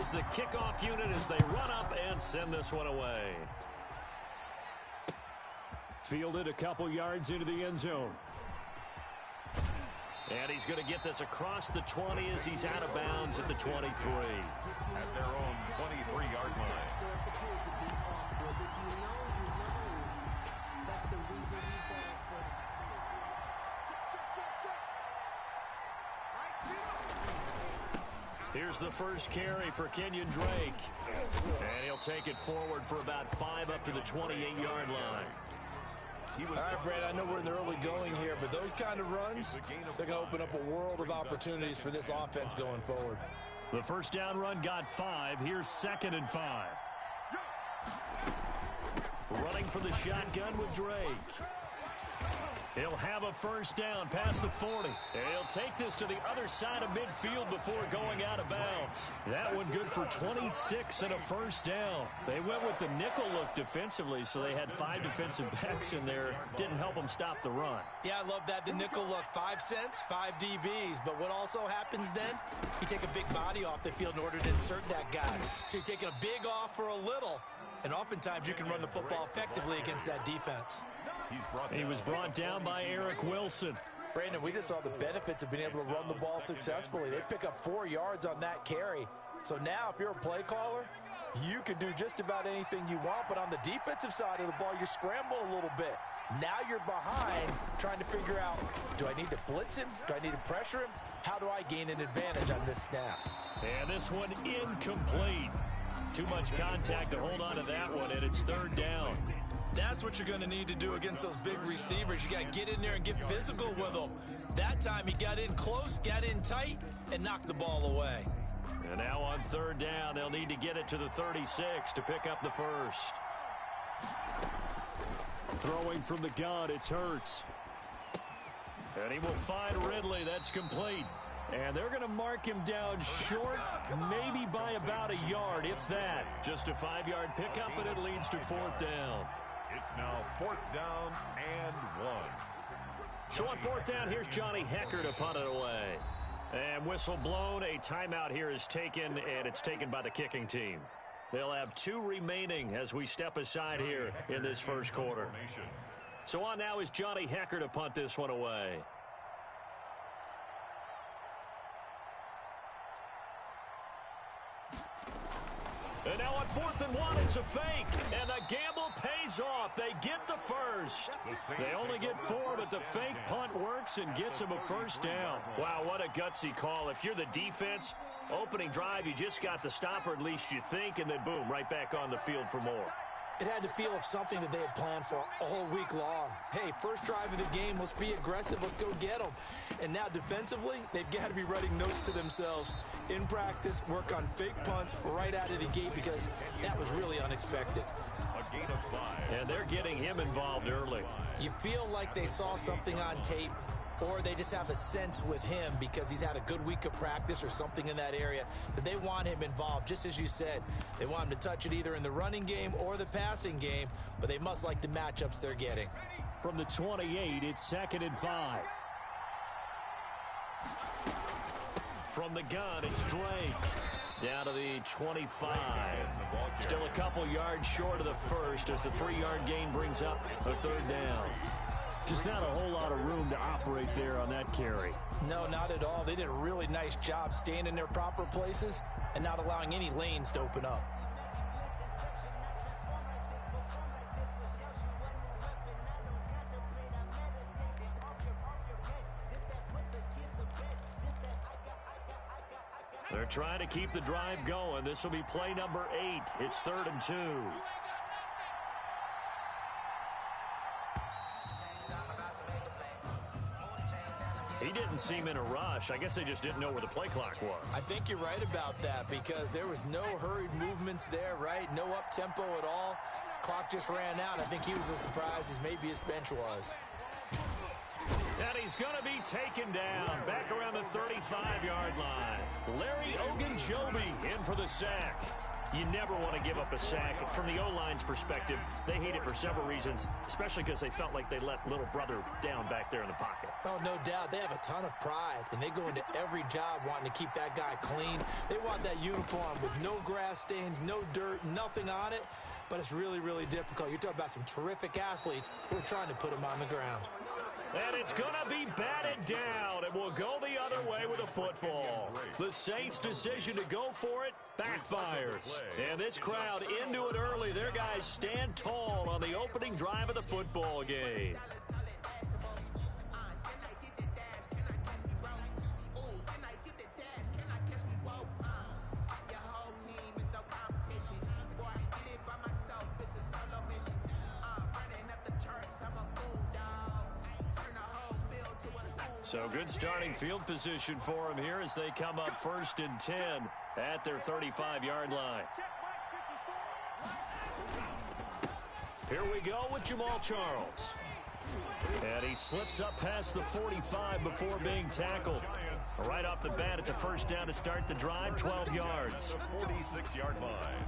is the kickoff unit as they run up and send this one away. Fielded a couple yards into the end zone. And he's going to get this across the 20 as he's out of bounds at the 23. At their own 23-yard line. Here's the first carry for Kenyon Drake. And he'll take it forward for about 5 up to the 28-yard line. All right, Brad, I know we're in the early going here, but those kind of runs, they're going to open up a world of opportunities for this offense going forward. The first down run got 5. Here's 2nd and 5. Running for the shotgun with Drake. He'll have a first down past the 40. He'll take this to the other side of midfield before going out of bounds. That one good for 26 and a first down. They went with the nickel look defensively, so they had 5 defensive backs in there. Didn't help them stop the run. Yeah, I love that, the nickel look. 5 cents, 5 DBs. But what also happens then? You take a big body off the field in order to insert that guy. So you're taking a big off for a little. And oftentimes you can run the football effectively against that defense. He was brought down by Eric Wilson. Brandon, we just saw the benefits of being able to run the ball successfully. They pick up 4 yards on that carry. So now if you're a play caller, you can do just about anything you want. But on the defensive side of the ball, you're scrambling a little bit. Now you're behind trying to figure out, do I need to blitz him? Do I need to pressure him? How do I gain an advantage on this snap? And this one incomplete. Too much contact to hold on to that one, and it's 3rd down. That's what you're going to need to do against those big receivers. You got to get in there and get physical with them. That time he got in close, got in tight, and knocked the ball away. And now on 3rd down, they'll need to get it to the 36 to pick up the first. Throwing from the gun, it's Hurts. And he will find Ridley. That's complete. And they're going to mark him down short, maybe by about a yard, if that. Just a 5-yard pickup, and it leads to 4th down. It's now 4th down and 1. So on 4th down, here's Johnny Hecker to punt it away. And whistle blown, a timeout here is taken, and it's taken by the kicking team. They'll have 2 remaining as we step aside here in this first quarter. So on now is Johnny Hecker to punt this one away. And now on 4th and 1, it's a fake. And the gamble pays off. They get the first. They only get 4, but the fake punt works and gets them a first down. Wow, what a gutsy call. If you're the defense, opening drive, you just got the stop, or at least you think, and then boom, right back on the field for more. It had to feel of something that they had planned for all week long. Hey, first drive of the game, let's be aggressive, let's go get them. And now defensively, they've got to be writing notes to themselves. In practice, work on fake punts right out of the gate because that was really unexpected. A gain of 5. And they're getting him involved early. You feel like they saw something on tape, or they just have a sense with him because he's had a good week of practice or something in that area that they want him involved. Just as you said, they want him to touch it either in the running game or the passing game, but they must like the matchups they're getting. From the 28, it's 2nd and 5. From the gun, it's Drake. Down to the 25. Still a couple yards short of the first as the 3-yard gain brings up a 3rd down. Just not a whole lot of room to operate there on that carry. No, not at all. They did a really nice job staying in their proper places and not allowing any lanes to open up. They're trying to keep the drive going. This will be play number 8. It's 3rd and 2. He didn't seem in a rush. I guess they just didn't know where the play clock was. I think you're right about that because there was no hurried movements there, right? No up-tempo at all. Clock just ran out. I think he was as surprised as maybe his bench was. And he's going to be taken down back around the 35-yard line. Larry Ogunjobi in for the sack. You never want to give up a sack. From the O-line's perspective, they hate it for several reasons, especially because they felt like they let little brother down back there in the pocket. Oh, no doubt. They have a ton of pride, and they go into every job wanting to keep that guy clean. They want that uniform with no grass stains, no dirt, nothing on it. But it's really, really difficult. You're talking about some terrific athletes who are trying to put him on the ground. And it's going to be batted down, and we'll go the other way with a football. The Saints' decision to go for it backfires. And this crowd into it early. Their guys stand tall on the opening drive of the football game. So good starting field position for them here as they come up 1st and 10 at their 35-yard line. Here we go with Jamal Charles. And he slips up past the 45 before being tackled. Right off the bat, it's a first down to start the drive, 12 yards. The 46-yard line.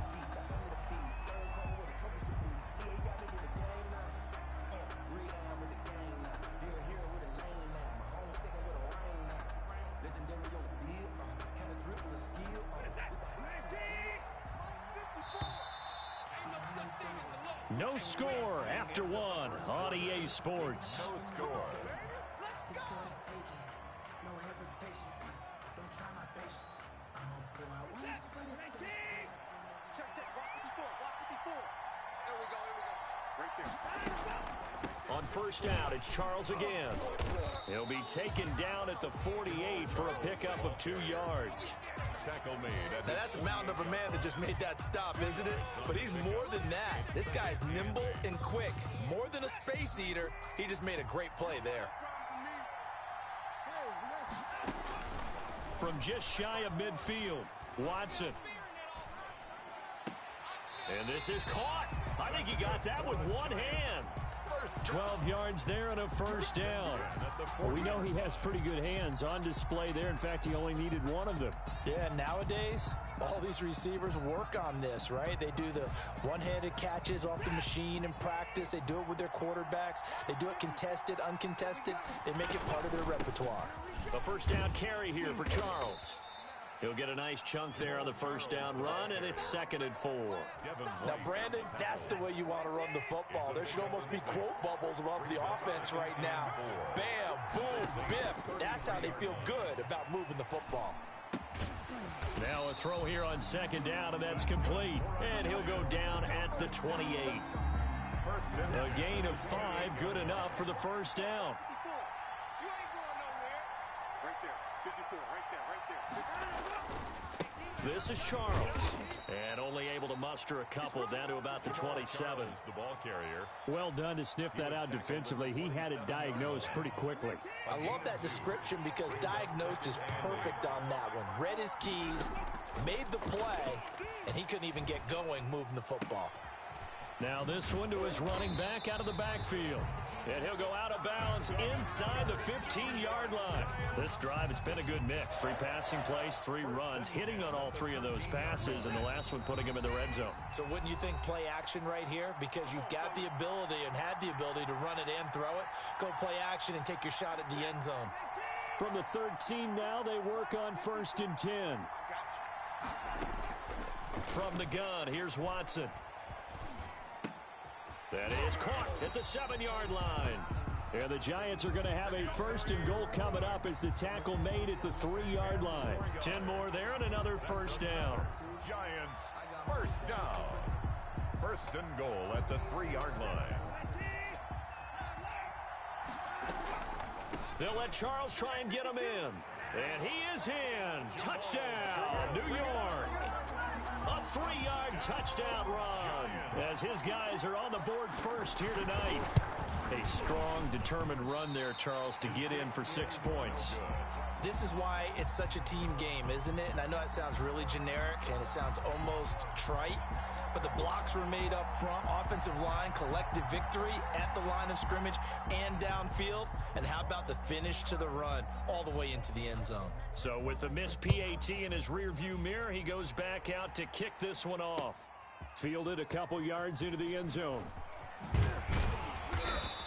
No score after one on EA Sports. No score. On first down, it's Charles again. He'll be taken down at the 48 for a pickup of 2 yards. Tackle made. Now, that's a mountain of a man that just made that stop, isn't it? But he's more than that. This guy's nimble and quick. More than a space eater, he just made a great play there. From just shy of midfield, Watson. And this is caught. I think he got that with one hand. 12 yards there and a first down. Well, we know he has pretty good hands on display there. In fact, he only needed one of them. Yeah, nowadays, all these receivers work on this, right? They do the one-handed catches off the machine in practice. They do it with their quarterbacks. They do it contested, uncontested. They make it part of their repertoire. A first down carry here for Charles. He'll get a nice chunk there on the first down run, and it's 2nd and 4. Now, Brandon, that's the way you want to run the football. There should almost be quote bubbles above the offense right now. Bam, boom, biff. That's how they feel good about moving the football. Now a throw here on 2nd down, and that's complete. And he'll go down at the 28. A gain of 5, good enough for the first down. This is Charles, and only able to muster a couple down to about the 27. The ball carrier. Well done to sniff that out defensively. He had it diagnosed pretty quickly. I love that description because diagnosed is perfect on that one. Read his keys, made the play, and he couldn't even get going moving the football. Now this one to his running back out of the backfield. And he'll go out of bounds inside the 15-yard line. This drive, it's been a good mix. 3 passing plays, 3 runs, hitting on all 3 of those passes, and the last one putting him in the red zone. So wouldn't you think play action right here? Because you've got the ability and had the ability to run it and throw it. Go play action and take your shot at the end zone. From the 13 now, they work on 1st and 10. From the gun, here's Watson. That is caught at the 7-yard line. And the Giants are going to have a 1st and goal coming up as the tackle made at the 3-yard line. 10 more there and another first down. Giants, first down. 1st and goal at the 3-yard line. They'll let Charles try and get him in. And he is in. Touchdown, New York. A 3-yard touchdown run as his guys are on the board first here tonight. A strong, determined run there, Charles, to get in for 6 points. This is why it's such a team game, isn't it? And I know that sounds really generic and it sounds almost trite, but the blocks were made up front, offensive line, collective victory at the line of scrimmage and downfield. And how about the finish to the run all the way into the end zone? So with the missed PAT in his rearview mirror, he goes back out to kick this one off. Fielded a couple yards into the end zone.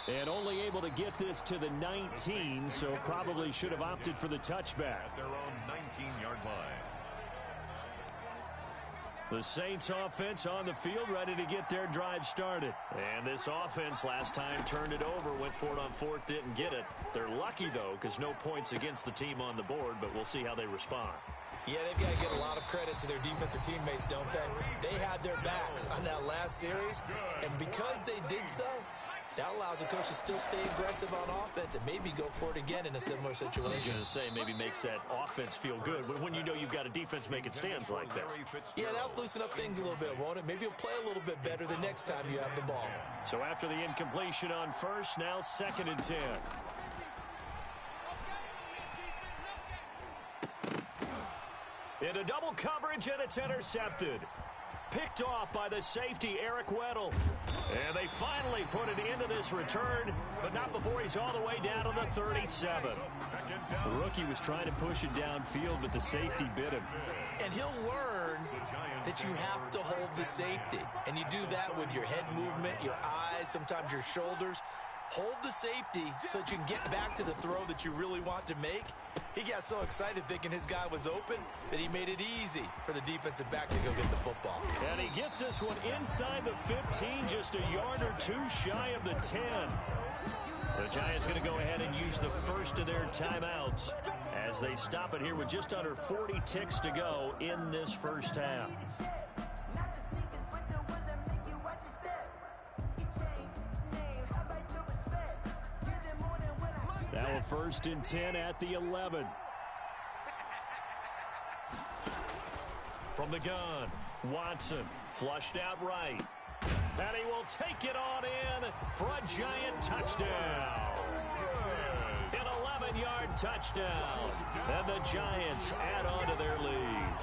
And only able to get this to the 19, so probably should have opted for the touchback. At their own 19-yard line. The Saints offense on the field, ready to get their drive started. And this offense last time turned it over, went for it on fourth, didn't get it. They're lucky, though, because no points against the team on the board, but we'll see how they respond. Yeah, they've got to give a lot of credit to their defensive teammates, don't they? They had their backs on that last series, and because they did so, that allows the coach to still stay aggressive on offense and maybe go for it again in a similar situation. I was going to say, maybe makes that offense feel good, but when you know you've got a defense making stands like that. Yeah, that'll loosen up things a little bit, won't it? Maybe you'll play a little bit better the next time you have the ball. So after the incompletion on first, now 2nd and 10. Into double coverage, and it's intercepted. Picked off by the safety, Eric Weddle. And they finally put it into this return, but not before he's all the way down to the 37. The rookie was trying to push it downfield, but the safety bit him. And he'll learn that you have to hold the safety. And you do that with your head movement, your eyes, sometimes your shoulders. Hold the safety so that you can get back to the throw that you really want to make. He got so excited thinking his guy was open that he made it easy for the defensive back to go get the football. And he gets this one inside the 15, just a yard or two shy of the 10. The Giants going to go ahead and use the first of their timeouts as they stop it here with just under 40 ticks to go in this first half. Now a 1st and 10 at the 11. From the gun, Watson flushed out right. And he will take it on in for a Giant touchdown. An 11-yard touchdown. And the Giants add on to their lead.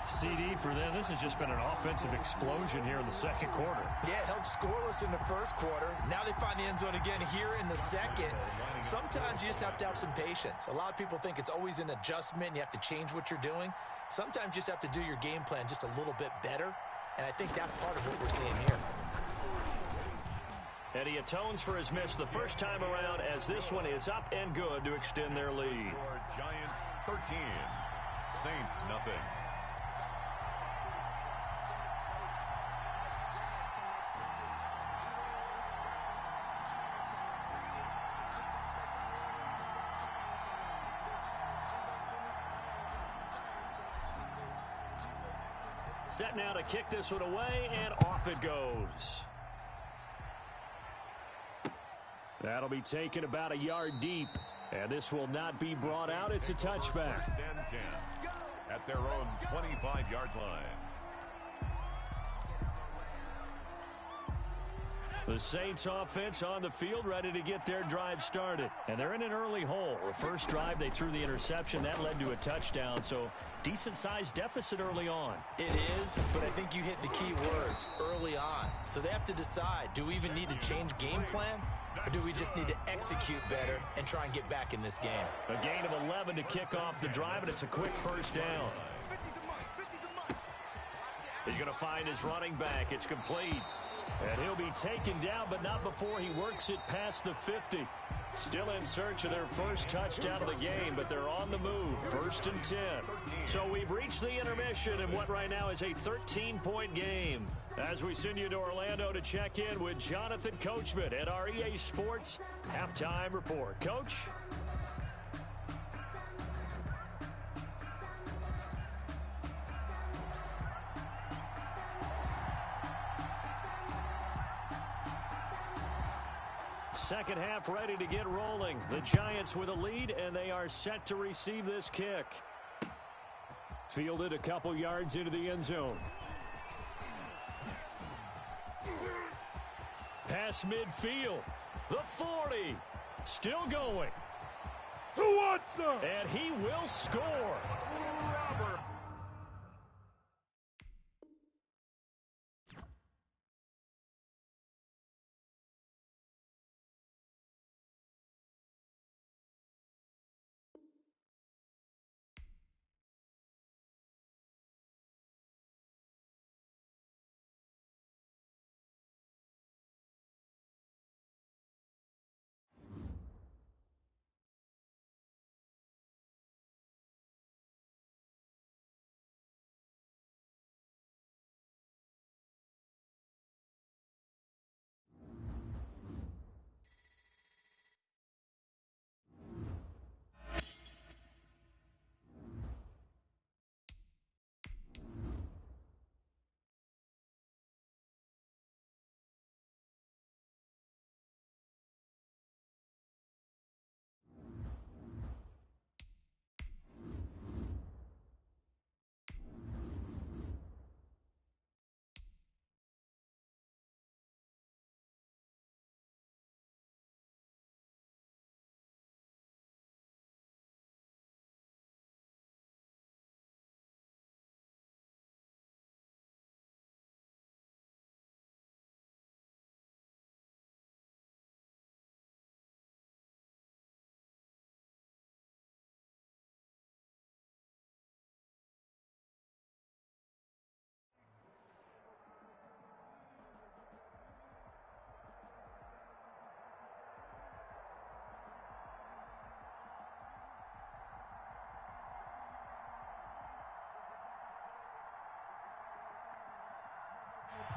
CD for them. This has just been an offensive explosion here in the second quarter. Yeah, held scoreless in the first quarter. Now they find the end zone again here in the second. Sometimes you just have to have some patience. A lot of people think it's always an adjustment. You have to change what you're doing. Sometimes you just have to do your game plan just a little bit better. And I think that's part of what we're seeing here. And he atones for his miss the first time around as this one is up and good to extend their lead. Giants 13, Saints nothing. Set now to kick this one away, and off it goes. That'll be taken about a yard deep, and this will not be brought out. It's a touchback. 1st and 10 at their own 25-yard line. The Saints offense on the field ready to get their drive started. And they're in an early hole. The first drive, they threw the interception. That led to a touchdown, so decent-sized deficit early on. It is, but I think you hit the key words early on. So they have to decide, do we even need to change game plan? Or do we just need to execute better and try and get back in this game? A gain of 11 to kick off the drive, and it's a quick first down. He's going to find his running back. It's complete. And he'll be taken down, but not before he works it past the 50. Still in search of their first touchdown of the game, but they're on the move. 1st and 10. So we've reached the intermission in what right now is a 13-point game. As we send you to Orlando to check in with Jonathan Coachman at our EA Sports Halftime Report. Coach? Second half ready to get rolling. The Giants with a lead, and they are set to receive this kick. Fielded a couple yards into the end zone. Pass midfield. The 40. Still going. Who wants some? And he will score. Robert.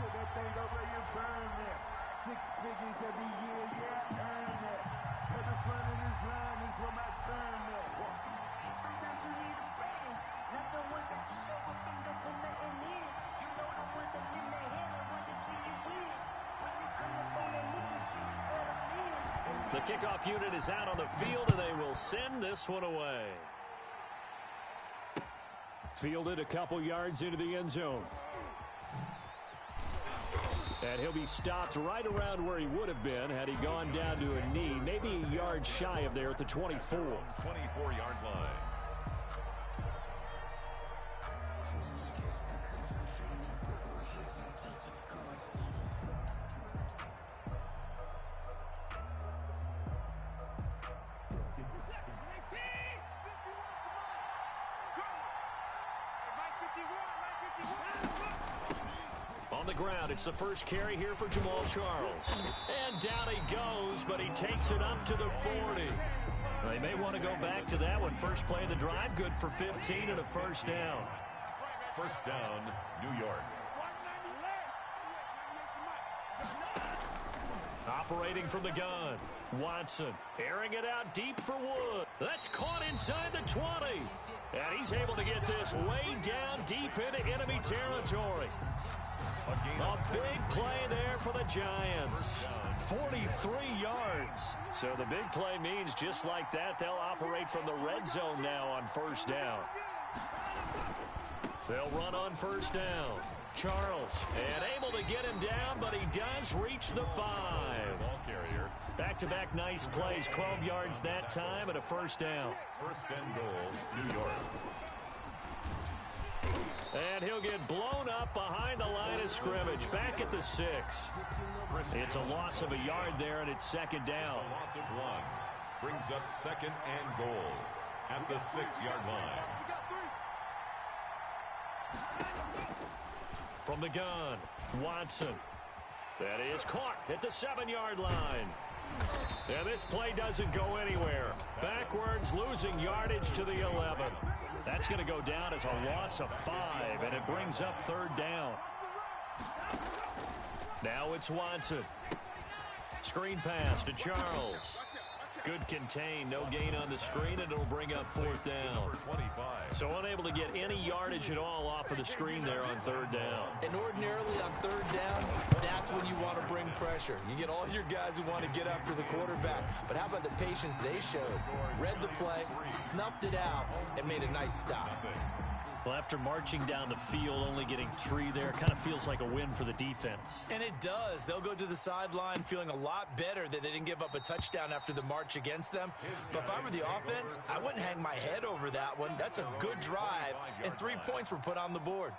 Put that thing over you, burn that. 6 figures every year, yeah, earn that. At the front of this line is where my turn at. Sometimes you need a friend, not the ones that just show up and don't put nothing in. You know the ones that in their head and want to see you win. When you come up on that mission, shit, you better win. The kickoff unit is out on the field, and they will send this one away. Fielded a couple yards into the end zone. And he'll be stopped right around where he would have been had he gone down to a knee, maybe a yard shy of there at the 24. 24-yard line. On the ground, it's the first carry here for Jamal Charles. And down he goes, but he takes it up to the 40. They may want to go back to that one. First play of the drive, good for 15 and a first down. First down, New York. Operating from the gun, Watson airing it out deep for Wood. That's caught inside the 20. And he's able to get this way down deep into enemy territory. A big play there for the Giants. 43 yards. So the big play means just like that, they'll operate from the red zone now on first down. They'll run on first down. Charles, and able to get him down, but he does reach the 5. Ball carrier. Back-to-back nice plays, 12 yards that time and a first down. First and goal, New York. And he'll get blown up behind the line of scrimmage, back at the 6. It's a loss of a yard there, and it's second down. It's a loss of 1. Brings up second and goal at the 6-yard line. From the gun, Watson. That is caught at the 7-yard line. And this play doesn't go anywhere. Backwards, losing yardage to the 11. That's going to go down as a loss of 5, and it brings up third down. Now it's Watson. Screen pass to Charles. Good contain, no gain on the screen, and it'll bring up fourth down. So unable to get any yardage at all off of the screen there on third down. And ordinarily on third down, that's when you want to bring pressure. You get all your guys who want to get after the quarterback. But how about the patience they showed? Read the play, snuffed it out, and made a nice stop. Well, after marching down the field, only getting 3 there, kind of feels like a win for the defense. And it does. They'll go to the sideline feeling a lot better that they didn't give up a touchdown after the march against them. But if I were the offense, I wouldn't hang my head over that one. That's a good drive, and 3 points were put on the board.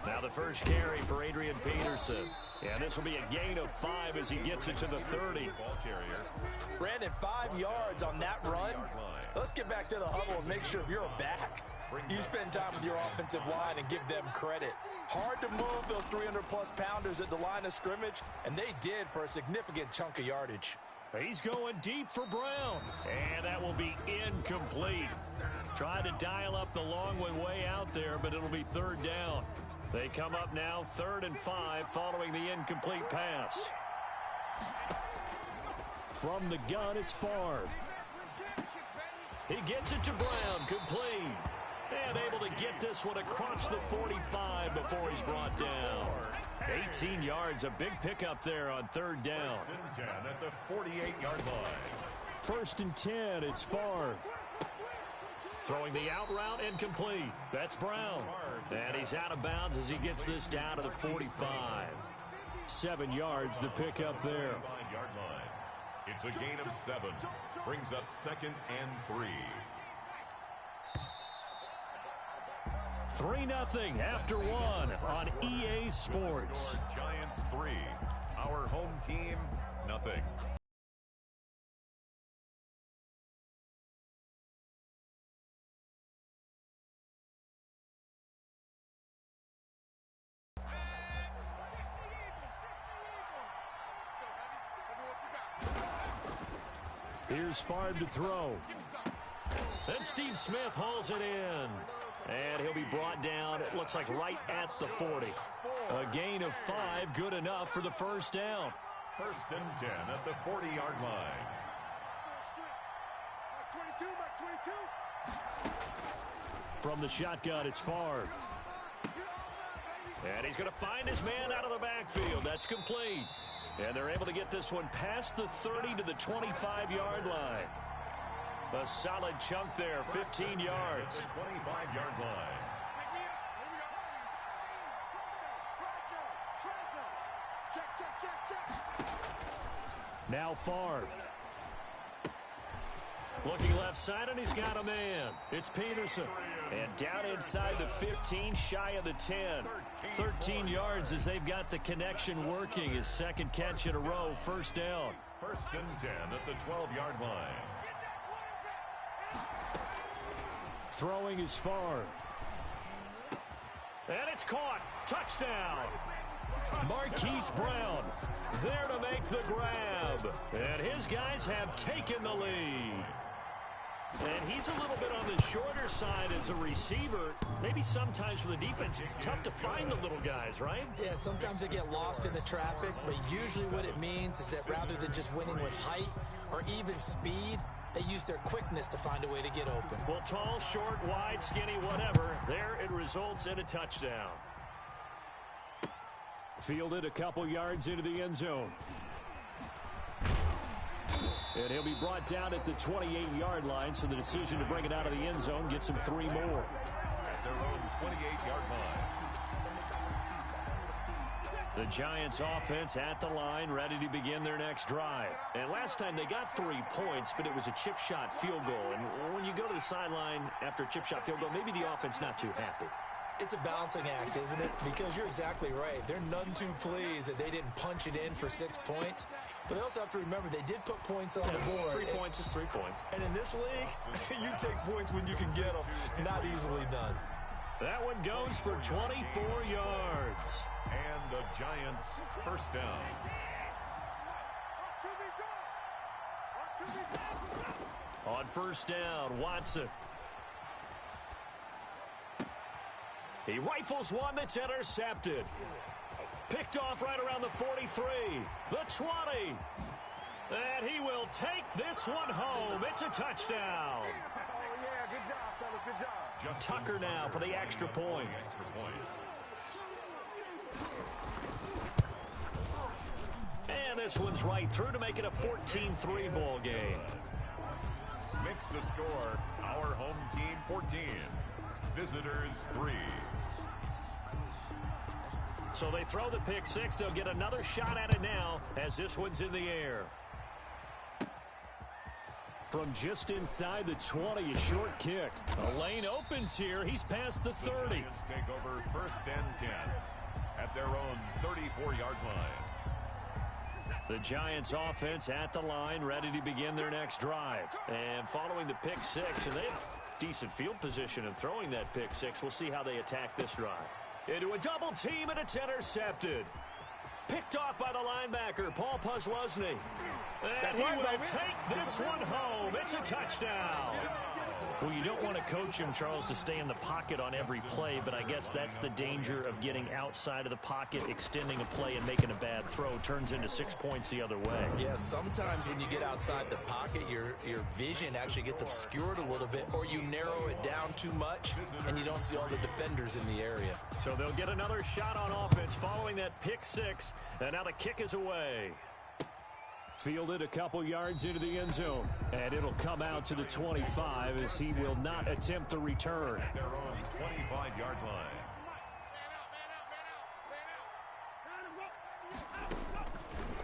Now the first carry for Adrian Peterson. And this will be a gain of 5 as he gets it to the 30. Brandon, 5 yards on that run. Let's get back to the huddle and make sure if you're a back, you spend time with your offensive line and give them credit. Hard to move those 300-plus pounders at the line of scrimmage, and they did for a significant chunk of yardage. He's going deep for Brown. And that will be incomplete. Tried to dial up the long one way out there, but it'll be 3rd down. They come up now 3rd and 5 following the incomplete pass. From the gun, it's Favre. He gets it to Brown, complete. And able to get this one across the 45 before he's brought down. 18 yards, a big pickup there on 3rd down. 1st and 10 at the 48-yard line. 1st and 10, it's Favre. Throwing the out route incomplete. That's Brown. And he's out of bounds as he gets this down to the 45. 7 yards, the pickup there. 45-yard line. It's a gain of 7. Brings up 2nd and 3. 3-0 after 1 on EA Sports. Giants 3. Our home team, nothing. Here's Favre to throw. Then Steve Smith hauls it in. And he'll be brought down, it looks like right at the 40. A gain of 5, good enough for the 1st down. 1st and 10 at the 40-yard line. From the shotgun, it's Favre. And he's going to find his man out of the backfield. That's complete. And they're able to get this one past the 30 to the 25-yard line. A solid chunk there, 15 yards. 25-yard line. Now Favre. Looking left side, and he's got a man. It's Peterson. And down inside the 15, shy of the 10. 13 yards as they've got the connection working. His 2nd catch in a row, 1st down. 1st and 10 at the 12-yard line. Throwing is Favre. And it's caught. Touchdown. Marquise Brown there to make the grab. And his guys have taken the lead. And he's a little bit on the shorter side as a receiver. Maybe sometimes for the defense, tough to find the little guys, right? Yeah, sometimes they get lost in the traffic, but usually what it means is that rather than just winning with height or even speed, they use their quickness to find a way to get open. Well, tall, short, wide, skinny, whatever, there it results in a touchdown. Fielded a couple yards into the end zone. And he'll be brought down at the 28-yard line, so the decision to bring it out of the end zone gets him 3 more. At their own 28-yard line. The Giants offense at the line, ready to begin their next drive. And last time they got 3 points, but it was a chip shot field goal. And when you go to the sideline after a chip shot field goal, maybe the offense not too happy. It's a balancing act, isn't it? Because you're exactly right. They're none too pleased that they didn't punch it in for 6 points. But they also have to remember they did put points on the board. 3 points is 3 points. And in this league, you take points when you can get them. Not easily done. That one goes for 24 yards. And the Giants' 1st down. On 1st down, Watson. He rifles one that's intercepted. Picked off right around the 43, the 20. And he will take this one home. It's a touchdown. Oh, yeah, good job, fellas, good job. Tucker now for the extra point. And this one's right through to make it a 14-3 ball game. Makes the score our home team 14, visitors 3. So they throw the pick six. They'll get another shot at it now as this one's in the air. From just inside the 20, a short kick. The lane opens here. He's past the 30. The Giants take over 1st and 10 at their own 34-yard line. The Giants offense at the line, ready to begin their next drive. And following the pick six, and they have decent field position in throwing that pick six. We'll see how they attack this drive. Into a double team, and it's intercepted. Picked off by the linebacker, Paul Puslesny. And he will take this one home. It's a touchdown. Well, you don't want to coach him, Charles, to stay in the pocket on every play, but I guess that's the danger of getting outside of the pocket, extending a play, and making a bad throw. Turns into 6 points the other way. Yeah, sometimes when you get outside the pocket, your vision actually gets obscured a little bit, or you narrow it down too much, and you don't see all the defenders in the area. So they'll get another shot on offense following that pick six, and now the kick is away. Fielded a couple yards into the end zone, and it'll come out to the 25 as he will not attempt the return. Their own 25-yard line.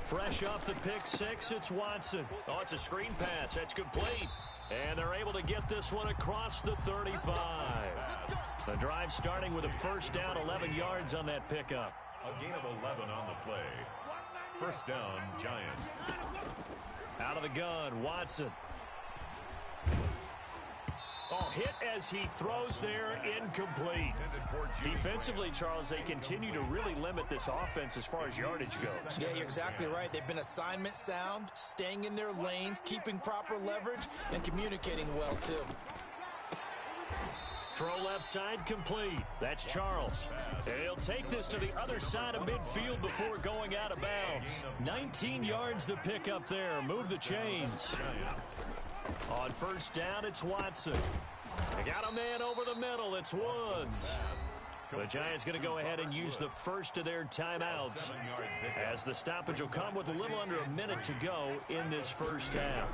Fresh off the pick six, it's Watson. Oh, it's a screen pass. That's complete. And they're able to get this one across the 35. The drive starting with a first down, 11 yards on that pickup. A gain of 11 on the play. First down, Giants. Out of the gun, Watson. Oh, hit as he throws there, incomplete. Defensively, Charles, they continue to really limit this offense as far as yardage goes. Yeah, you're exactly right. They've been assignment sound, staying in their lanes, keeping proper leverage, and communicating well, too. Throw left side complete. That's Charles. And he'll take this to the other side of midfield before going out of bounds. 19 yards to pick up there. Move the chains. On first down, it's Watson. They got a man over the middle. It's Woods. The Giants going to go ahead and use the first of their timeouts, as the stoppage will come with a little under a minute to go in this first half.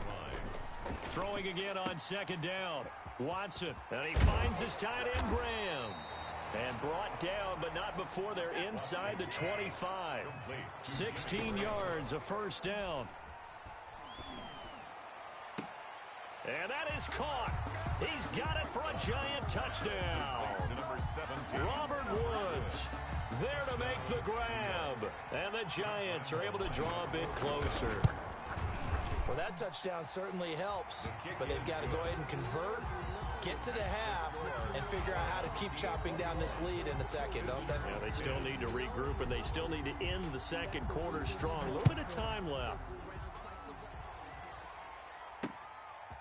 Throwing again on second down. Watson, and he finds his tight end, Graham. And brought down, but not before they're inside the 25. 16 yards, a first down. And that is caught. He's got it for a Giant touchdown. Robert Woods there to make the grab. And the Giants are able to draw a bit closer. Well, that touchdown certainly helps, but they've got to go ahead and convert, get to the half, and figure out how to keep chopping down this lead in the second, don't they? Yeah, they still need to regroup, and they still need to end the second quarter strong. A little bit of time left.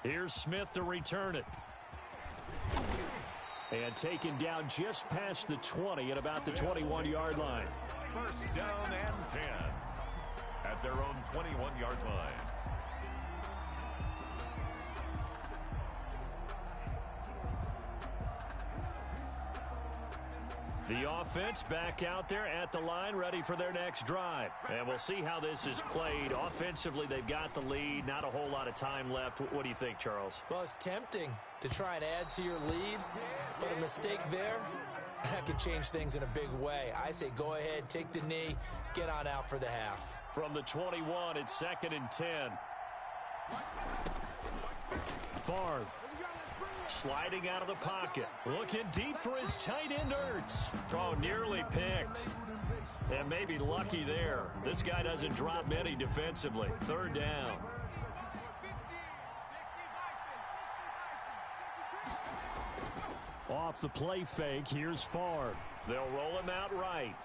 Here's Smith to return it. And taken down just past the 20 at about the 21-yard line. First down and 10 at their own 21-yard line. The offense back out there at the line, ready for their next drive. And we'll see how this is played. Offensively, they've got the lead. Not a whole lot of time left. What do you think, Charles? Well, it's tempting to try and add to your lead, but a mistake there, that could change things in a big way. I say go ahead, take the knee, get on out for the half. From the 21, it's 2nd and 10. Favre. Sliding out of the pocket. Looking deep for his tight end, Ertz. Oh, nearly picked. And maybe lucky there. This guy doesn't drop many defensively. Third down. Off the play fake, here's Favre. They'll roll him out right.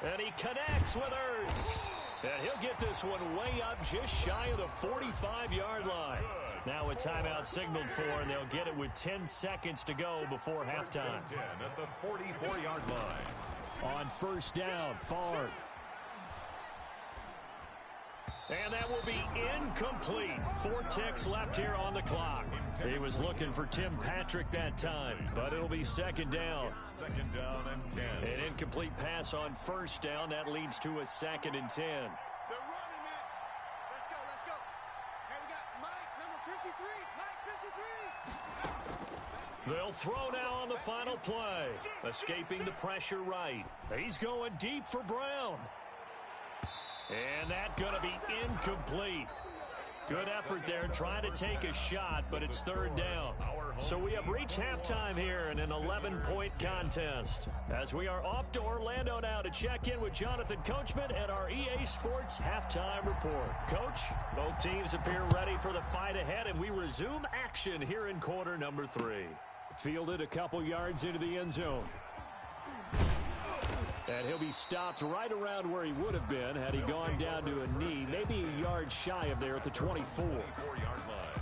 And he connects with Ertz. And he'll get this one way up just shy of the 45-yard line. Now a timeout signaled for, and they'll get it with 10 seconds to go before halftime. 10 at the 44-yard line. On first down, Favre. And that will be incomplete. 4 ticks left here on the clock. He was looking for Tim Patrick that time, but it'll be second down. Second down and 10. An incomplete pass on first down. That leads to a 2nd and 10. They're running it. Let's go, let's go. Hey, we got Mike, number 53. Mike 53. They'll throw now on the final play. Escaping the pressure right. He's going deep for Brown. And that's going to be incomplete. Good effort there trying to take a shot, but it's 3rd down. So we have reached halftime here in an 11-point contest. As we are off to Orlando now to check in with Jonathan Coachman at our EA Sports Halftime Report. Coach, both teams appear ready for the fight ahead, and we resume action here in quarter number 3. Fielded a couple yards into the end zone. And he'll be stopped right around where he would have been had he gone down to a knee, maybe a yard shy of there at the 24. 4-yard line.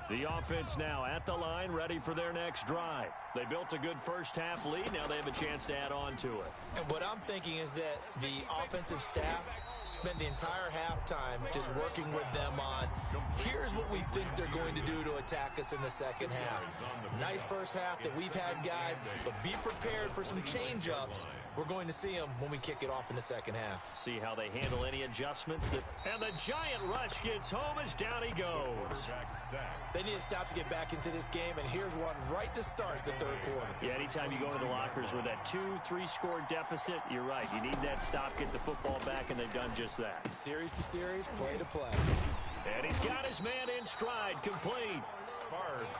The offense now at the line, ready for their next drive. They built a good first-half lead. Now they have a chance to add on to it. And what I'm thinking is that the offensive staff spent the entire halftime just working with them on, here's what we think they're going to do to attack us in the second half. Nice first half that we've had, guys, but be prepared for some change-ups. We're going to see them when we kick it off in the second half. See how they handle any adjustments. And the giant rush gets home as down he goes. They need to stop to get back into this game, and here's one right to start the third quarter. Yeah, anytime you go to the lockers with that 2-3 score deficit, you're right. You need that stop, get the football back, and they've done just that. Series to series, play to play. And he's got his man in stride, complete.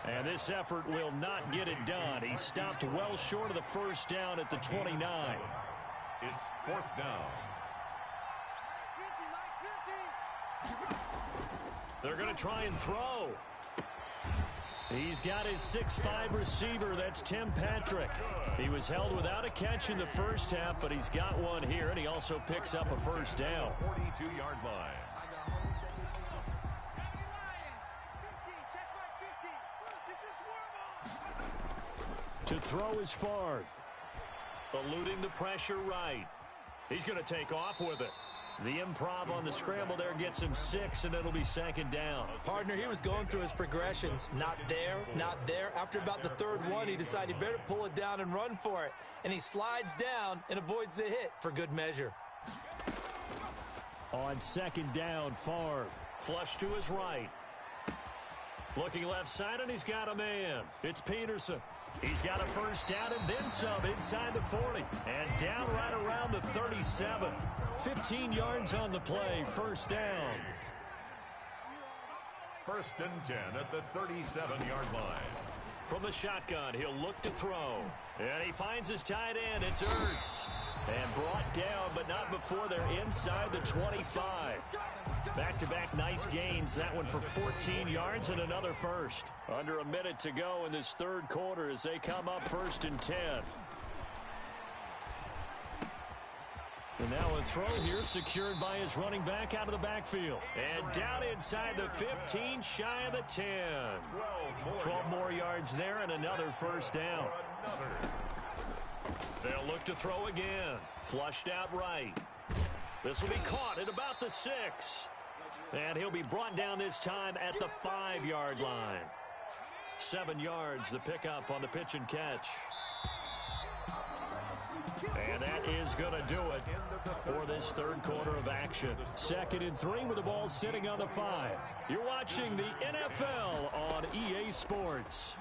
And this effort will not get it done. He stopped well short of the first down at the 29. It's 4th down. They're going to try and throw. He's got his 6'5 receiver. That's Tim Patrick. He was held without a catch in the first half, but he's got one here, and he also picks up a first down. 42-yard line. To throw is Favre. Eluding the pressure right. He's going to take off with it. The improv on the scramble there gets him 6, and it'll be second down. Partner, he was going through his progressions. Not there, not there. After about the third one, he decided he better pull it down and run for it. And he slides down and avoids the hit for good measure. On second down, Favre. Flush to his right. Looking left side, and he's got a man. It's Peterson. He's got a first down and then some inside the 40. And down right around the 37. 15 yards on the play, first down. 1st and 10 at the 37-yard line. From the shotgun, he'll look to throw. And he finds his tight end. It's Ertz. And brought down, but not before they're inside the 25. Back-to-back nice gains. That one for 14 yards and another first. Under a minute to go in this third quarter as they come up 1st and 10. And now a throw here secured by his running back out of the backfield. And down inside the 15, shy of the 10. 12 more yards there and another first down. They'll look to throw again. Flushed out right. This will be caught at about the 6. And he'll be brought down this time at the 5-yard line. 7 yards, the pickup on the pitch and catch. And that is going to do it for this third quarter of action. 2nd and 3 with the ball sitting on the 5. You're watching the NFL on EA Sports.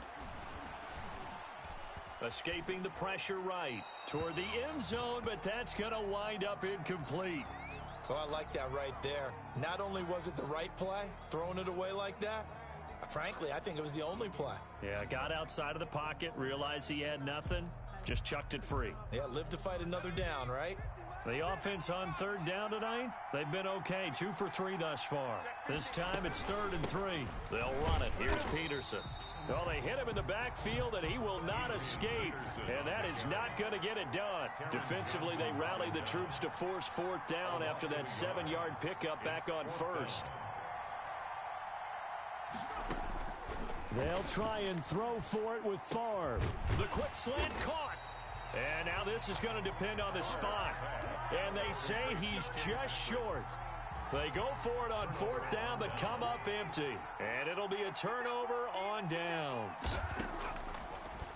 Escaping the pressure right toward the end zone, but that's going to wind up incomplete. Oh, I like that right there. Not only was it the right play, throwing it away like that, frankly, I think it was the only play. Yeah, got outside of the pocket, realized he had nothing, just chucked it free. Yeah, live to fight another down, right? The offense on 3rd down tonight, they've been okay, 2 for 3 thus far. This time it's 3rd and 3. They'll run it. Here's Peterson. Well, they hit him in the backfield, and he will not escape. And that is not going to get it done. Defensively, they rallied the troops to force 4th down after that 7-yard pickup back on 1st. They'll try and throw for it with Favre. The quick slant caught. And now this is going to depend on the spot. And they say he's just short. They go for it on fourth down, but come up empty. And it'll be a turnover on downs.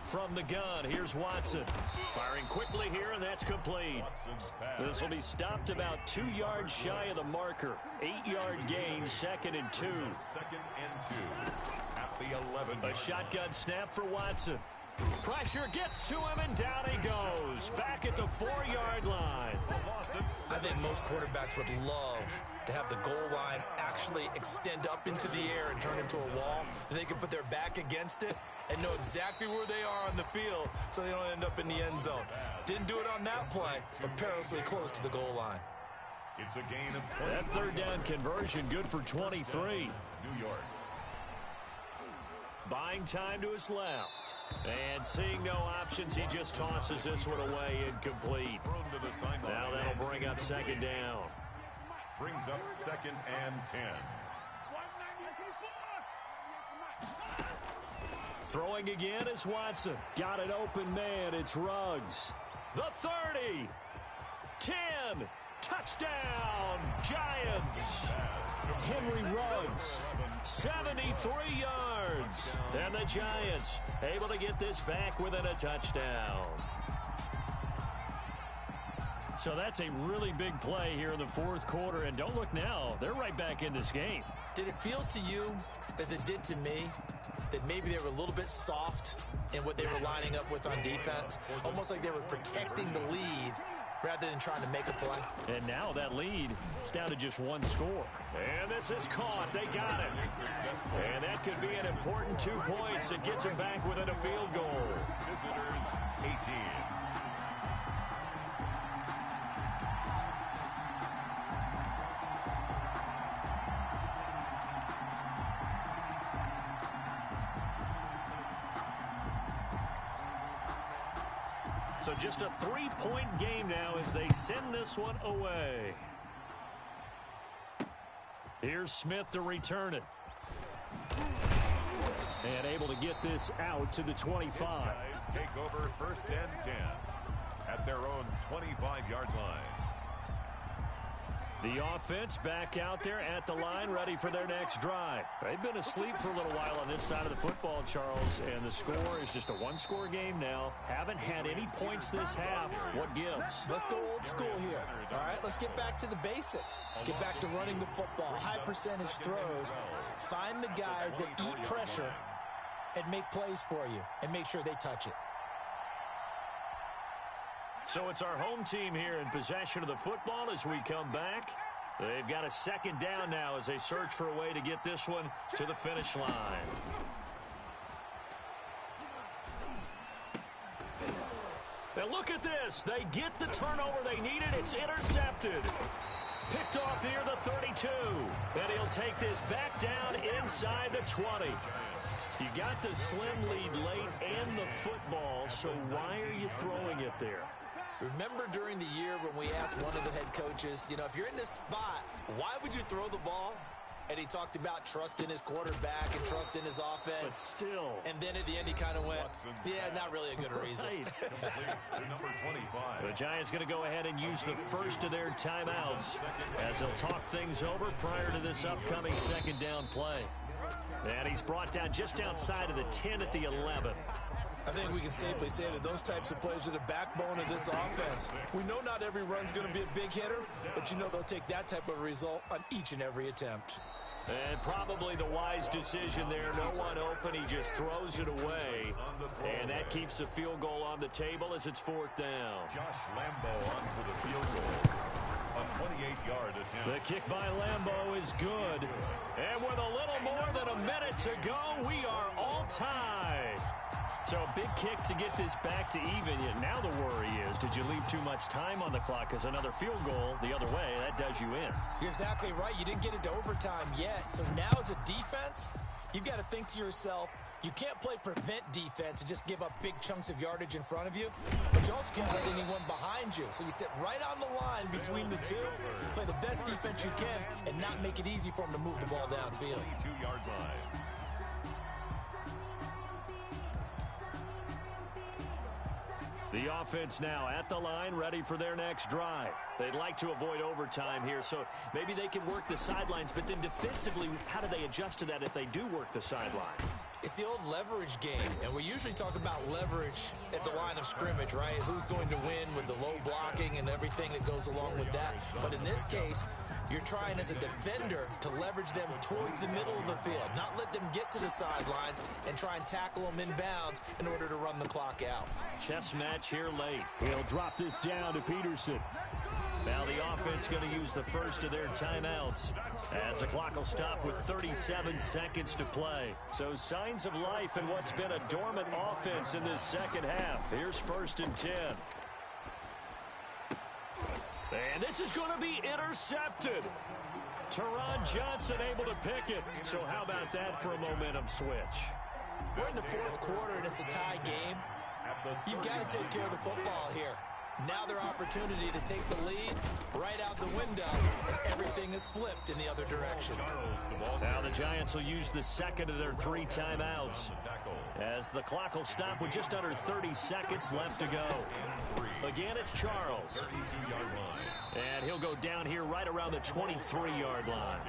From the gun, here's Watson. Firing quickly here, and that's complete. This will be stopped about 2 yards shy of the marker. 8-yard gain, 2nd and 2. 2nd and 2 at the 11. A shotgun snap for Watson. Pressure gets to him, and down he goes. Back at the 4-yard line. I think most quarterbacks would love to have the goal line actually extend up into the air and turn into a wall, and they can put their back against it and know exactly where they are on the field so they don't end up in the end zone. Didn't do it on that play, but perilously close to the goal line. It's a gain of 20. That third down conversion good for 23. New York. Buying time to his left. And seeing no options, he just tosses this one away, incomplete. Now that'll bring up 2nd down. Brings up 2nd and 10. Throwing again is Watson. Got an open man. It's Ruggs. The 30. 10. Touchdown, Giants. Henry Ruggs. 73 yards. And the Giants able to get this back within a touchdown. So that's a really big play here in the fourth quarter. And don't look now, they're right back in this game. Did it feel to you, as it did to me, that maybe they were a little bit soft in what they were lining up with on defense? Almost like they were protecting the lead rather than trying to make a play. And now that lead is down to just 1 score. And this is caught. They got it. And that could be an important 2 points. It gets them back within a field goal. Visitors 18. So just a 3-point game now as they send this one away. Here's Smith to return it. And able to get this out to the 25. Guys take over 1st and 10 at their own 25-yard line. The offense back out there at the line, ready for their next drive. They've been asleep for a little while on this side of the football, Charles, and the score is just a 1-score game now. Haven't had any points this half. What gives? Let's go old school here. All right, let's get back to the basics. Get back to running the football, high percentage throws. Find the guys that eat pressure and make plays for you and make sure they touch it. So it's our home team here in possession of the football as we come back. They've got a 2nd down now as they search for a way to get this one to the finish line. Now look at this. They get the turnover they needed. It's intercepted. Picked off near the 32. And he'll take this back down inside the 20. You got the slim lead late and the football, so why are you throwing it there? Remember during the year when we asked one of the head coaches, you know, if you're in this spot, why would you throw the ball? And he talked about trust in his quarterback and trust in his offense. But still. And then at the end he kind of went, yeah, not really a good reason. Number 25. The Giants going to go ahead and use the first of their timeouts as they'll talk things over prior to this upcoming 2nd down play. And he's brought down just outside of the 10 at the 11. I think we can safely say that those types of plays are the backbone of this offense. We know not every run's going to be a big hitter, but you know they'll take that type of result on each and every attempt. And probably the wise decision there. No one open. He just throws it away. And that keeps the field goal on the table as it's 4th down. Josh Lambo onto the field goal. A 28-yard attempt. The kick by Lambo is good. And with a little more than a minute to go, we are all tied. So a big kick to get this back to even. Yet now the worry is, did you leave too much time on the clock? Because another field goal the other way, that does you in. You're exactly right. You didn't get it to overtime yet. So now as a defense, you've got to think to yourself, you can't play prevent defense and just give up big chunks of yardage in front of you, but you also can't let anyone behind you. So you sit right on the line between the two, play the best defense you can, and not make it easy for them to move the ball downfield. 22-yard line. The offense now at the line, ready for their next drive. They'd like to avoid overtime here, so maybe they can work the sidelines, but then defensively, how do they adjust to that if they do work the sideline? It's the old leverage game, and we usually talk about leverage at the line of scrimmage, right? Who's going to win with the low blocking and everything that goes along with that. But in this case, you're trying as a defender to leverage them towards the middle of the field, not let them get to the sidelines and try and tackle them inbounds in order to run the clock out. Chess match here late. He'll drop this down to Peterson. Now the offense going to use the first of their timeouts as the clock will stop with 37 seconds to play. So signs of life in what's been a dormant offense in this second half. Here's 1st and 10. And this is going to be intercepted. Teron Johnson able to pick it. So how about that for a momentum switch? We're in the 4th quarter and it's a tie game. You've got to take care of the football here. Now their opportunity to take the lead right out the window, and everything is flipped in the other direction. Now the Giants will use the second of their 3 timeouts as the clock will stop with just under 30 seconds left to go. Again, it's Charles. And he'll go down here right around the 23-yard line.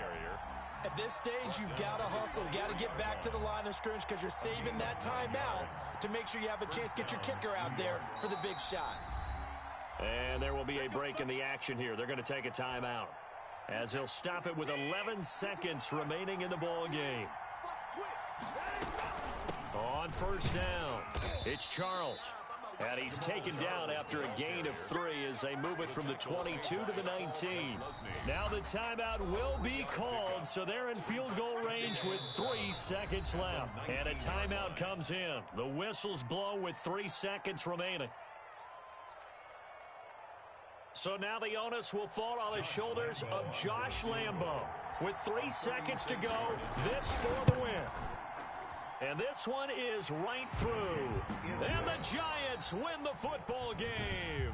At this stage, you've got to hustle, got to get back to the line of scrimmage because you're saving that timeout to make sure you have a chance to get your kicker out there for the big shot. And there will be a break in the action here. They're going to take a timeout as he'll stop it with 11 seconds remaining in the ball game. On 1st down, it's Charles. And he's taken down after a gain of 3 as they move it from the 22 to the 19. Now the timeout will be called, so they're in field goal range with 3 seconds left. And a timeout comes in. The whistles blow with 3 seconds remaining. So now the onus will fall on the shoulders of Josh Lambo. With 3 seconds to go, this for the win. And this one is right through. And the Giants win the football game.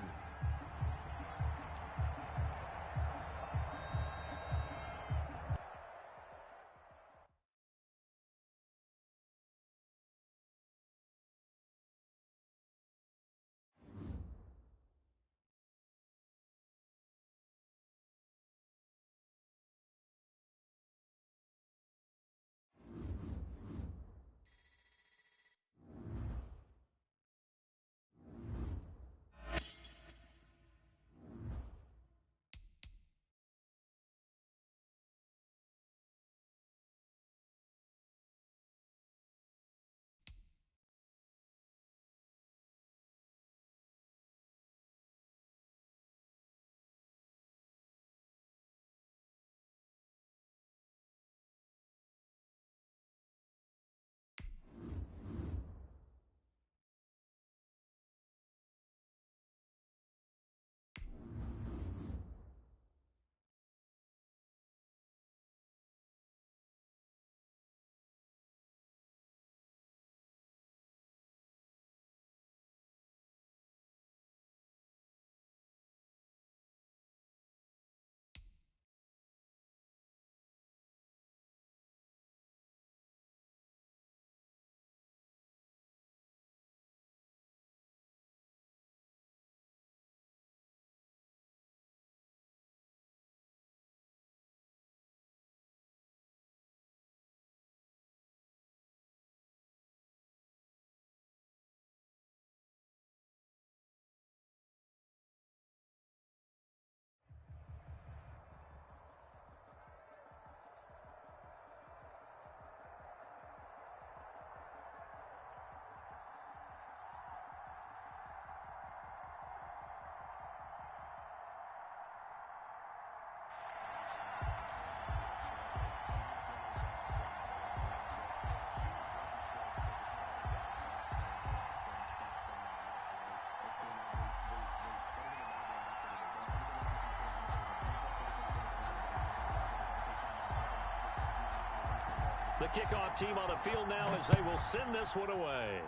The kickoff team on the field now as they will send this one away.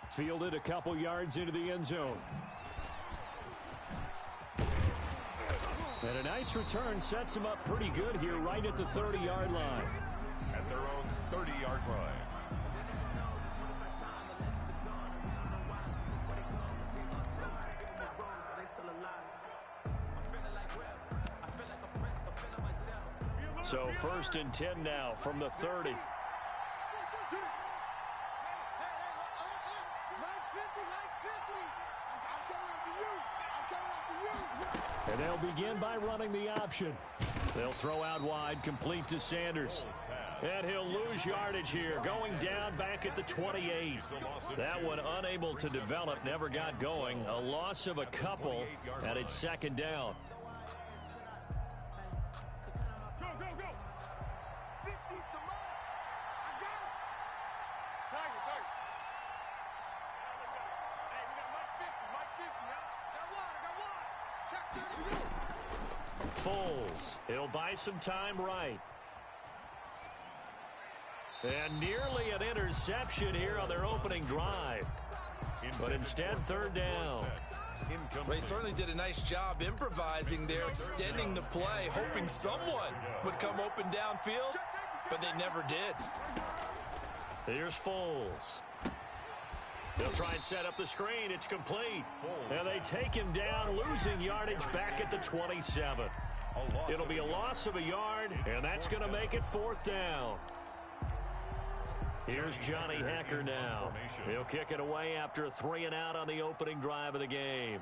Fielded a couple yards into the end zone. And a nice return sets them up pretty good here right at the 30-yard line. At their own 30-yard line. So 1st and 10 now from the 30. Hey, Mike's 50, Mike's 50. I'm coming after you. I'm coming after you. And they'll begin by running the option. They'll throw out wide, complete to Sanders. And he'll lose yardage here, going down back at the 28. That one unable to develop, never got going. A loss of a couple, and it's 2nd down. Go, go, go. 50's the mark. I got it. Target, target. Hey, we got Mike 50, huh? Got one, I got one. Check 30. Foles. He'll buy some time right. And nearly an interception here on their opening drive. But instead, 3rd down. Well, they certainly did a nice job improvising there, extending the play, hoping someone would come open downfield, but they never did. Here's Foles. They'll try and set up the screen. It's complete. And they take him down, losing yardage back at the 27. It'll be a loss of a yard, and that's going to make it 4th down. Here's Johnny Hecker now. He'll kick it away after a 3-and-out on the opening drive of the game.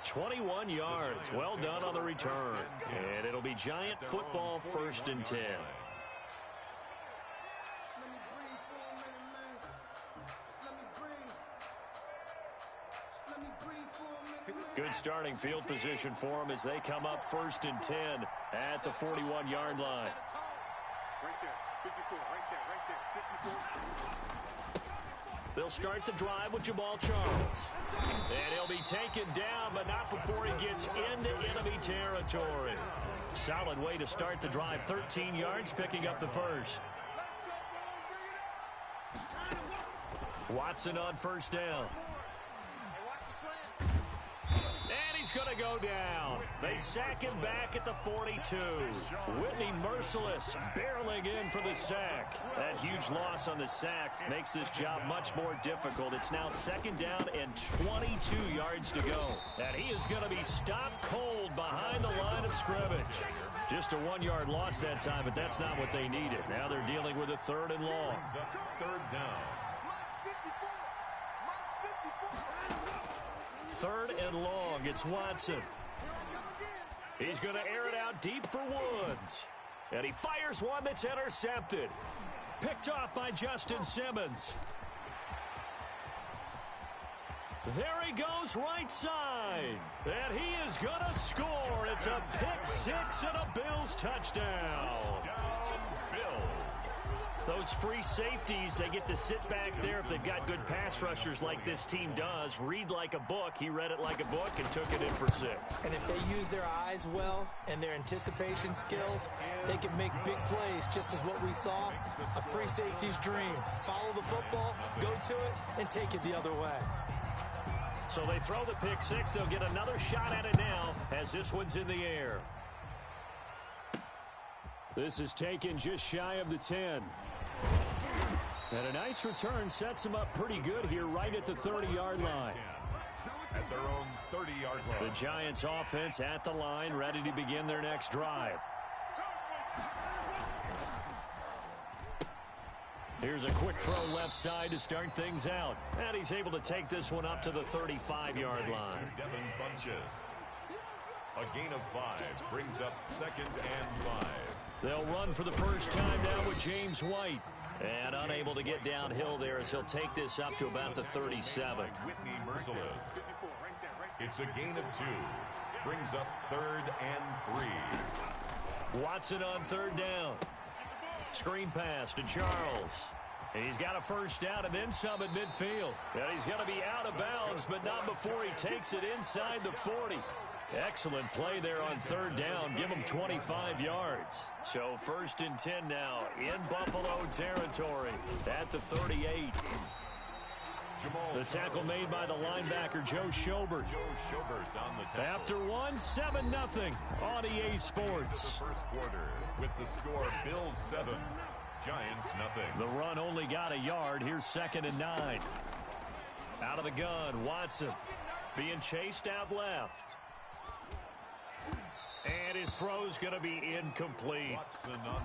"21 yards. Well done on the return. And it'll be Giant football, 1st and 10. Good starting field position for them as they come up 1st and 10 at the 41-yard line. Right there, 54, right there, 54. They'll start the drive with Jamal Charles. And he'll be taken down, but not before he gets into enemy territory. Solid way to start the drive. 13 yards, picking up the first. Watson on 1st down. And he's going to go down. They sack him back at the 42. Whitney Merciless barreling in for the sack. That huge loss on the sack makes this job much more difficult. It's now 2nd down and 22 yards to go. And he is going to be stopped cold behind the line of scrimmage. Just a 1-yard loss that time, but that's not what they needed. Now they're dealing with a 3rd and long. 3rd down. 3rd and long. It's Watson. He's going to air it out deep for Woods. And he fires one that's intercepted. Picked off by Justin Simmons. There he goes right side. And he is going to score. It's a pick-6 and a Bills touchdown. Those free safeties, they get to sit back there if they've got good pass rushers like this team does. Read like a book. He read it like a book and took it in for 6. And if they use their eyes well and their anticipation skills, they can make big plays, just as what we saw. A free safety's dream. Follow the football, go to it, and take it the other way. So they throw the pick-6. They'll get another shot at it now as this one's in the air. This is taken just shy of the 10. And a nice return sets him up pretty good here right at the 30-yard line. At their own 30-yard line. The Giants offense at the line, ready to begin their next drive. Here's a quick throw left side to start things out. And he's able to take this one up to the 35-yard line. Devin Bunches. A gain of 5 brings up 2nd and 5. They'll run for the first time now with James White. And unable to get downhill there as he'll take this up to about the 37. Whitney Merciless. It's a gain of 2. Brings up 3rd and 3. Watson on 3rd down. Screen pass to Charles. And he's got a first down and then some at midfield. And he's going to be out of bounds, but not before he takes it inside the 40. Excellent play there on 3rd down. Give him 25 yards. So 1st and 10 now in Buffalo territory at the 38. The tackle made by the linebacker, Joe Schobert. On the tackle. After one, 7-0 on EA Sports. The first quarter with the score Bills 7, Giants nothing. The run only got a yard. Here's 2nd and 9. Out of the gun, Watson being chased out left. And his throw's going to be incomplete.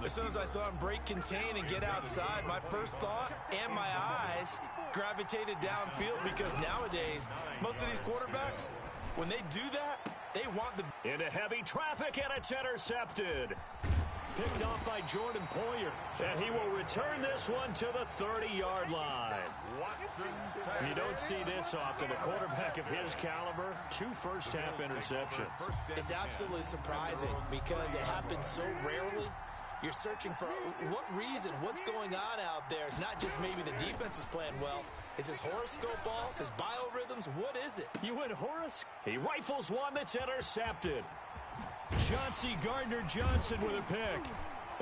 As soon as I saw him break contain and get outside, my first thought and my eyes gravitated downfield, because nowadays, most of these quarterbacks, when they do that, they want the... Into heavy traffic, and it's intercepted. Picked off by Jordan Poyer. And he will return this one to the 30-yard line. You don't see this often. A quarterback of his caliber, 2 first-half interceptions. It's absolutely surprising because it happens so rarely. You're searching for what reason, what's going on out there. It's not just maybe the defense is playing well. Is his horoscope off? His biorhythms? What is it? You went Horace? He rifles one that's intercepted. Chauncey Gardner-Johnson with a pick.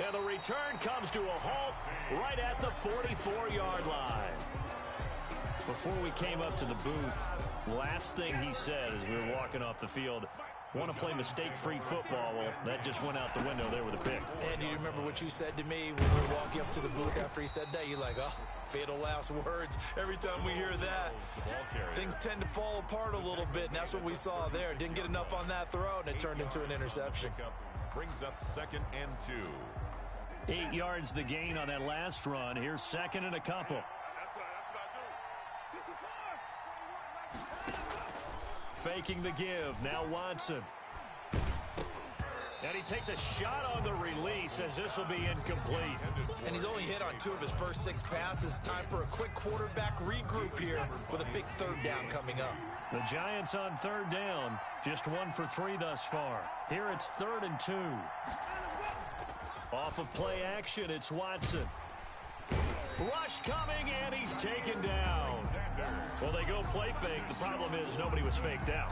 And the return comes to a halt right at the 44-yard line. Before we came up to the booth, last thing he said as we were walking off the field, want to play mistake-free football. Well, that just went out the window there with a pick. And do you remember what you said to me when we were walking up to the booth after he said that? You're like, oh, fatal last words. Every time we hear that, things tend to fall apart a little bit, and that's what we saw there. Didn't get enough on that throw, and it turned into an interception. Brings up 2nd and 2. 8 yards the gain on that last run. Here's 2nd and a couple. Faking the give. Now Watson. And he takes a shot on the release as this will be incomplete. And he's only hit on 2 of his first 6 passes. Time for a quick quarterback regroup here with a big 3rd down coming up. The Giants on 3rd down. Just 1 for 3 thus far. Here it's 3rd and 2. Off of play action, it's Watson. Rush coming, and he's taken down. Well, they go play fake. The problem is nobody was faked out.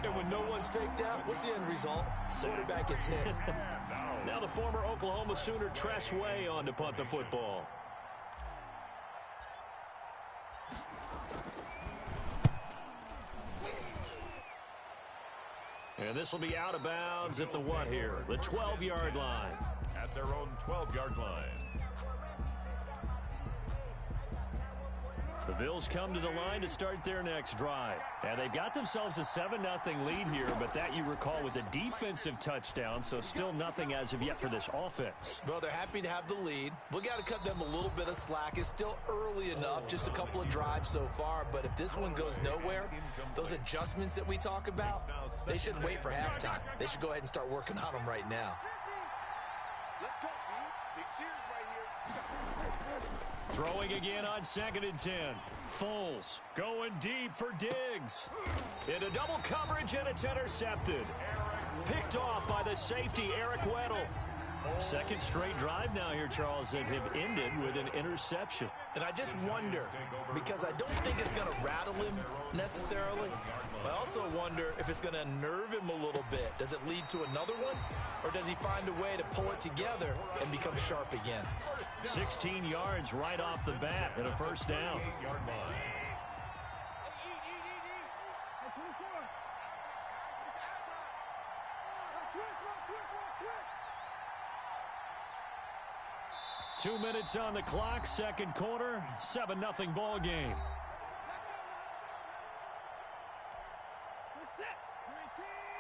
And when no one's faked out, what's the end result? Quarterback gets hit. Now the former Oklahoma Sooner Tress Way on to punt the football. And this will be out of bounds at the what here? The 12-yard line. At their own 12-yard line. The Bills come to the line to start their next drive. And they've got themselves a 7-0 lead here, but that, you recall, was a defensive touchdown, so still nothing as of yet for this offense. Well, they're happy to have the lead. We got to cut them a little bit of slack. It's still early enough, just a couple of drives so far, but if this one goes nowhere, those adjustments that we talk about, they shouldn't wait for halftime. They should go ahead and start working on them right now. Let's go, B. Big series right here. Throwing again on 2nd and 10. Foles going deep for Diggs. Into double coverage, and it's intercepted. Picked off by the safety, Eric Weddle. 2nd straight drive now here, Charles, that have ended with an interception. And I just wonder, because I don't think it's going to rattle him necessarily, I also wonder if it's going to unnerve him a little bit. Does it lead to another one? Or does he find a way to pull it together and become sharp again? 16 yards right off the bat and a 1st down. Hey, 24. It's halftime. Switch. 2 minutes on the clock, 2nd quarter, 7-0 ball game.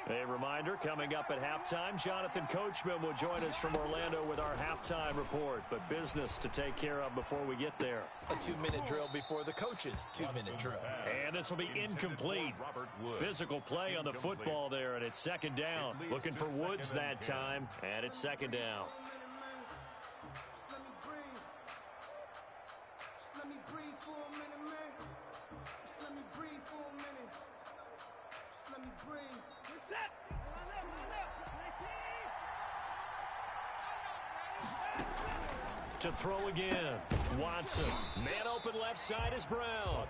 A reminder, coming up at halftime, Jonathan Coachman will join us from Orlando with our halftime report, but business to take care of before we get there. A 2-minute drill before the coach's 2-minute drill. And this will be incomplete. Physical play on the football there, and it's 2nd down. Looking for Woods that time, and it's 2nd down. To throw again, Watson. Man open left side is Brown.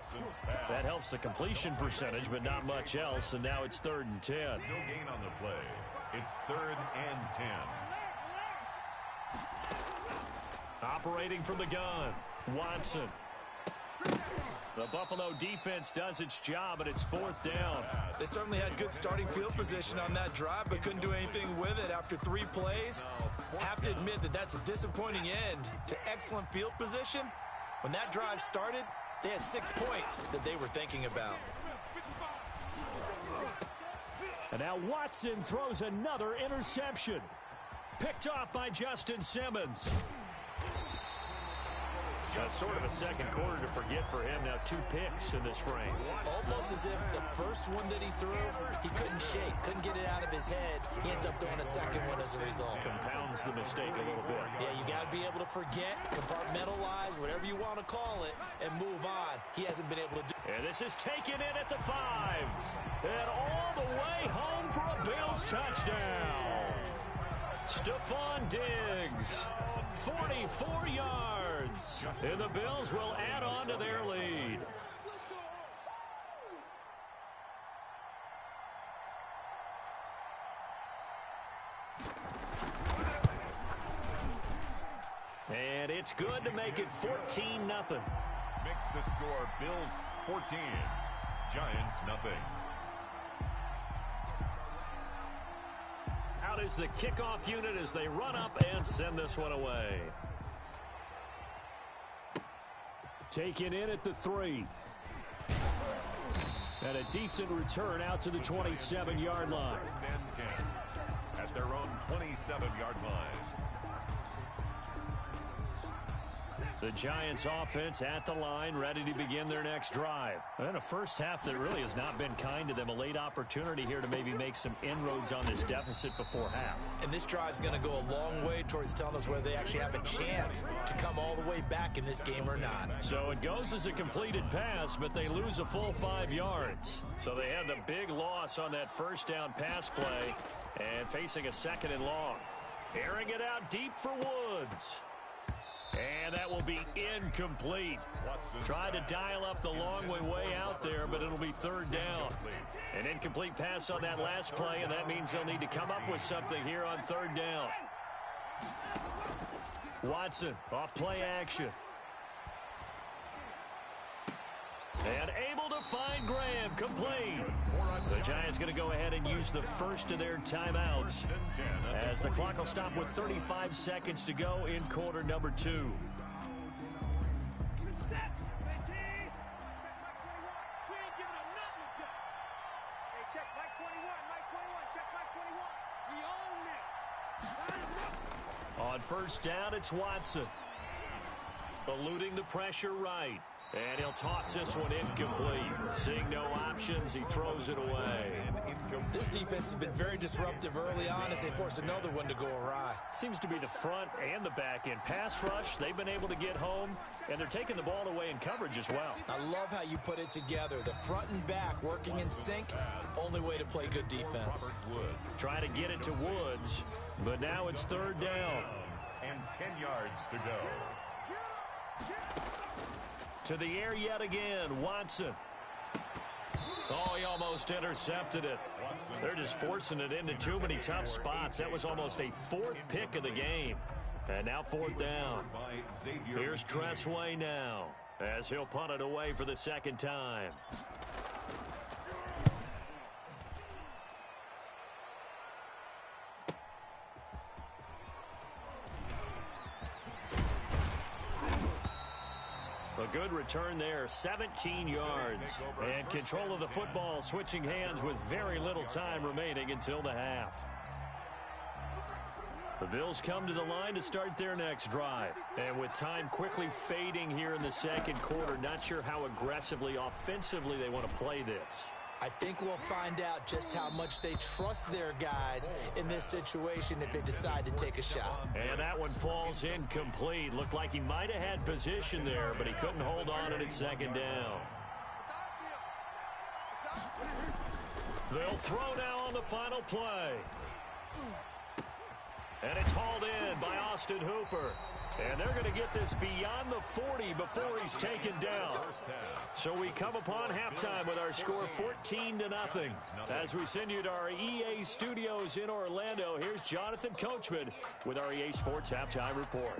That helps the completion percentage, but not much else, and now it's 3rd and 10. No gain on the play. It's 3rd and 10. Operating from the gun, Watson. The Buffalo defense does its job, and it's 4th down. They certainly had good starting field position on that drive, but couldn't do anything with it after 3 plays. Have to admit that that's a disappointing end to excellent field position. When that drive started, they had 6 points that they were thinking about. And now Watson throws another interception. Picked off by Justin Simmons. Sort of a second quarter to forget for him. Now 2 picks in this frame. Almost as if the first one that he threw, he couldn't shake, couldn't get it out of his head. He ends up throwing a second one as a result. Compounds the mistake a little bit. Yeah, you got to be able to forget, compartmentalize, whatever you want to call it, and move on. He hasn't been able to do. And this is taken in at the 5. And all the way home for a Bills touchdown. Stephon Diggs, 44 yards. And the Bills will add on to their lead. And it's good to make it 14-0. Makes the score Bills 14, Giants nothing. Out is the kickoff unit as they run up and send this one away. Taken in at the 3. And a decent return out to the 27-yard line. 1st and 10 at their own 27-yard line. The Giants offense at the line, ready to begin their next drive. And a first half that really has not been kind to them. A late opportunity here to maybe make some inroads on this deficit before half. And this drive's going to go a long way towards telling us whether they actually have a chance to come all the way back in this game or not. So it goes as a completed pass, but they lose a full 5 yards. So they had the big loss on that first down pass play and facing a 2nd and long. Airing it out deep for Woods. And that will be incomplete. Tried to dial up the long way out there, but it'll be 3rd down. An incomplete pass on that last play, and that means they'll need to come up with something here on 3rd down. Watson off play action. And able to find Graham, complete. The Giants going to go ahead and use the first of their timeouts as the clock will stop with 35 seconds to go in quarter number 2. On 1st down, it's Watson. Eluding the pressure right. And he'll toss this one incomplete. Seeing no options, he throws it away. This defense has been very disruptive early on as they force another one to go awry. Seems to be the front and the back end. Pass rush, they've been able to get home, and they're taking the ball away in coverage as well. I love how you put it together. The front and back working in sync, only way to play good defense. Try to get it to Woods, but now it's 3rd down. And 10 yards to go. To the air yet again, Watson. Oh, he almost intercepted it. They're just forcing it into too many tough spots. That was almost a 4th pick of the game. And now 4th down. Here's Tressway now as he'll punt it away for the 2nd time. A good return there, 17 yards. And control of the football, switching hands with very little time remaining until the half. The Bills come to the line to start their next drive. And with time quickly fading here in the 2nd quarter, not sure how aggressively, offensively they want to play this. I think we'll find out just how much they trust their guys in this situation if they decide to take a shot. And that one falls incomplete. Looked like he might have had position there, but he couldn't hold on at 2nd down. They'll throw now on the final play. And it's hauled in by Austin Hooper. And they're going to get this beyond the 40 before he's taken down. So we come upon halftime with our score 14-0. As we send you to our EA studios in Orlando, here's Jonathan Coachman with our EA Sports Halftime Report.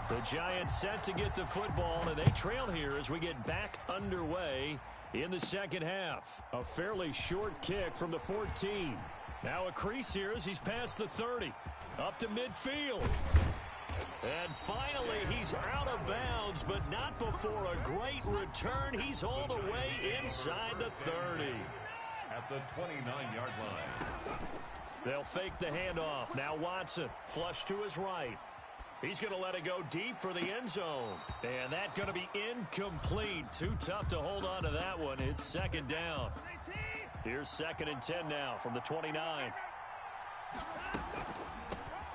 The Giants set to get the football, and they trail here as we get back underway in the second half. A fairly short kick from the 14. Now a crease here as he's past the 30. Up to midfield. And finally, he's out of bounds, but not before a great return. He's all the way inside the 30. At the 29-yard line. They'll fake the handoff. Now Watson, flush to his right. He's going to let it go deep for the end zone. And that's going to be incomplete. Too tough to hold on to that one. It's second down. Here's 2nd and 10 now from the 29.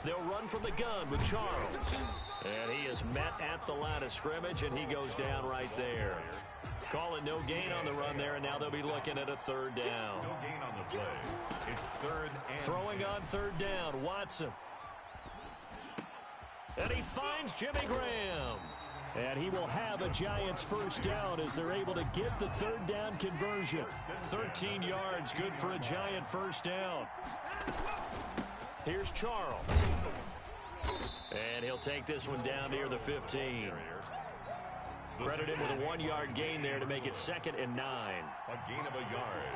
They'll run from the gun with Charles. And he is met at the line of scrimmage, and he goes down right there. Call it no gain on the run there, and now they'll be looking at a 3rd down. No gain on the play. It's 3rd and Throwing on 3rd down, Watson. And he finds Jimmy Graham. And he will have a Giants 1st down as they're able to get the 3rd down conversion. 13 yards, good for a Giant 1st down. Here's Charles. And he'll take this one down near the 15. Credit him with a 1-yard gain there to make it 2nd and 9. A gain of a yard.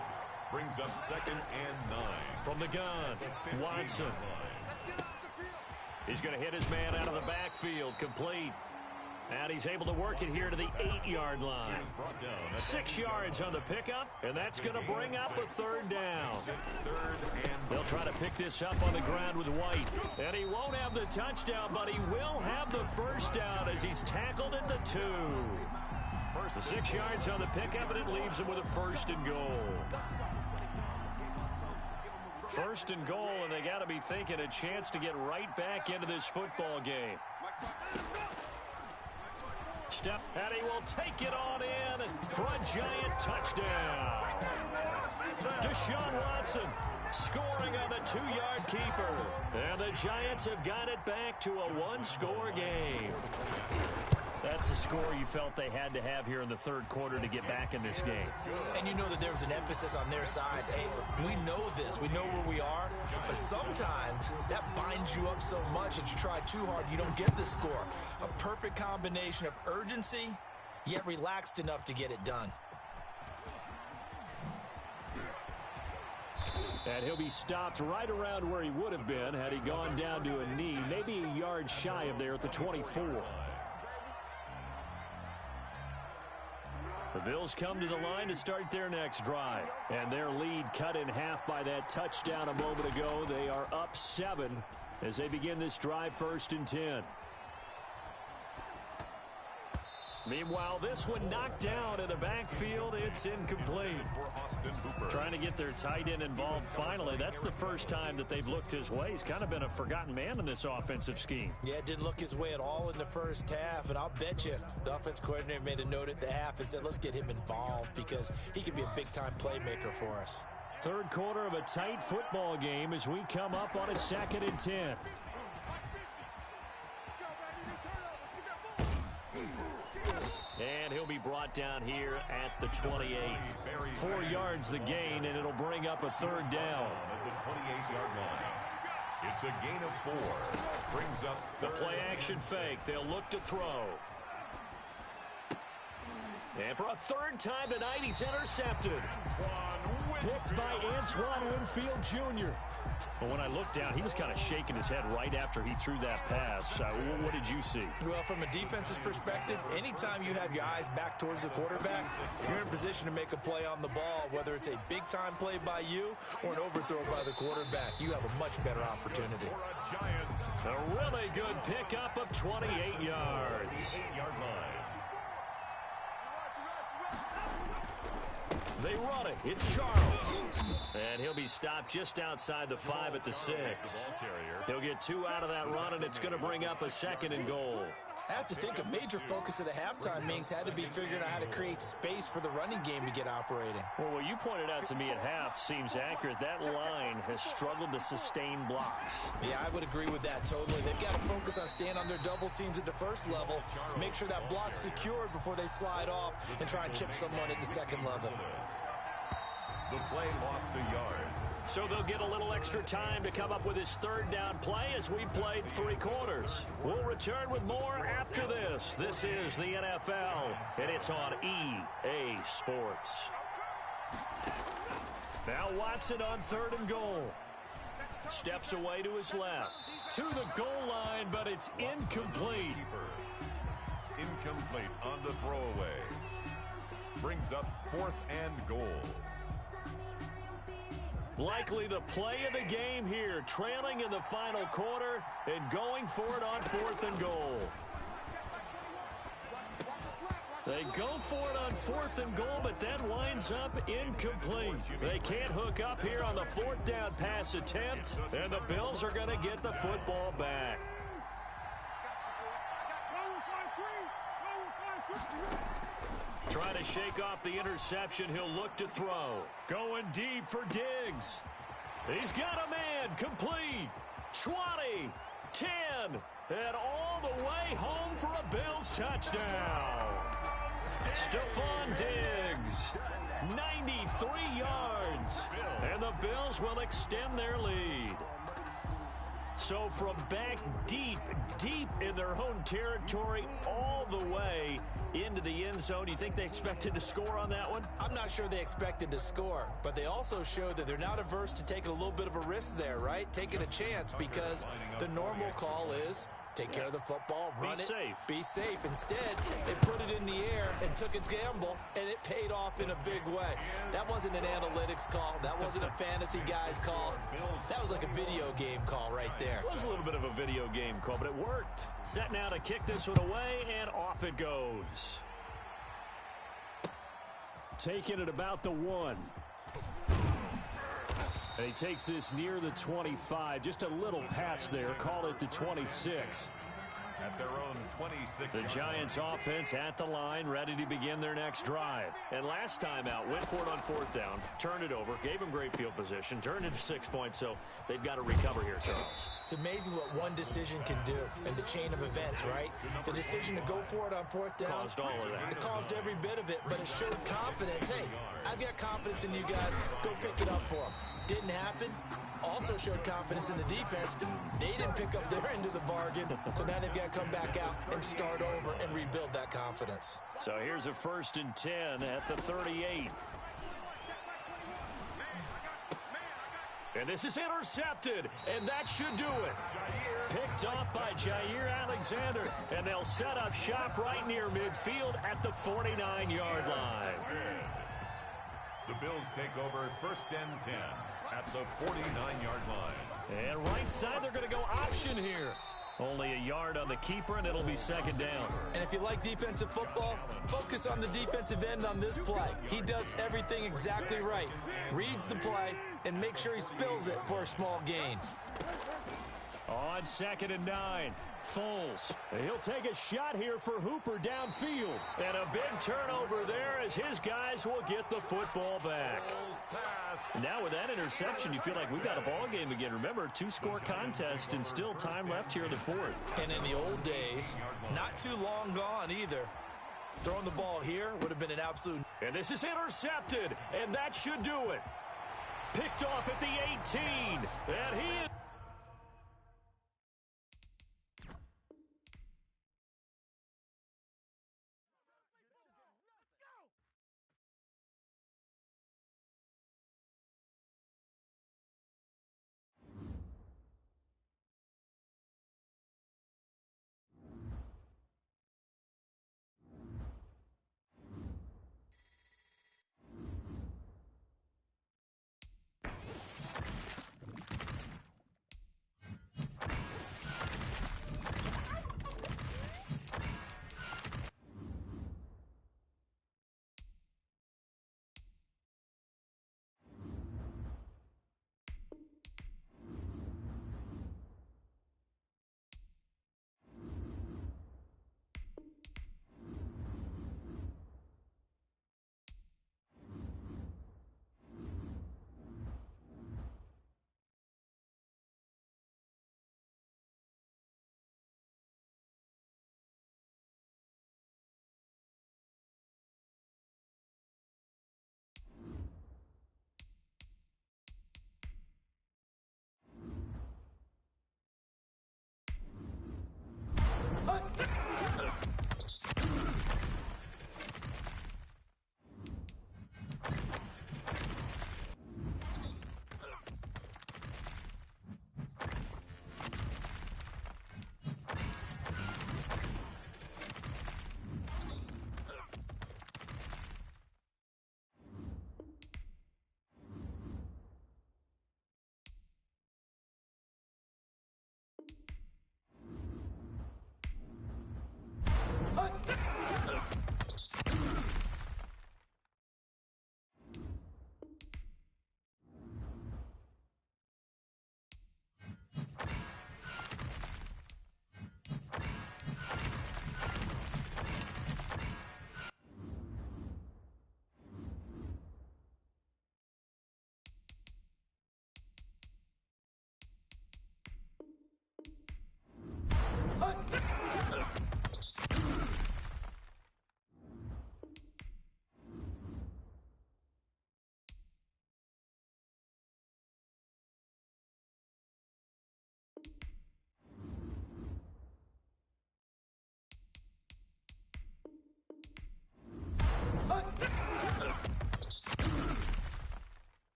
Brings up 2nd and 9. From the gun, Watson. He's going to hit his man out of the backfield, complete. And he's able to work it here to the 8-yard line. 6 yards on the pickup, and that's going to bring up a 3rd down. They'll try to pick this up on the ground with White. And he won't have the touchdown, but he will have the 1st down as he's tackled at the 2. The 6 yards on the pickup, and it leaves him with a 1st and goal. 1st and goal, and they got to be thinking a chance to get right back into this football game. Step, and he will take it on in for a Giant touchdown. Deshaun Watson scoring on the 2-yard keeper. And the Giants have got it back to a 1-score game. That's a score you felt they had to have here in the 3rd quarter to get back in this game. And you know that there was an emphasis on their side. Hey, we know this. We know where we are. But sometimes that binds you up so much that you try too hard, you don't get the score. A perfect combination of urgency, yet relaxed enough to get it done. And he'll be stopped right around where he would have been had he gone down to a knee, maybe a yard shy of there at the 24. The Bills come to the line to start their next drive. And their lead cut in half by that touchdown a moment ago. They are up 7 as they begin this drive 1st and 10. Meanwhile, this one knocked down in the backfield. It's incomplete. Trying to get their tight end involved finally. That's the first time that they've looked his way. He's kind of been a forgotten man in this offensive scheme. Yeah, it didn't look his way at all in the first half. And I'll bet you the offense coordinator made a note at the half and said, let's get him involved because he could be a big-time playmaker for us. 3rd quarter of a tight football game as we come up on a 2nd and 10. And he'll be brought down here at the 28. 4 yards the gain, and it'll bring up a 3rd down. At the 28-yard line. It's a gain of 4. Brings up the play-action fake. They'll look to throw. And for a 3rd time tonight, he's intercepted. Picked by Antoine Winfield Jr. But when I looked down, he was kind of shaking his head right after he threw that pass. What did you see? Well, from a defense's perspective, anytime you have your eyes back towards the quarterback, you're in a position to make a play on the ball, whether it's a big-time play by you or an overthrow by the quarterback. You have a much better opportunity. A really good pickup of 28 yards. 8-yard line. They run it. It's Charles. And he'll be stopped just outside the 5 at the 6. He'll get 2 out of that run, and it's going to bring up a 2nd and goal. I have to think a major focus of the halftime meetings had to be figuring out how to create space for the running game to get operating. Well, what you pointed out to me at half seems accurate. That line has struggled to sustain blocks. Yeah, I would agree with that totally. They've got to focus on staying on their double teams at the 1st level, make sure that block's secured before they slide off and try and chip someone at the 2nd level. The play lost a yard. So they'll get a little extra time to come up with his third down play as we played 3 quarters. We'll return with more after this. This is the NFL, and it's on EA Sports. Now Watson on 3rd and goal. Steps away to his left. To the goal line, but it's incomplete. Incomplete on the throwaway. Brings up 4th and goal. Likely the play of the game here, trailing in the final quarter and going for it on 4th and goal. They go for it on 4th and goal, but that winds up incomplete. They can't hook up here on the 4th down pass attempt, and the Bills are going to get the football back. Trying to shake off the interception. He'll look to throw. Going deep for Diggs. He's got a man. Complete. 20, 10, and all the way home for a Bills touchdown. Stephon Diggs, 93 yards, and the Bills will extend their lead. So from back deep in their own territory, all the way into the end zone, you think they expected to score on that one? I'm not sure they expected to score, but they also showed that they're not averse to taking a little bit of a risk there, right? Taking a chance, because the normal call is take care of the football, run it, be safe. Instead, they put it in the air and took a gamble, and it paid off in a big way. That wasn't an analytics call. That wasn't a fantasy guy's call. That was like a video game call right there. It was a little bit of a video game call, but it worked. Set now to kick this one away, and off it goes. Taking it about the 1. And he takes this near the 25. Just a little pass there. Call it the 26. At their own 26. The Giants offense at the line, ready to begin their next drive. And last time out, went for it on 4th down, turned it over, gave them great field position, turned it to 6 points, so they've got to recover here, Charles. It's amazing what one decision can do in the chain of events, right? The decision to go for it on 4th down. Caused all of that. It caused every bit of it, but it showed confidence. Hey, I've got confidence in you guys. Go pick it up for them. Didn't happen. Also showed confidence in the defense. They didn't pick up their end of the bargain, so now they've got to come back out and start over and rebuild that confidence. So here's a 1st and 10 at the 38. And this is intercepted, and that should do it. Picked off by Jair Alexander, and they'll set up shop right near midfield at the 49-yard line. The Bills take over 1st and 10 at the 49-yard line. And right side, they're going to go option here. Only a yard on the keeper, and it'll be 2nd down. And if you like defensive football, focus on the defensive end on this play. He does everything exactly right. Reads the play and make sure he spills it for a small gain. On 2nd and 9. Foles. He'll take a shot here for Hooper downfield. And a big turnover there as his guys will get the football back. Now with that interception, you feel like we've got a ball game again. Remember, 2-score contest and still time left here in the 4th. And in the old days, not too long gone either. Throwing the ball here would have been an absolute... And this is intercepted, and that should do it. Picked off at the 18, and he is...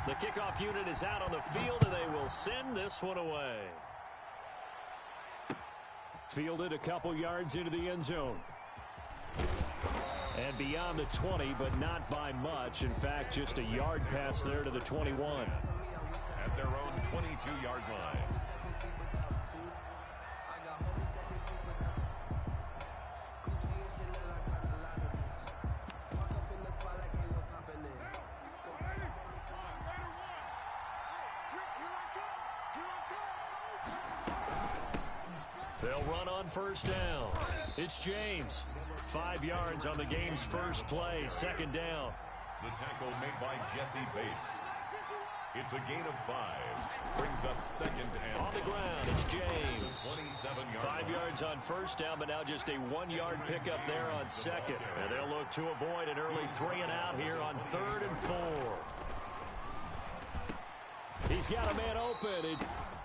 The kickoff unit is out on the field, and they will send this one away. Fielded a couple yards into the end zone. And beyond the 20, but not by much. In fact, just a yard pass there to the 21. At their own 22-yard line. They'll run on first down. It's James. 5 yards on the game's first play, second down. The tackle made by Jesse Bates. It's a gain of 5. Brings up second and on the ground, it's James. 27-yard 5 yards on first down, but now just a 1-yard pickup there on second. And they'll look to avoid an early 3 and out here on 3rd and 4. He's got a man open.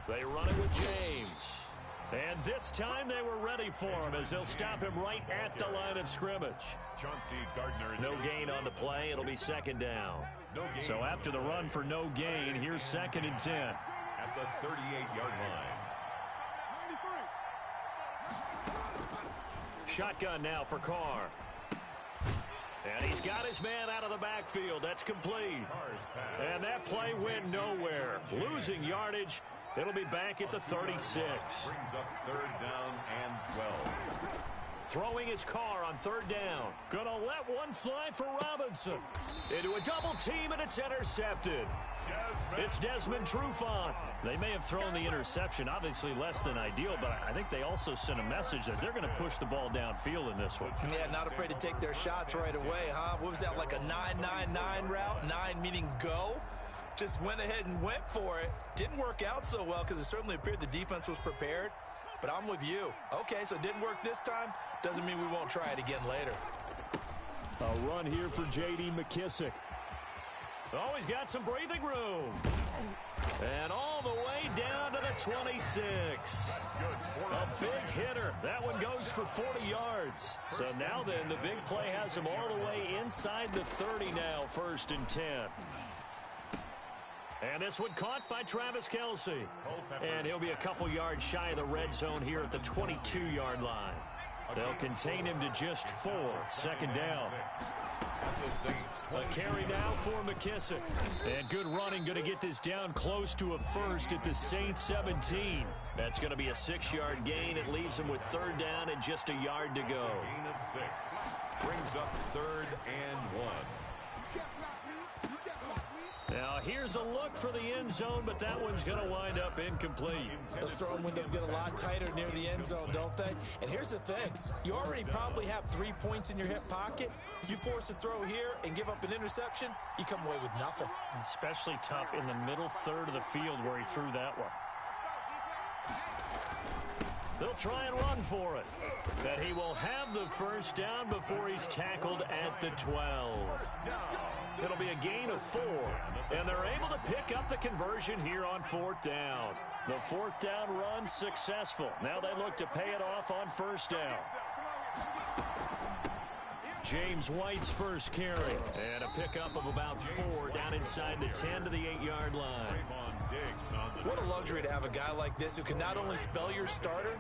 They run it with James. And this time they were ready for him as they'll stop him right at the line of scrimmage. Chauncey Gardner. No gain on the play. It'll be second down. So after the run for no gain, here's 2nd and 10. At the 38-yard line. Shotgun now for Carr. And he's got his man out of the backfield. That's complete. And that play went nowhere. Losing yardage. It'll be back at the 36. Brings up 3rd down and 12. Throwing his Carr on 3rd down. Gonna let one fly for Robinson. Into a double team, and it's intercepted. It's Desmond Trufant. They may have thrown the interception, obviously less than ideal, but I think they also sent a message that they're going to push the ball downfield in this one. Yeah, not afraid to take their shots right away, huh? What was that, like a 9-9-9 route? 9 meaning go? Just went ahead and went for it. Didn't work out so well because it certainly appeared the defense was prepared. But I'm with you. Okay, so it didn't work this time. Doesn't mean we won't try it again later. A run here for J.D. McKissick. Oh, he's got some breathing room. And all the way down to the 26. A big hitter. That one goes for 40 yards. So now then, the big play has him all the way inside the 30 now, 1st and 10. And this one caught by Travis Kelce. And he'll be a couple yards shy of the red zone here at the 22-yard line. They'll contain him to just 4. 2nd down. A carry now for McKissick. And good running, going to get this down close to a first at the Saints 17. That's going to be a 6-yard gain. It leaves him with 3rd down and just a yard to go. Gain of 6. Brings up 3rd and 1. Now, here's a look for the end zone, but that one's going to wind up incomplete. Those throwing windows get a lot tighter near the end zone, don't they? And here's the thing. You already probably have 3 points in your hip pocket. You force a throw here and give up an interception, you come away with nothing. Especially tough in the middle third of the field where he threw that one. They'll try and run for it. But he will have the 1st down before he's tackled at the 12. It'll be a gain of 4. And they're able to pick up the conversion here on 4th down. The 4th down run successful. Now they look to pay it off on 1st down. James White's first carry. And a pickup of about 4 down inside the 10 to the 8-yard line. What a luxury to have a guy like this who can not only spell your starter,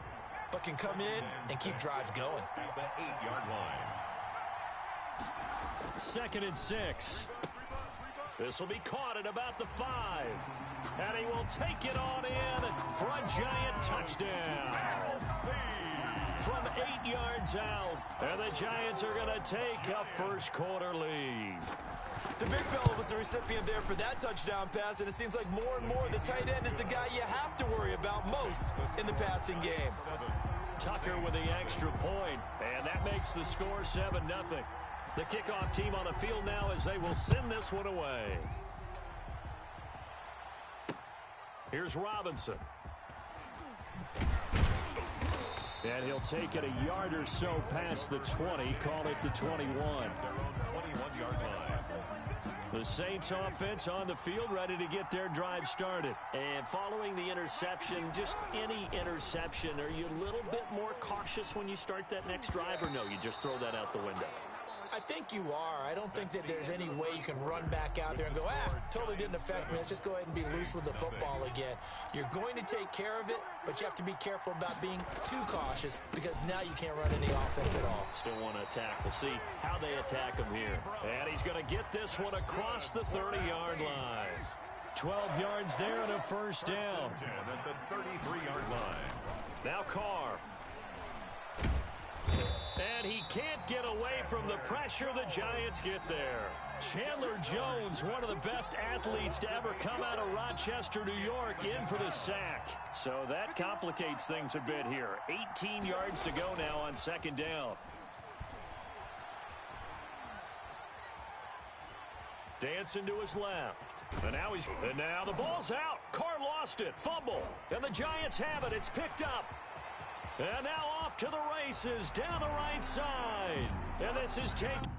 but can come in and keep drives going. At the 8-yard line. 2nd and 6. This will be caught at about the 5. And he will take it on in for a giant touchdown. From 8 yards out. And the Giants are going to take a first-quarter lead. The big fella was the recipient there for that touchdown pass, and it seems like more and more the tight end is the guy you have to worry about most in the passing game. Tucker with the extra point, and that makes the score 7-0. The kickoff team on the field now as they will send this one away. Here's Robinson. And he'll take it a yard or so past the 20, call it the 21. 21-yard line. The Saints offense on the field ready to get their drive started. And following the interception, just any interception, are you a little bit more cautious when you start that next drive, or no, you just throw that out the window? I think you are. I don't think that there's any way you can run back out there and go, totally didn't affect me. Let's just go ahead and be loose with the football again. You're going to take care of it, but you have to be careful about being too cautious because now you can't run any offense at all. Still want to attack. We'll see how they attack him here. And he's going to get this one across the 30-yard line. 12 yards there and a first down. 10 at the 33-yard line. Now Carr. And he can't get away from the pressure. The Giants get there. Chandler Jones, one of the best athletes to ever come out of Rochester, New York, in for the sack. So that complicates things a bit here. 18 yards to go now on second down. Dancing to his left. And now the ball's out. Carr lost it. Fumble. And the Giants have it. It's picked up. And now off to the races down the right side. And this is taken.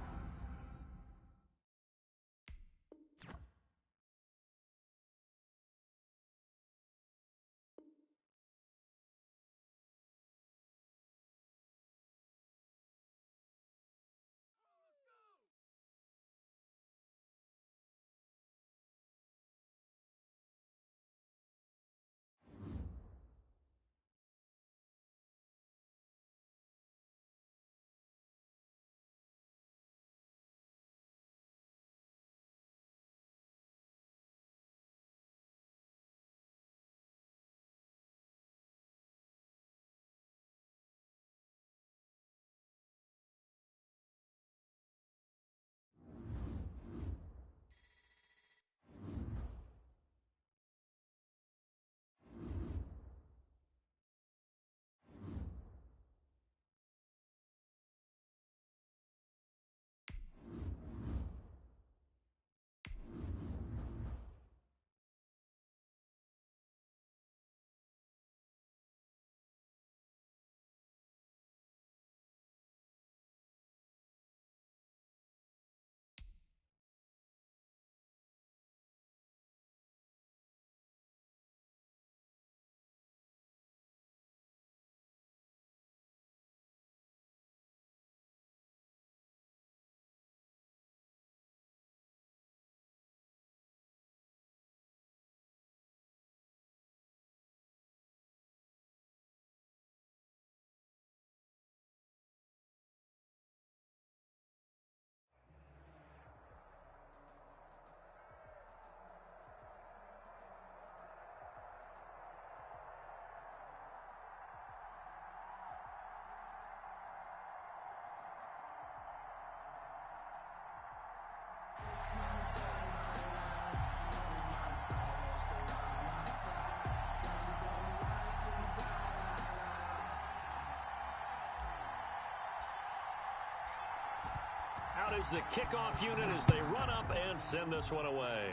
Out is the kickoff unit as they run up and send this one away.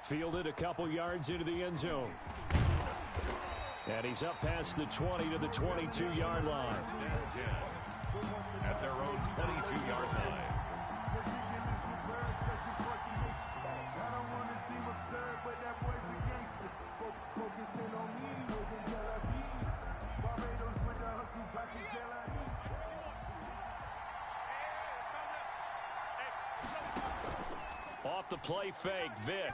Fielded a couple yards into the end zone. And he's up past the 20 to the 22-yard line. At their own 22-yard line. Off the play fake, Vic.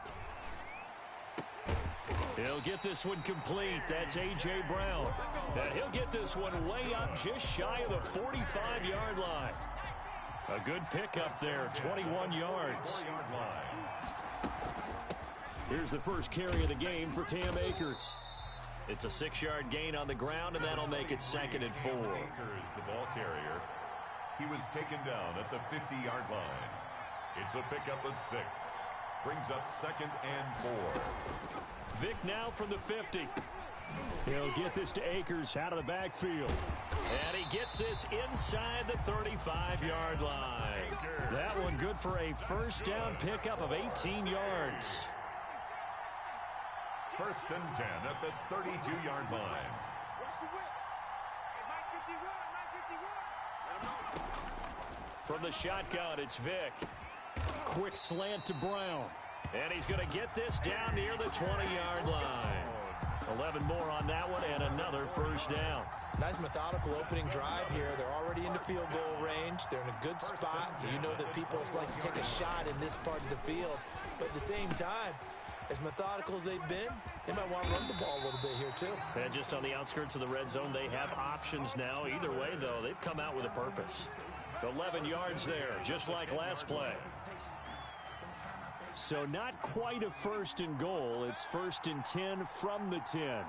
He'll get this one complete. That's A.J. Brown. And he'll get this one way up just shy of the 45-yard line. A good pickup there, 21 yards. Here's the first carry of the game for Cam Akers. It's a 6-yard gain on the ground, and that'll make it 2nd and 4. Akers, the ball carrier. He was taken down at the 50-yard line. It's a pickup of 6. Brings up 2nd and 4. Vic now from the 50. He'll get this to Akers out of the backfield. And he gets this inside the 35-yard line. That one good for a first down pickup of 18 yards. 1st and 10 at the 32-yard line. From the shotgun, it's Vic. Quick slant to Brown. And he's going to get this down near the 20-yard line. 11 more on that one and another first down. Nice methodical opening drive here. They're already into field goal range. They're in a good spot. You know that people like to take a shot in this part of the field. But at the same time, as methodical as they've been, they might want to run the ball a little bit here too. And just on the outskirts of the red zone, they have options now. Either way, though, they've come out with a purpose. 11 yards there, just like last play. So not quite a first and goal. It's 1st and 10 from the 10.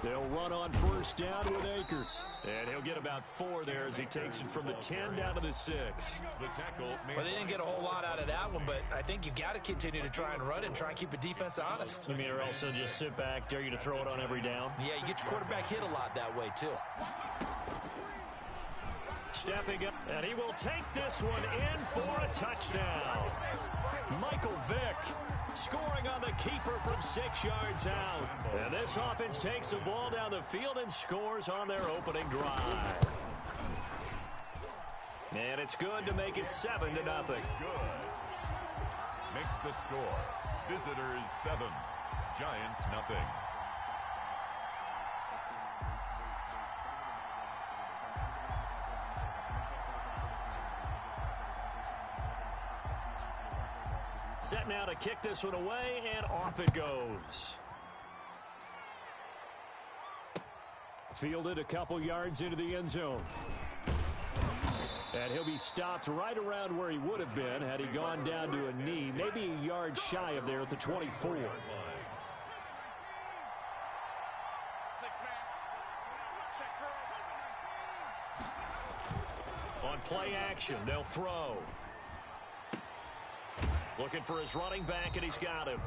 They'll run on first down with Akers. And he'll get about 4 there as he takes it from the 10 down to the 6. The tackle. Well, they didn't get a whole lot out of that one, but I think you got to continue to try and run and try and keep the defense honest. I mean, or else they'll just sit back, dare you to throw it on every down. Yeah, you get your quarterback hit a lot that way, too. Stepping up, and he will take this one in for a touchdown. Michael Vick scoring on the keeper from 6 yards out. And this offense takes the ball down the field and scores on their opening drive. And it's good to make it 7-0. Good. Makes the score. Visitors 7. Giants nothing. Set now to kick this one away, and off it goes. Fielded a couple yards into the end zone. And he'll be stopped right around where he would have been had he gone down to a knee, maybe a yard shy of there at the 24. On play action, they'll throw. Looking for his running back, and he's got him.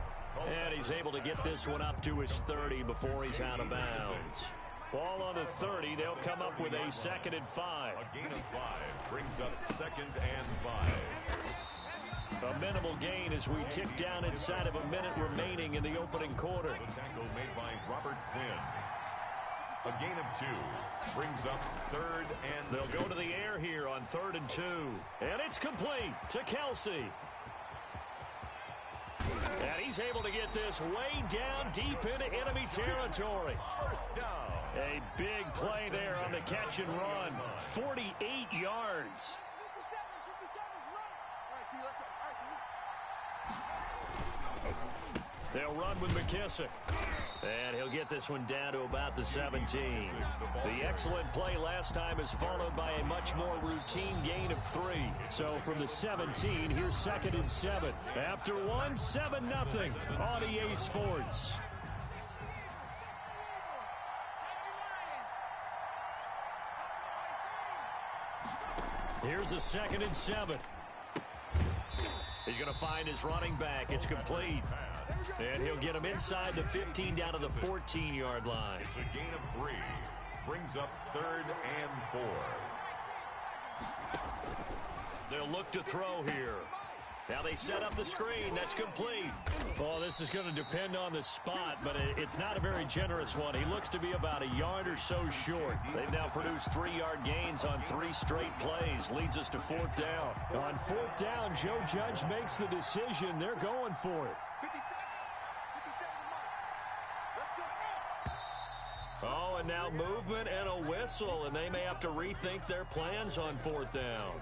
And he's able to get this one up to his 30 before he's out of bounds. Ball on the 30. They'll come up with a 2nd and 5. A gain of 5 brings up 2nd and 5. A minimal gain as we tick down inside of a minute remaining in the opening quarter. The tackle made by Robert Quinn. A gain of 2 brings up 3rd and They'll go to the air here on 3rd and 2. And it's complete to Kelsey. And he's able to get this way down deep into enemy territory. First down. A big play there on the catch and run. 48 yards. 57, 57. All right, T. They'll run with McKissick. And he'll get this one down to about the 17. The excellent play last time is followed by a much more routine gain of 3. So from the 17, here's 2nd and 7. After one, 7-0 on EA Sports. Here's a 2nd and 7. He's going to find his running back. It's complete. And he'll get him inside the 15 down to the 14-yard line. It's a gain of 3. Brings up 3rd and 4. They'll look to throw here. Now they set up the screen. That's complete. Well, this is going to depend on the spot, but it's not a very generous one. He looks to be about a yard or so short. They've now produced 3-yard gains on 3 straight plays. Leads us to 4th down. On 4th down, Joe Judge makes the decision. They're going for it. 57, let's go. Oh, and now movement and a whistle, and they may have to rethink their plans on 4th down.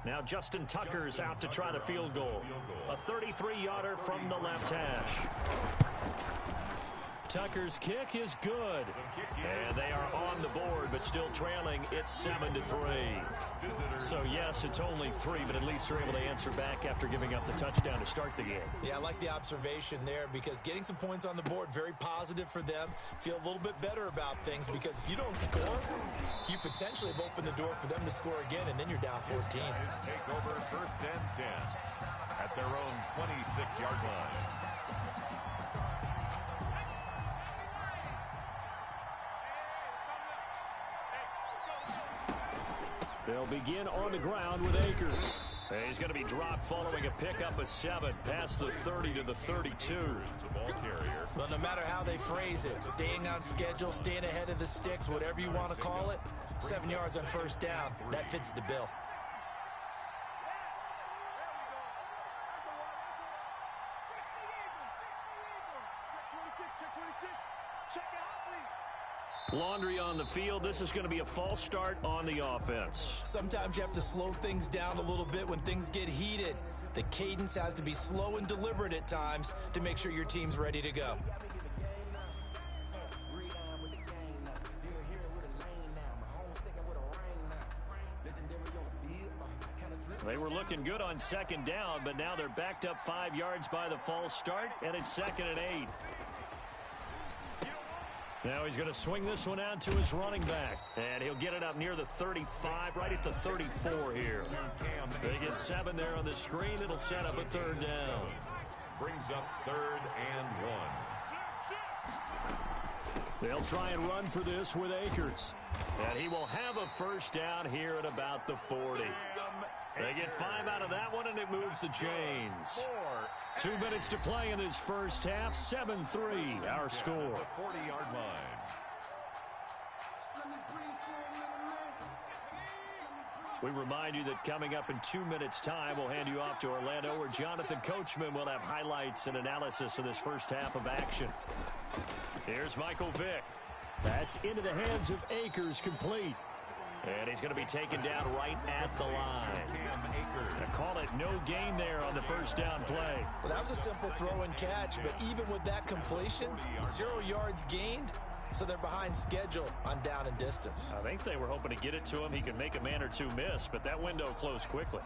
Now Justin Tucker's out to try the field goal. A 33-yarder from the left hash. Tucker's kick is good. And they are on the board, but still trailing. It's 7-3. So, yes, it's only 3, but at least they're able to answer back after giving up the touchdown to start the game. Yeah, I like the observation there because getting some points on the board, very positive for them. Feel a little bit better about things because if you don't score, you potentially have opened the door for them to score again, and then you're down 14. Take over 1st and 10 at their own 26-yard line. They'll begin on the ground with Akers. And he's going to be dropped following a pickup of 7 past the 30 to the 32. The ball carrier. Well, no matter how they phrase it, staying on schedule, staying ahead of the sticks, whatever you want to call it, 7 yards on 1st down, that fits the bill. check 26. Check it out, please. Laundry on the field. This is going to be a false start on the offense. Sometimes you have to slow things down a little bit when things get heated. The cadence has to be slow and deliberate at times to make sure your team's ready to go. They were looking good on second down, but now they're backed up 5 yards by the false start, and it's 2nd and 8. Now he's going to swing this one out to his running back, and he'll get it up near the 35, right at the 34 here. They get 7 there on the screen. It'll set up a 3rd down. Brings up 3rd and 1. They'll try and run for this with Akers, and he will have a 1st down here at about the 40. They get 5 out of that one, and it moves the chains. 2 minutes to play in this first half. 7-3, our score. 40-yard line. We remind you that coming up in 2 minutes' time, we'll hand you off to Orlando, where Jonathan Coachman will have highlights and analysis of this first half of action. Here's Michael Vick. That's into the hands of Akers, complete. And he's going to be taken down right at the line. They call it no gain there on the 1st down play. Well, that was a simple throw and catch, but even with that completion, 0 yards gained, so they're behind schedule on down and distance. I think they were hoping to get it to him. He could make a man or two miss, but that window closed quickly.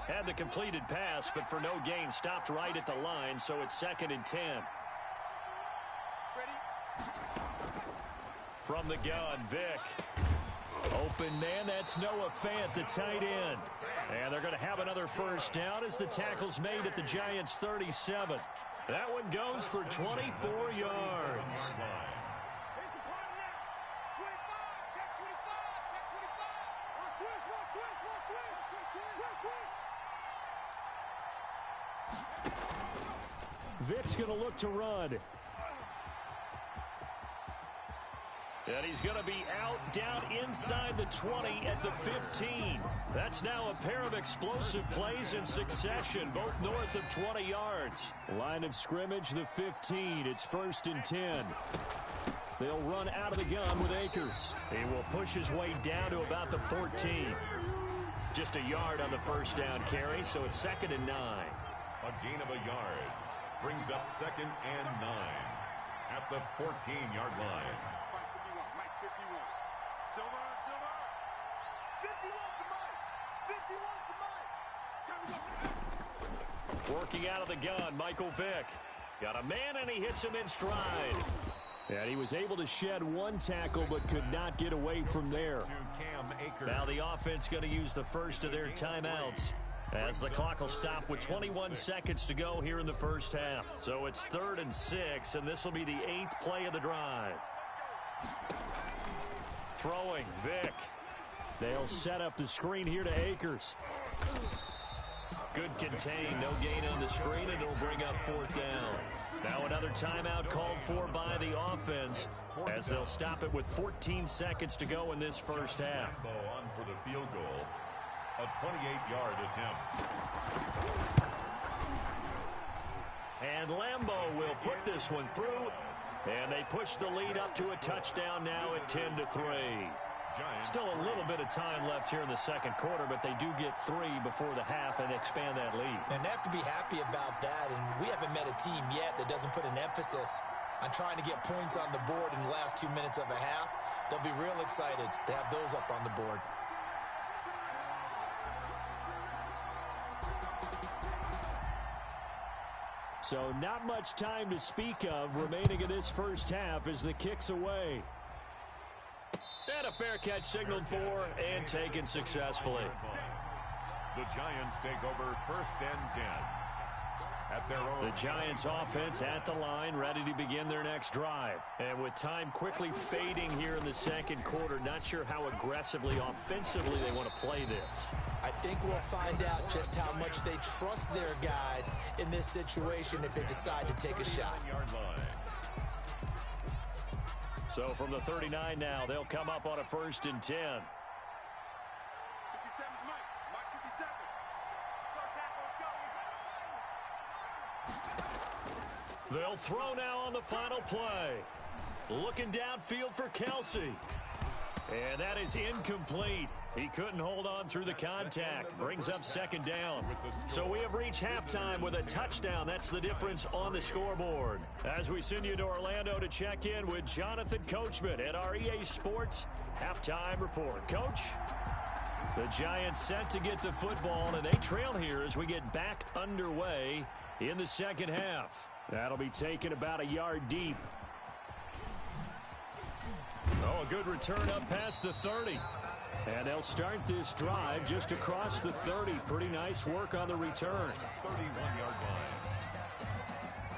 Had the completed pass, but for no gain, stopped right at the line, so it's 2nd and 10. From the gun, Vick. Open man, that's Noah Fant, the tight end. And they're going to have another 1st down as the tackle's made at the Giants' 37. That one goes for 24 yards. Vick's going to look to run. And he's going to be out down inside the 20 at the 15. That's now a pair of explosive plays in succession, both north of 20 yards. Line of scrimmage, the 15. It's 1st and 10. They'll run out of the gun with Akers. He will push his way down to about the 14. Just a yard on the 1st down carry, so it's 2nd and 9. A gain of a yard. Brings up 2nd and 9 at the 14-yard line. Silver, Silver. 51 to Mike. 51 to Mike. Time to go. Working out of the gun, Michael Vick. Got a man, and he hits him in stride. And he was able to shed 1 tackle, but could not get away from there. Now the offense going to use the first of their timeouts, as the clock will stop with 21 seconds to go here in the first half. So it's 3rd and 6, and this will be the 8th play of the drive. Throwing, Vick. They'll set up the screen here to Akers. Good contain, no gain on the screen, and it'll bring up 4th down. Now another timeout called for by the offense, as they'll stop it with 14 seconds to go in this first half. On for the field goal, a 28-yard attempt. And Lambeau will put this one through, and they push the lead up to a touchdown now at 10-3. Still a little bit of time left here in the 2nd quarter, but they do get 3 before the half and expand that lead. And they have to be happy about that, and we haven't met a team yet that doesn't put an emphasis on trying to get points on the board in the last 2 minutes of a half. They'll be real excited to have those up on the board. So not much time to speak of remaining in this first half as the kick's away. And a fair catch signaled for and taken successfully. The Giants take over 1st and 10. At their own. The Giants offense at the line, ready to begin their next drive. And with time quickly fading here in the 2nd quarter, not sure how aggressively, offensively they want to play this. I think we'll find out just how much they trust their guys in this situation if they decide to take a shot. So from the 39 now, they'll come up on a 1st and 10. 57 Mike. Mike 57. They'll throw now on the final play. Looking downfield for Kelsey. And that is incomplete. He couldn't hold on through the contact. Brings up second down. So we have reached halftime with a touchdown. That's the difference on the scoreboard. As we send you to Orlando to check in with Jonathan Coachman at our EA Sports Halftime Report. Coach? The Giants set to get the football, and they trail here as we get back underway in the second half. That'll be taken about a yard deep. Oh, a good return up past the 30. And they'll start this drive just across the 30. Pretty nice work on the return. 31-yard line.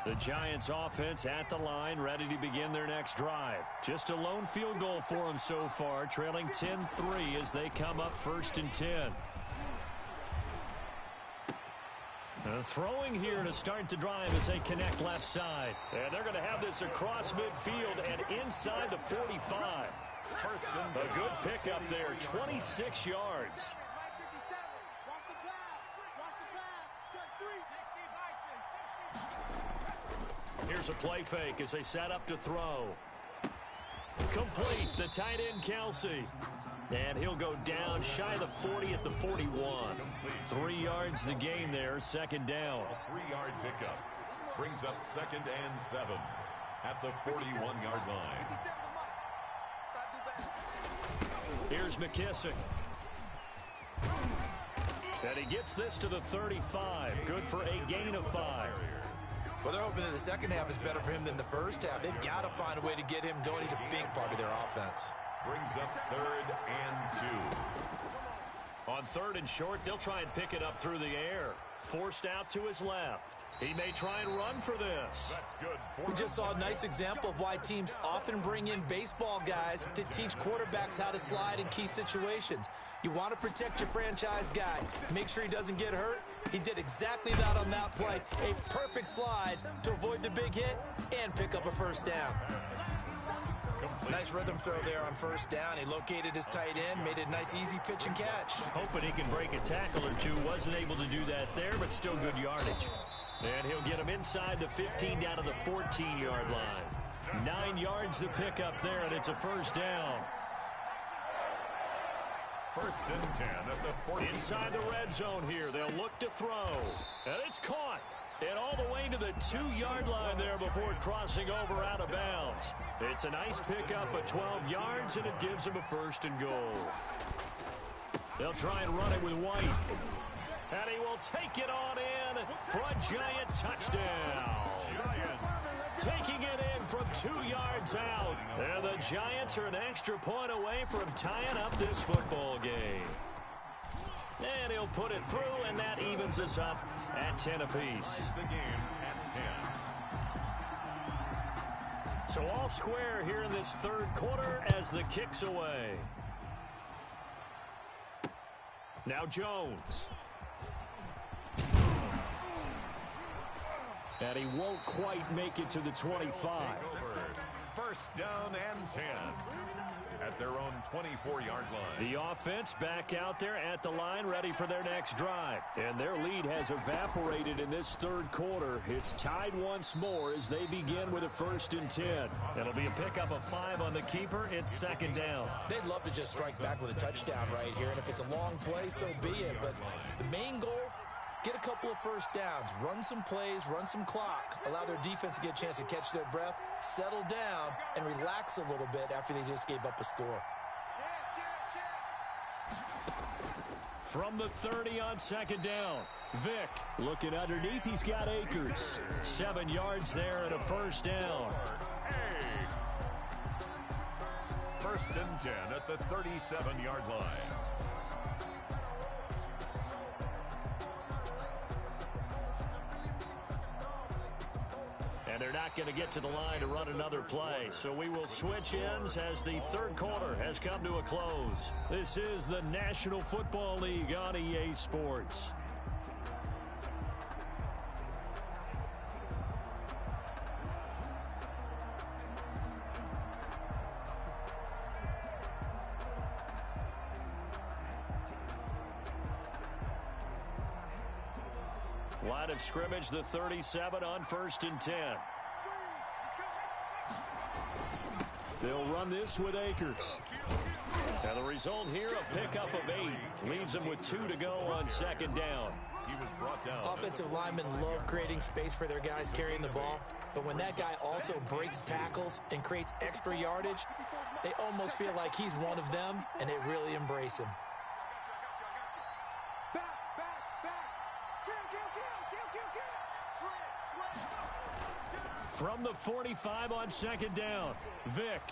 The Giants offense at the line, ready to begin their next drive. Just a lone field goal for them so far, trailing 10-3 as they come up 1st and 10. Throwing here to start the drive as they connect left side. And they're going to have this across midfield and inside the 45. A good pickup there, 26 yards. Watch the pass. Check 3. Here's a play fake as they set up to throw. Complete, the tight end Kelsey. And he'll go down shy of the 40 at the 41. 3 yards the gain there, second down. A 3-yard pickup brings up 2nd and 7 at the 41-yard line. Here's McKissick. And he gets this to the 35. Good for a gain of 5. Well, they're hoping that the second half is better for him than the first half. They've got to find a way to get him going. He's a big part of their offense. Brings up 3rd and 2. On 3rd and short, they'll try and pick it up through the air. Forced out to his left. He may try and run for this. That's good. We just saw a nice example of why teams often bring in baseball guys to teach quarterbacks how to slide in key situations. You want to protect your franchise guy. Make sure he doesn't get hurt. He did exactly that on that play. A perfect slide to avoid the big hit and pick up a first down. Nice rhythm throw there on first down. He located his tight end, made it a nice easy pitch and catch. Hoping he can break a tackle or two. Wasn't able to do that there, but still good yardage. And he'll get him inside the 15 down to the 14-yard line. 9 yards to pick up there, and it's a first down. 1st and 10 at the 14. Inside the red zone here. They'll look to throw. And it's caught. And all the way to the 2-yard line there before crossing over out of bounds. It's a nice pickup of 12 yards, and it gives him a 1st and goal. They'll try and run it with White. And he will take it on in for a Giant touchdown. Taking it in from 2 yards out. And the Giants are an extra point away from tying up this football game. And he'll put it through, and that evens us up at 10 apiece. The game at 10. So all square here in this 3rd quarter as the kick's away. Now Jones. And he won't quite make it to the 25. 1st down and 10 at their own 24-yard line. The offense back out there at the line, ready for their next drive. And their lead has evaporated in this 3rd quarter. It's tied once more as they begin with a 1st and 10. It'll be a pickup of 5 on the keeper. It's 2nd down. They'd love to just strike back with a touchdown right here, and if it's a long play, so be it. But the main goal, get a couple of first downs, run some plays, run some clock, allow their defense to get a chance to catch their breath, settle down, and relax a little bit after they just gave up a score. From the 30 on 2nd down, Vick looking underneath. He's got Akers. 7 yards there and a 1st down. 1st and 10 at the 37-yard line. And they're not going to get to the line to run another play. So we will switch ends as the 3rd quarter has come to a close. This is the National Football League on EA Sports. Line of scrimmage, the 37 on 1st and 10. They'll run this with Akers. And the result here, a pickup of 8. Leaves them with 2 to go on second down. He was brought down. Offensive linemen love creating space for their guys carrying the ball. But when that guy also breaks tackles and creates extra yardage, they almost feel like he's one of them, and they really embrace him. From the 45 on second down, Vick.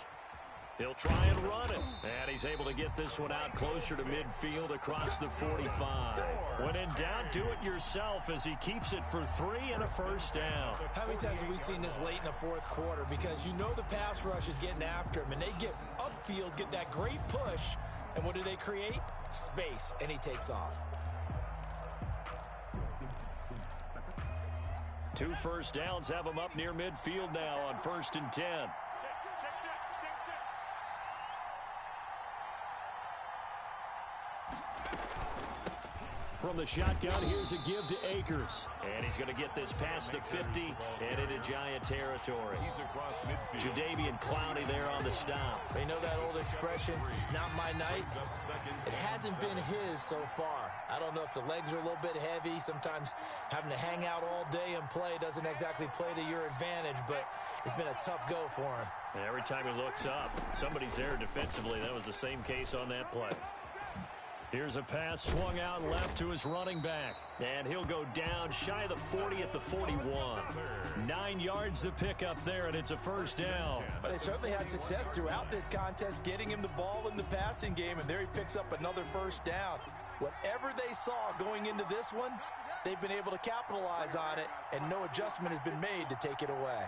He'll try and run it. And he's able to get this one out closer to midfield across the 45. When in doubt, do it yourself as he keeps it for 3 and a first down. How many times have we seen this late in the fourth quarter? Because you know the pass rush is getting after him, and they get upfield, get that great push, and what do they create? Space, and he takes off. 2 first downs have him up near midfield now on 1st and 10. From the shotgun, here's a give to Akers. And he's going to get this past the 50 and into Giant territory. He's across midfield. Jadeveon Clowney there on the stop. You know that old expression, it's not my night? It hasn't been his so far. I don't know if the legs are a little bit heavy. Sometimes having to hang out all day and play doesn't exactly play to your advantage, but it's been a tough go for him. And every time he looks up, somebody's there defensively. That was the same case on that play. Here's a pass swung out left to his running back. And he'll go down shy of the 40 at the 41. 9 yards to pick up there, and it's a first down. But they certainly had success throughout this contest, getting him the ball in the passing game, and there he picks up another first down. Whatever they saw going into this one, they've been able to capitalize on it, and no adjustment has been made to take it away.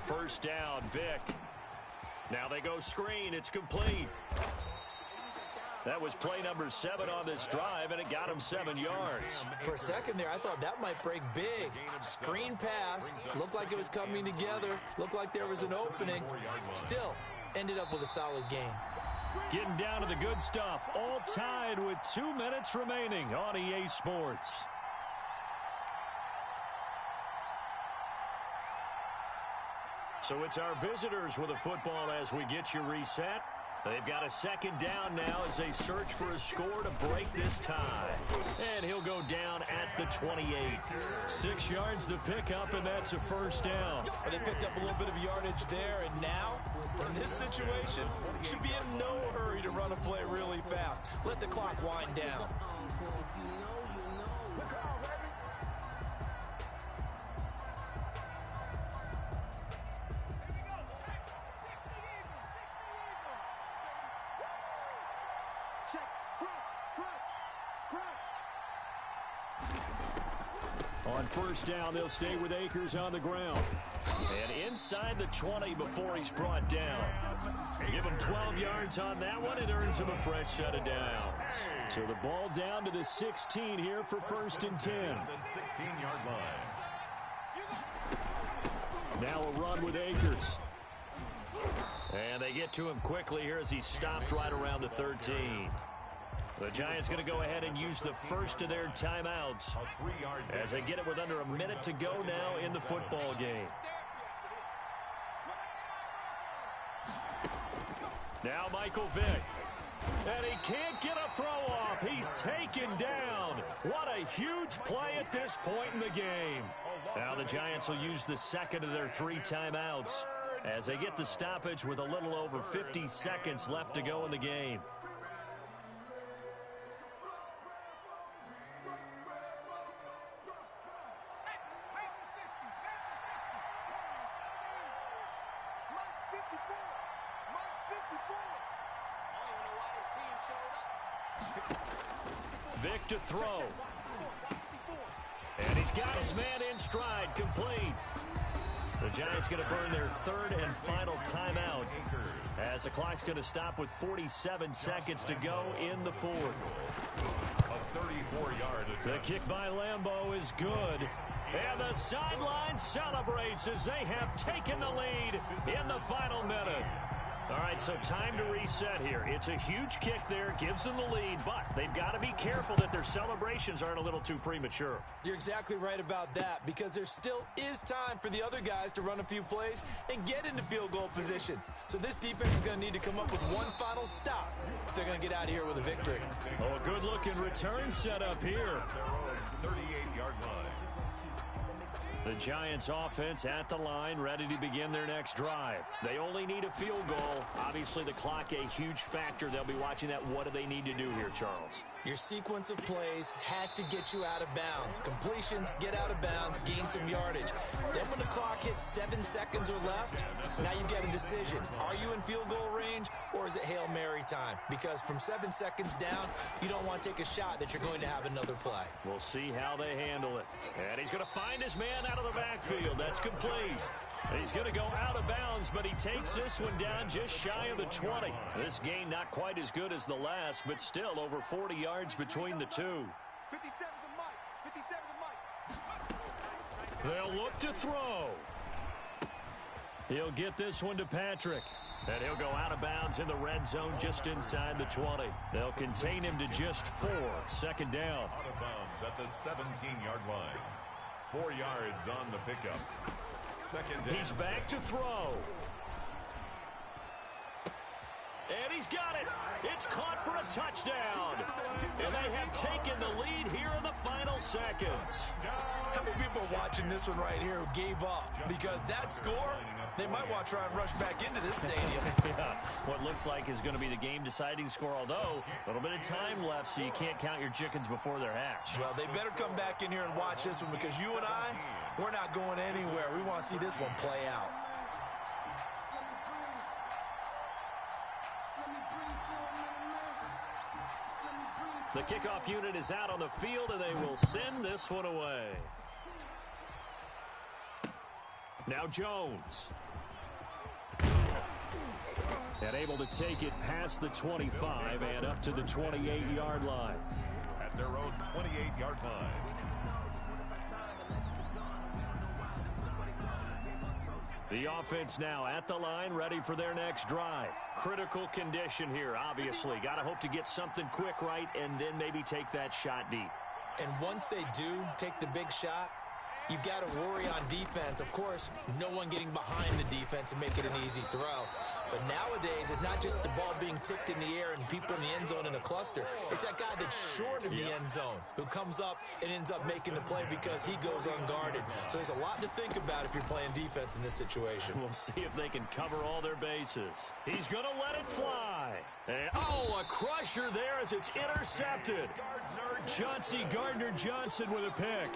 First down, Vick. Now they go screen. It's complete. That was play number 7 on this drive, and it got him 7 yards. For a second there, I thought that might break big. Screen pass. Looked like it was coming together. Looked like there was an opening. Still, ended up with a solid game. Getting down to the good stuff. All tied with 2 minutes remaining on EA Sports. So it's our visitors with a football as we get you reset. They've got a second down now as they search for a score to break this tie. And he'll go down at the 28. 6 yards to pick up, and that's a first down. But they picked up a little bit of yardage there, and now, in this situation, should be in no hurry to run a play really fast. Let the clock wind down. On first down, they'll stay with Akers on the ground. And inside the 20 before he's brought down. Give him 12 yards on that one. It earns him a fresh set of downs. So the ball down to the 16 here for 1st and 10. The 16-yard line. Now a run with Akers. And they get to him quickly here as he stopped right around the 13. The Giants going to go ahead and use the first of their timeouts as they get it with under a minute to go now in the football game. Now Michael Vick. And he can't get a throw off. He's taken down. What a huge play at this point in the game. Now the Giants will use the second of their 3 timeouts as they get the stoppage with a little over 50 seconds left to go in the game. Vick to throw. And he's got his man in stride, complete. The Giants going to burn their 3rd and final timeout as the clock's going to stop with 47 seconds to go in the 4th. A 34-yard attempt. The kick by Lambeau is good. And the sideline celebrates as they have taken the lead in the final minute. All right, so time to reset here. It's a huge kick there, gives them the lead, but they've got to be careful that their celebrations aren't a little too premature. You're exactly right about that, because there still is time for the other guys to run a few plays and get into field goal position. So this defense is going to need to come up with one final stop if they're going to get out of here with a victory. Oh, a good-looking return set up here. 38-yard line. The Giants offense at the line, ready to begin their next drive. They only need a field goal. Obviously, the clock a huge factor. They'll be watching that. What do they need to do here, Charles? Your sequence of plays has to get you out of bounds. Completions, get out of bounds, gain some yardage. Then when the clock hits 7 seconds or left, now you get a decision. Are you in field goal range, or is it Hail Mary time? Because from 7 seconds down, you don't want to take a shot that you're going to have another play. We'll see how they handle it. And he's going to find his man out of the backfield. That's complete. He's going to go out of bounds, but he takes this one down just shy of the 20. This gain not quite as good as the last, but still over 40 yards between the two. 57 to Mike. 57 to Mike. They'll look to throw. He'll get this one to Patrick. And he'll go out of bounds in the red zone just inside the 20. They'll contain him to just 4. Second down. Out of bounds at the 17-yard line. 4 yards on the pickup. Second down. He's back to throw. And he's got it. It's caught for a touchdown. And they have taken the lead here in the final seconds. How many people are watching this one right here who gave up? Because that score, they might want to try and rush back into this stadium. Yeah, what looks like is going to be the game-deciding score, although a little bit of time left, so you can't count your chickens before they're hatched. Well, they better come back in here and watch this one, because you and I, we're not going anywhere. We want to see this one play out. The kickoff unit is out on the field, and they will send this one away. Now Jones. And able to take it past the 25 and up to the 28-yard line. At their own 28-yard line. The offense now at the line, ready for their next drive. Critical condition here, obviously. Got to hope to get something quick right and then maybe take that shot deep. And once they do take the big shot, you've got to worry on defense. Of course, no one getting behind the defense and make it an easy throw. But nowadays, it's not just the ball being tipped in the air and people in the end zone in a cluster. It's that guy that's short of the end zone who comes up and ends up making the play because he goes unguarded. So there's a lot to think about if you're playing defense in this situation. We'll see if they can cover all their bases. He's going to let it fly. And, oh, a crusher there as it's intercepted. Chauncey Gardner-Johnson with a pick.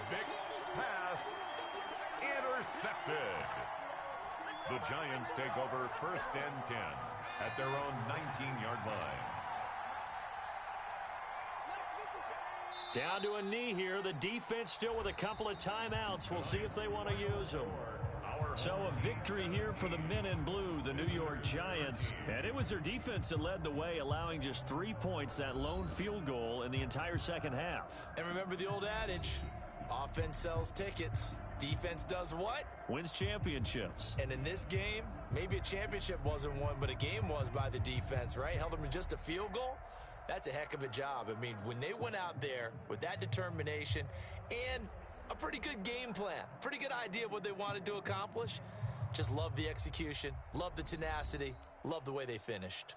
Vic's pass intercepted. The Giants take over 1st and 10 at their own 19-yard line. Down to a knee here. The defense still with a couple of timeouts. We'll see if they want to use them. So a victory here for the men in blue, the New York Giants. And it was their defense that led the way, allowing just 3 points, that lone field goal in the entire second half. And remember the old adage, offense sells tickets. Defense does what? Wins championships. And in this game, maybe a championship wasn't won, but a game was by the defense, right? Held them to just a field goal. That's a heck of a job. I mean, when they went out there with that determination and a pretty good game plan, pretty good idea of what they wanted to accomplish, just love the execution, love the tenacity, love the way they finished.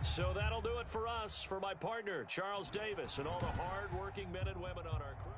So that'll do it for us, for my partner, Charles Davis, and all the hard-working men and women on our crew.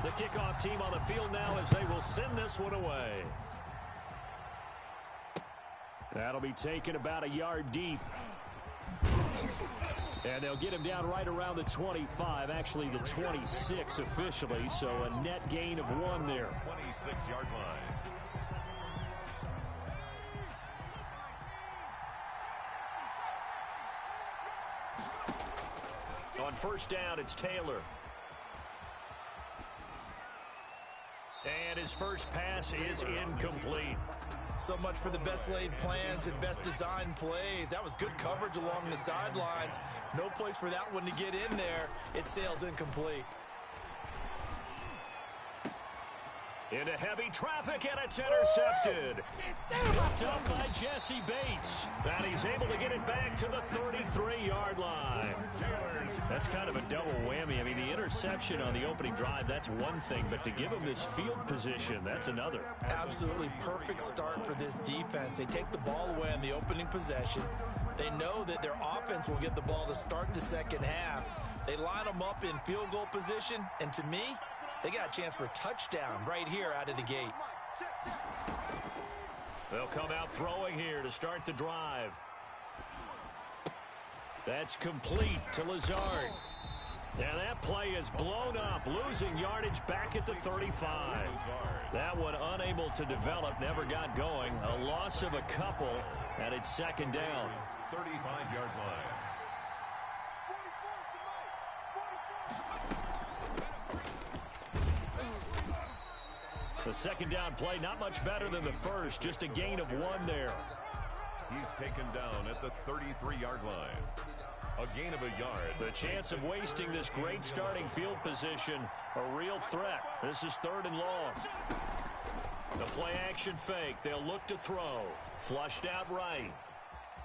The kickoff team on the field now as they will send this one away. That'll be taken about a yard deep. And they'll get him down right around the 25, actually the 26 officially, so a net gain of 1 there. 26-yard line. On first down, it's Taylor. And his first pass is incomplete. So much for the best laid plans and best designed plays. That was good coverage along the sidelines. No place for that one to get in there. It sails incomplete. Into heavy traffic, and it's intercepted. Picked up by Jesse Bates. And he's able to get it back to the 33-yard line. That's kind of a double whammy. I mean, the interception on the opening drive, that's one thing. But to give him this field position, that's another. Absolutely perfect start for this defense. They take the ball away on the opening possession. They know that their offense will get the ball to start the second half. They line them up in field goal position. And to me, they got a chance for a touchdown right here out of the gate. They'll come out throwing here to start the drive. That's complete to Lazard. And that play is blown up, losing yardage back at the 35. That one unable to develop, never got going. A loss of a couple, and it's second down. 35-yard line. The second down play, not much better than the first, just a gain of 1 there. He's taken down at the 33-yard line. A gain of a yard. The chance of wasting this great starting field position, a real threat. This is 3rd and long. The play action fake. They'll look to throw. Flushed out right.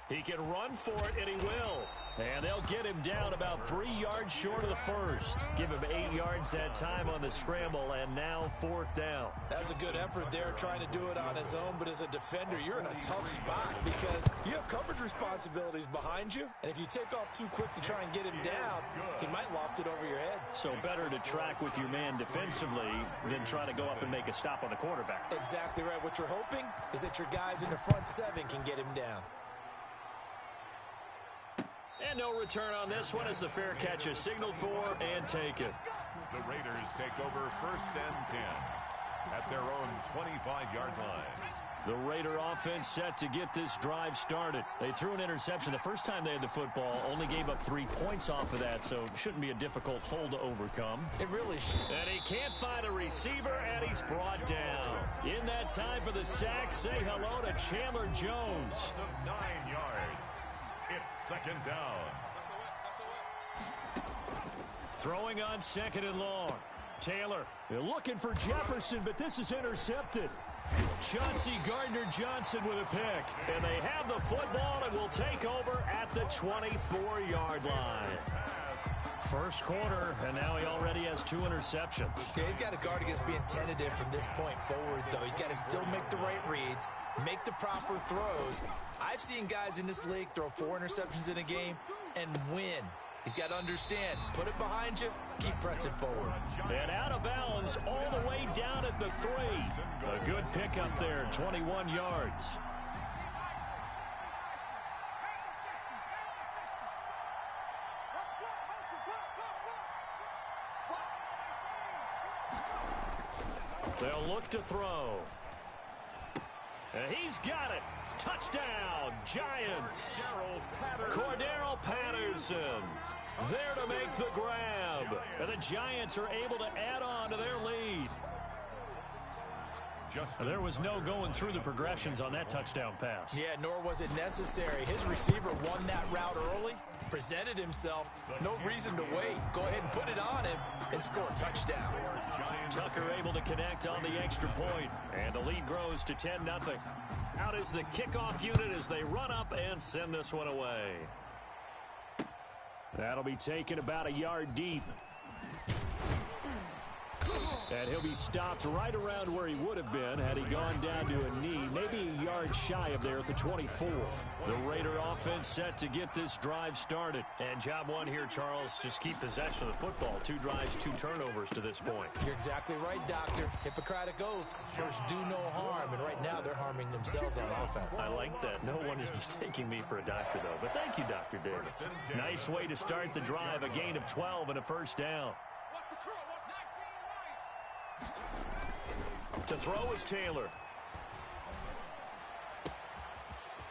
He can run for it, and he will. And they'll get him down about 3 yards short of the first. Give him 8 yards that time on the scramble, and now 4th down. That was a good effort there, trying to do it on his own. But as a defender, you're in a tough spot because you have coverage responsibilities behind you. And if you take off too quick to try and get him down, he might loft it over your head. So better to track with your man defensively than try to go up and make a stop on the quarterback. Exactly right. What you're hoping is that your guys in the front 7 can get him down. And no return on this one as the fair catch is signaled for and taken. The Raiders take over 1st and 10 at their own 25-yard line. The Raider offense set to get this drive started. They threw an interception the first time they had the football, only gave up 3 points off of that, so it shouldn't be a difficult hole to overcome. It really should. And he can't find a receiver, and he's brought down. In that time for the sack, say hello to Chandler Jones. 9 yards. It's 2nd down. Throwing on 2nd and long. Taylor, they're looking for Jefferson, but this is intercepted. Chauncey Gardner-Johnson with a pick. And they have the football and will take over at the 24-yard line. First quarter, and now he already has 2 interceptions. Yeah, he's got to guard against being tentative from this point forward, though. He's got to still make the right reads, make the proper throws. I've seen guys in this league throw 4 interceptions in a game and win. He's got to understand, put it behind you, keep pressing forward. And out of bounds all the way down at the 3. A good pickup there, 21 yards. They'll look to throw. And he's got it. Touchdown, Giants. Cordero Patterson there to make the grab. And the Giants are able to add on to their lead. There was no going through the progressions on that touchdown pass. Yeah, nor was it necessary. His receiver won that route early, presented himself. No reason to wait. Go ahead and put it on him and score a touchdown. Tucker able to connect on the extra point, and the lead grows to 10-0. Out is the kickoff unit as they run up and send this one away. That'll be taken about a yard deep. And he'll be stopped right around where he would have been had he gone down to a knee, maybe a yard shy of there at the 24. The Raider offense set to get this drive started. And job one here, Charles, just keep possession of the football. 2 drives, 2 turnovers to this point. You're exactly right, Doctor. Hippocratic oath. First, do no harm. And right now, they're harming themselves on offense. I like that. No one is mistaking me for a doctor, though. But thank you, Dr. Davis. Nice way to start the drive. A gain of 12 and a first down. To throw is Taylor.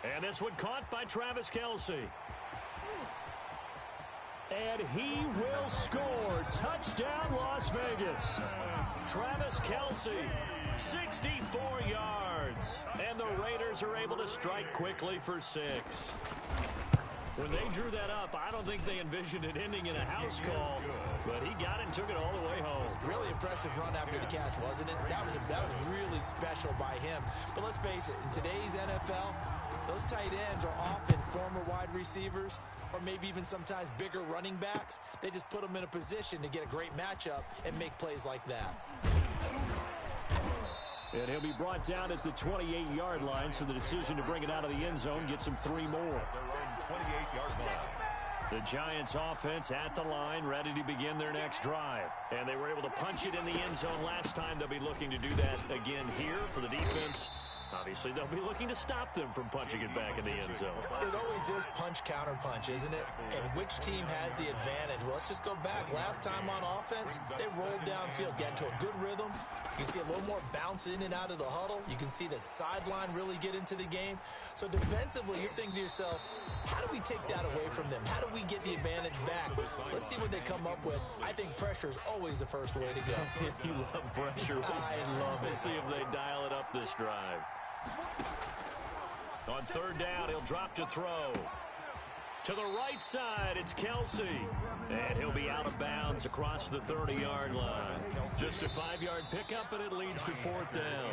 And this one caught by Travis Kelce. And he will score. Touchdown, Las Vegas. Travis Kelce, 64 yards. And the Raiders are able to strike quickly for 6. When they drew that up, I don't think they envisioned it ending in a house call, but he got it and took it all the way home. Really impressive run after the catch, wasn't it? That was really special by him. But let's face it, in today's NFL, those tight ends are often former wide receivers or maybe even sometimes bigger running backs. They just put them in a position to get a great matchup and make plays like that. And he'll be brought down at the 28-yard line, so the decision to bring it out of the end zone gets him 3 more. 28-yard line. The Giants offense at the line, ready to begin their next drive. And they were able to punch it in the end zone last time. They'll be looking to do that again here for the defense. Obviously, they'll be looking to stop them from punching it back in the end zone. It always is punch, counter punch, isn't it? And which team has the advantage? Well, let's just go back. Last time on offense, they rolled downfield, got into a good rhythm. You can see a little more bounce in and out of the huddle. You can see the sideline really get into the game. So defensively, you're thinking to yourself, how do we take that away from them? How do we get the advantage back? Let's see what they come up with. I think pressure is always the first way to go. You love pressure. I love it. We'll see if they dial it up this drive. On 3rd down, he'll drop to throw. To the right side, it's Kelce. And he'll be out of bounds across the 30-yard line. Just a 5-yard pickup, and it leads to 4th down.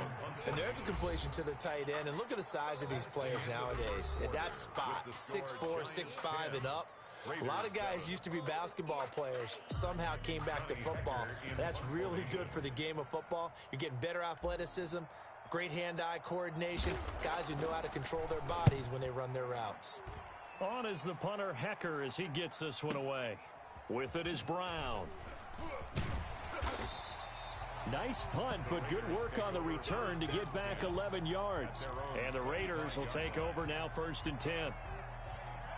And there's a completion to the tight end. And look at the size of these players nowadays. At that spot, 6'4", 6'5", and up. A lot of guys used to be basketball players, somehow came back to football. That's really good for the game of football. You're getting better athleticism, great hand-eye coordination, guys who know how to control their bodies when they run their routes. On is the punter, Hecker, as he gets this one away. With it is Brown. Nice punt, but good work on the return to get back 11 yards. And the Raiders will take over now, 1st and 10.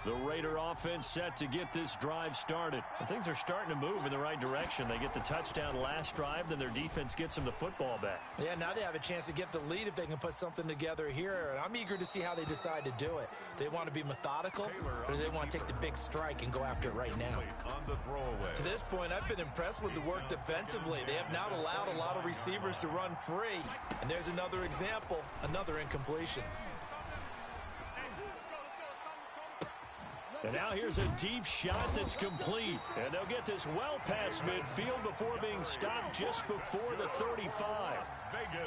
The Raider offense set to get this drive started. And things are starting to move in the right direction. They get the touchdown last drive, then their defense gets them the football back. Yeah, now they have a chance to get the lead if they can put something together here. And I'm eager to see how they decide to do it. Do they want to be methodical, or do they want to take the big strike and go after it right now? On the throwaway. To this point, I've been impressed with the work defensively. They have not allowed a lot of receivers to run free. And there's another example, another incompletion. And now here's a deep shot that's complete. And they'll get this well past midfield before being stopped just before the 35.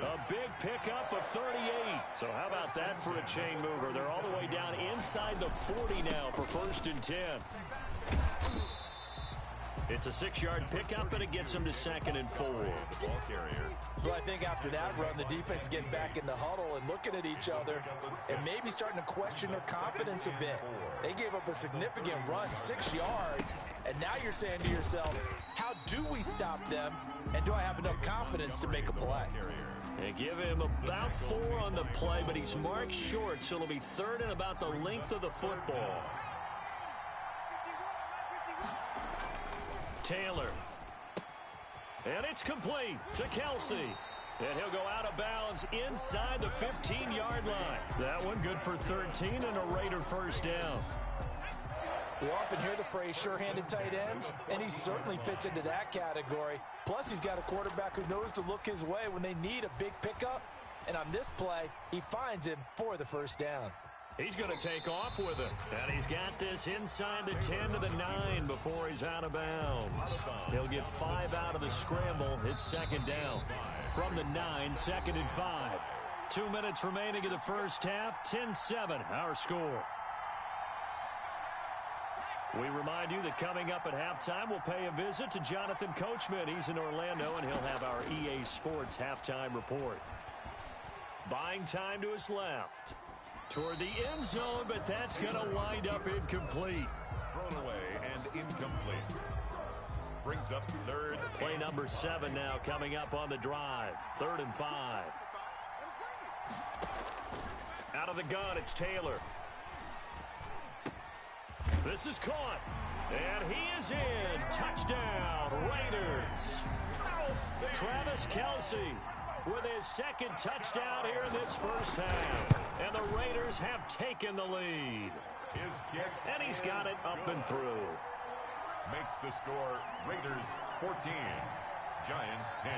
A big pickup of 38. So how about that for a chain mover? They're all the way down inside the 40 now for 1st and 10. It's a 6-yard pickup, and it gets them to 2nd and 4. The ball carrier. Well, I think after that run, the defense getting back in the huddle and looking at each other and maybe starting to question their confidence a bit. They gave up a significant run, 6 yards, and now you're saying to yourself, how do we stop them, and do I have enough confidence to make a play? They give him about 4 on the play, but he's marked short, so it'll be 3rd and about the length of the football. Taylor. And it's complete to Kelce. And he'll go out of bounds inside the 15-yard line. That one good for 13 and a Raider 1st down. We often hear the phrase sure-handed tight ends, and he certainly fits into that category. Plus, he's got a quarterback who knows to look his way when they need a big pickup. And on this play, he finds him for the 1st down. He's going to take off with it. And he's got this inside the 10 to the 9 before he's out of bounds. He'll get 5 out of the scramble. It's 2nd down. From the 9, 2nd and 5. 2 minutes remaining in the first half. 10-7, our score. We remind you that coming up at halftime, we'll pay a visit to Jonathan Coachman. He's in Orlando, and he'll have our EA NBC Sports halftime report. Buying time to his left. Toward the end zone, but that's going to wind up incomplete. Thrown away and incomplete. Brings up third. Play number 7 now coming up on the drive. 3rd and 5. Out of the gun, it's Taylor. This is caught. And he is in. Touchdown, Raiders. Travis Kelce with his 2nd touchdown here in this first half. And the Raiders have taken the lead. His kick. And he's got it up and through. Makes the score Raiders 14, Giants 10.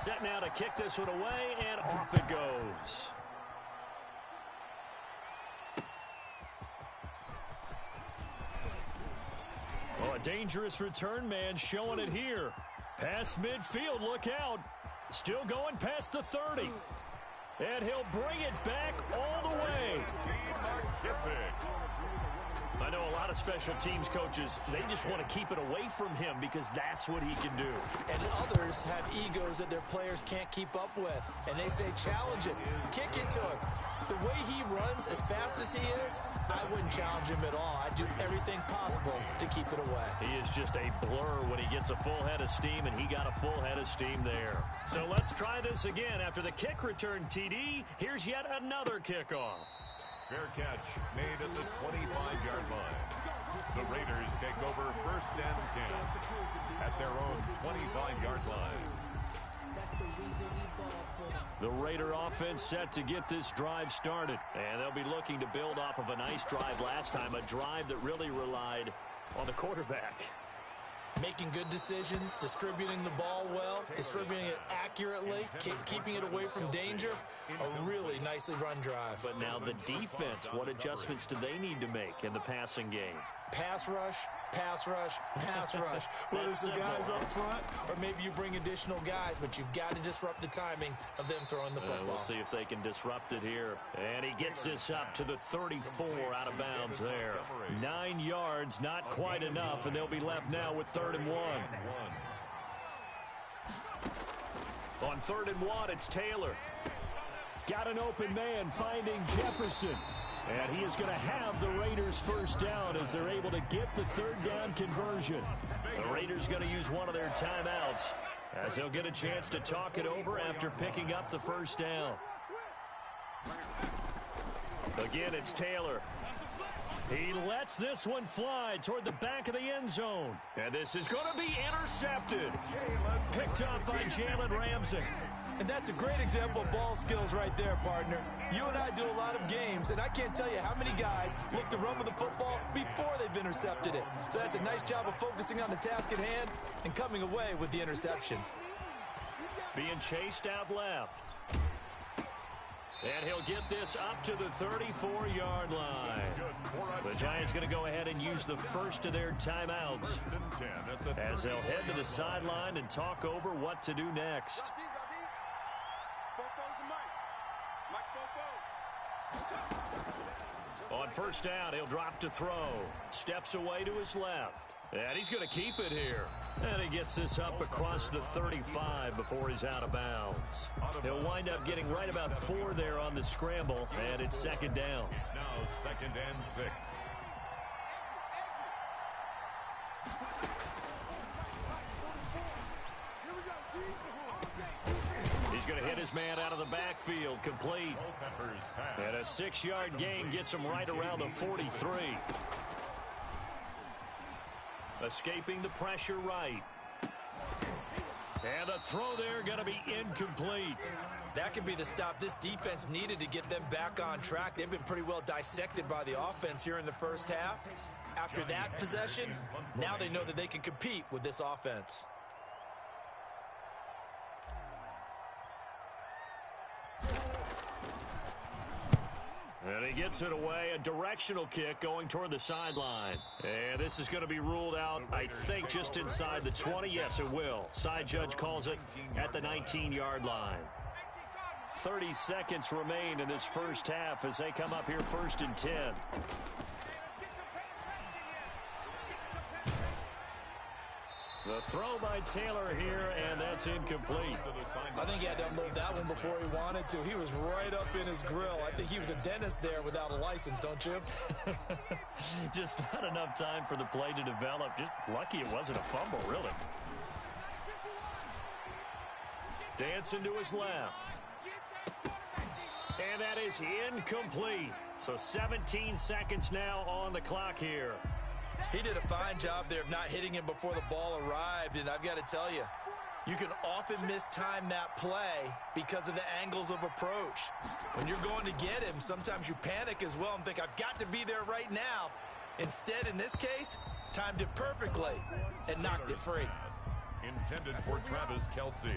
Set now to kick this one away, and off it goes. Oh, a dangerous return man showing it here. Past midfield, look out. Still going past the 30. And he'll bring it back all the way. I know a lot of special teams coaches, they just want to keep it away from him because that's what he can do. And others have egos that their players can't keep up with. And they say, challenge it, kick it to him. The way he runs as fast as he is, I wouldn't challenge him at all. I'd do everything possible to keep it away. He is just a blur when he gets a full head of steam, and he got a full head of steam there. So let's try this again. After the kick return TD, here's yet another kickoff. Fair catch made at the 25-yard line. The Raiders take over 1st and 10 at their own 25-yard line. The Raider offense set to get this drive started. And they'll be looking to build off of a nice drive last time, a drive that really relied on the quarterback. Making good decisions, distributing the ball well, distributing it accurately, keeping it away from danger. A really nicely run drive. But now the defense, what adjustments do they need to make in the passing game? Pass rush, pass rush, pass rush. Whether it's the guys up front or maybe you bring additional guys, but you've got to disrupt the timing of them throwing the football. We'll see if they can disrupt it here. And he gets this up to the 34 out of bounds there. 9 yards, not quite enough, and they'll be left now with 3rd and 1. On 3rd and 1, it's Taylor. Got an open man finding Jefferson. And he is going to have the Raiders first down as they're able to get the 3rd down conversion. The Raiders going to use one of their timeouts as they'll get a chance to talk it over after picking up the first down. Again, it's Taylor. He lets this one fly toward the back of the end zone. And this is going to be intercepted. Picked up by Jalen Ramsey. And that's a great example of ball skills right there, partner. You and I do a lot of games, and I can't tell you how many guys look to run with the football before they've intercepted it. So that's a nice job of focusing on the task at hand and coming away with the interception. Being chased out left. And he'll get this up to the 34-yard line. The Giants going to go ahead and use the first of their timeouts as they'll head to the sideline and talk over what to do next. On first down, he'll drop to throw. Steps away to his left. And he's going to keep it here. And he gets this up across the 35 before he's out of bounds. He'll wind up getting right about 4 there on the scramble, and it's 2nd down. It's now 2nd and 6. He's going to hit his man out of the backfield, complete. And a 6-yard gain gets him right around the 43. Escaping the pressure right. And the throw there going to be incomplete. That could be the stop this defense needed to get them back on track. They've been pretty well dissected by the offense here in the first half. After that possession, now they know that they can compete with this offense. And he gets it away, a directional kick going toward the sideline. And this is going to be ruled out, I think, just inside the 20. Yes, it will. Side judge calls it at the 19-yard line. 30 seconds remain in this first half as they come up here 1st and 10. The throw by Taylor here, and that's incomplete. I think he had to unload that one before he wanted to. He was right up in his grill. I think he was a dentist there without a license, don't you? Just not enough time for the play to develop. Just lucky it wasn't a fumble, really. Dancing to his left. And that is incomplete. So 17 seconds now on the clock here. He did a fine job there of not hitting him before the ball arrived, and I've got to tell you, you can often mistime that play because of the angles of approach. When you're going to get him, sometimes you panic as well and think, I've got to be there right now. Instead, in this case, timed it perfectly and knocked it free. Intended for Travis Kelce.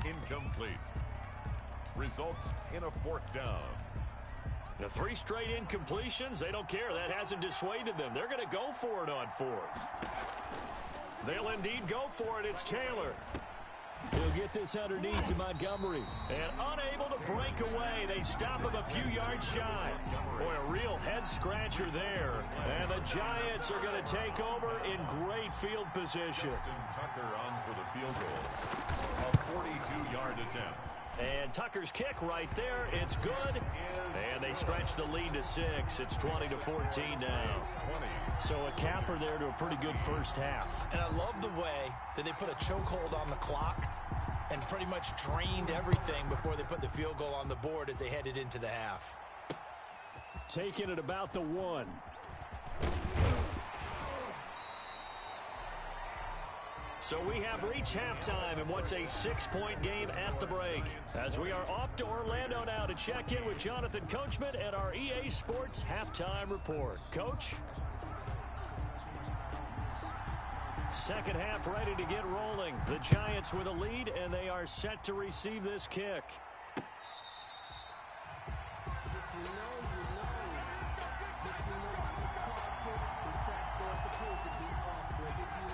Incomplete. Results in a fourth down. The 3 straight incompletions, they don't care. That hasn't dissuaded them. They're going to go for it on 4th. They'll indeed go for it. It's Taylor. He'll get this underneath to Montgomery. And unable to break away. They stop him a few yards shy. Boy, a real head-scratcher there. And the Giants are going to take over in great field position. Tucker on for the field goal. A 42-yard attempt. And Tucker's kick right there. It's good. And they stretch the lead to 6. It's 20-14 now. So a capper there to a pretty good first half. And I love the way that they put a chokehold on the clock and pretty much drained everything before they put the field goal on the board as they headed into the half. Taking it about the 1. So we have reached halftime in what's a 6-point game at the break. As we are off to Orlando now to check in with Jonathan Coachman and our EA Sports Halftime Report. Coach? Second half ready to get rolling. The Giants with a lead, and they are set to receive this kick.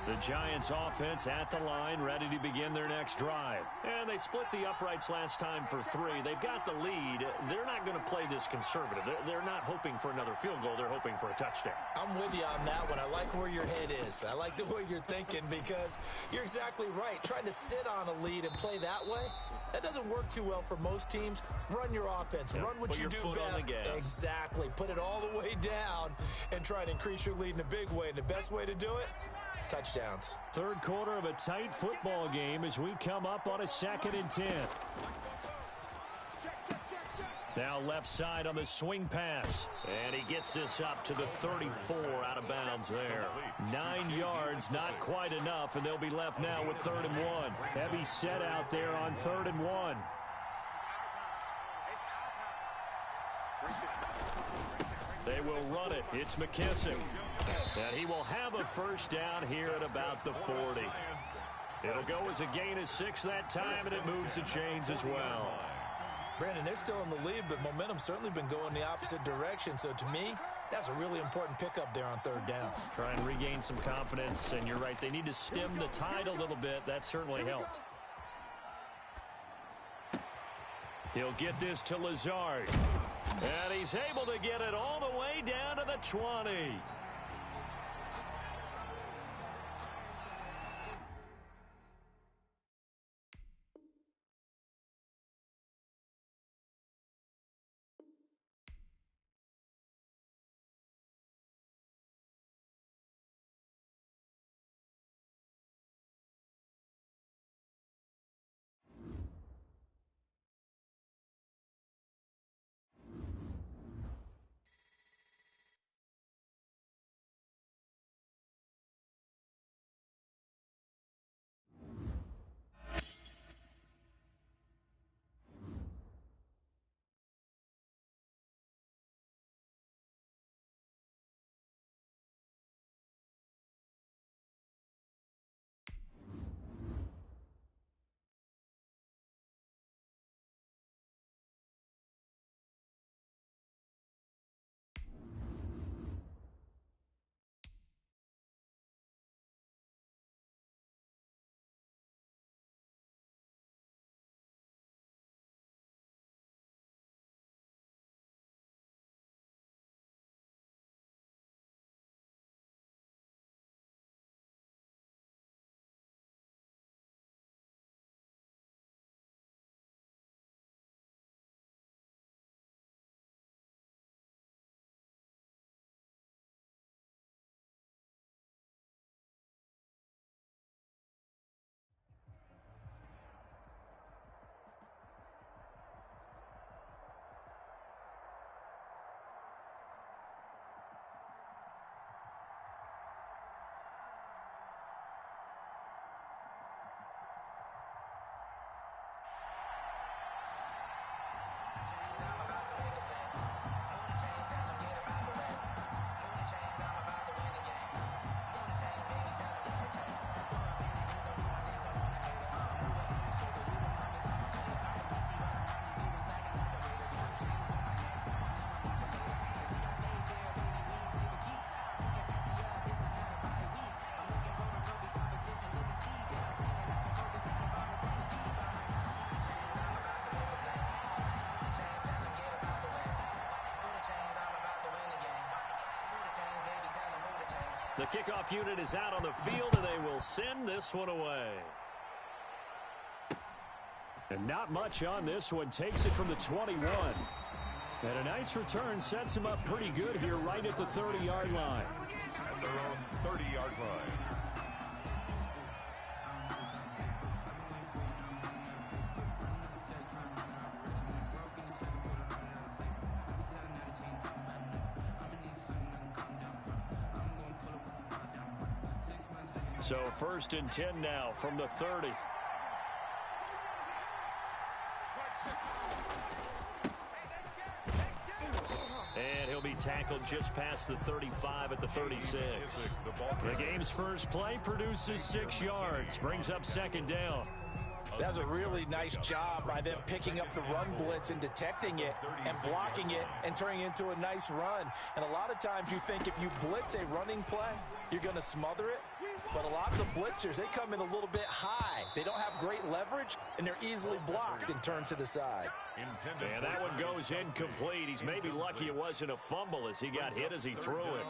The Giants offense at the line, ready to begin their next drive. And they split the uprights last time for 3. They've got the lead. They're not going to play this conservative. They're not hoping for another field goal. They're hoping for a touchdown. I'm with you on that one. I like where your head is. I like the way you're thinking because you're exactly right. Trying to sit on a lead and play that way, that doesn't work too well for most teams. Run your offense. Run what you do best. Exactly. Put it all the way down and try and increase your lead in a big way. And the best way to do it, touchdowns. Third quarter of a tight football game as we come up on a 2nd and 10. Now left side on the swing pass. And he gets this up to the 34 out of bounds there. 9 yards, not quite enough, and they'll be left now with 3rd and 1. Heavy set out there on 3rd and 1. They will run it. It's McKissick. And he will have a first down here at about the 40. It'll go as a gain of 6 that time, and it moves the chains as well. Brandon, they're still in the lead, but momentum's certainly been going the opposite direction. So to me, that's a really important pickup there on 3rd down. Try and regain some confidence, and you're right. They need to stem the tide a little bit. That certainly helped. He'll get this to Lazard. And he's able to get it all the way down to the 20. The kickoff unit is out on the field, and they will send this one away. And not much on this one. Takes it from the 21. And a nice return sets him up pretty good here right at the 30-yard line. At their own 30-yard line. So 1st and 10 now from the 30. And he'll be tackled just past the 35 at the 36. The game's first play produces 6 yards, brings up 2nd down. That's a really nice job by them picking up the run blitz and detecting it and blocking it and turning it into a nice run. And a lot of times you think if you blitz a running play, you're going to smother it. But a lot of the blitzers, they come in a little bit high. They don't have great leverage, and they're easily blocked and turned to the side. And that one goes incomplete. He's maybe lucky it wasn't a fumble as he got hit as he threw it.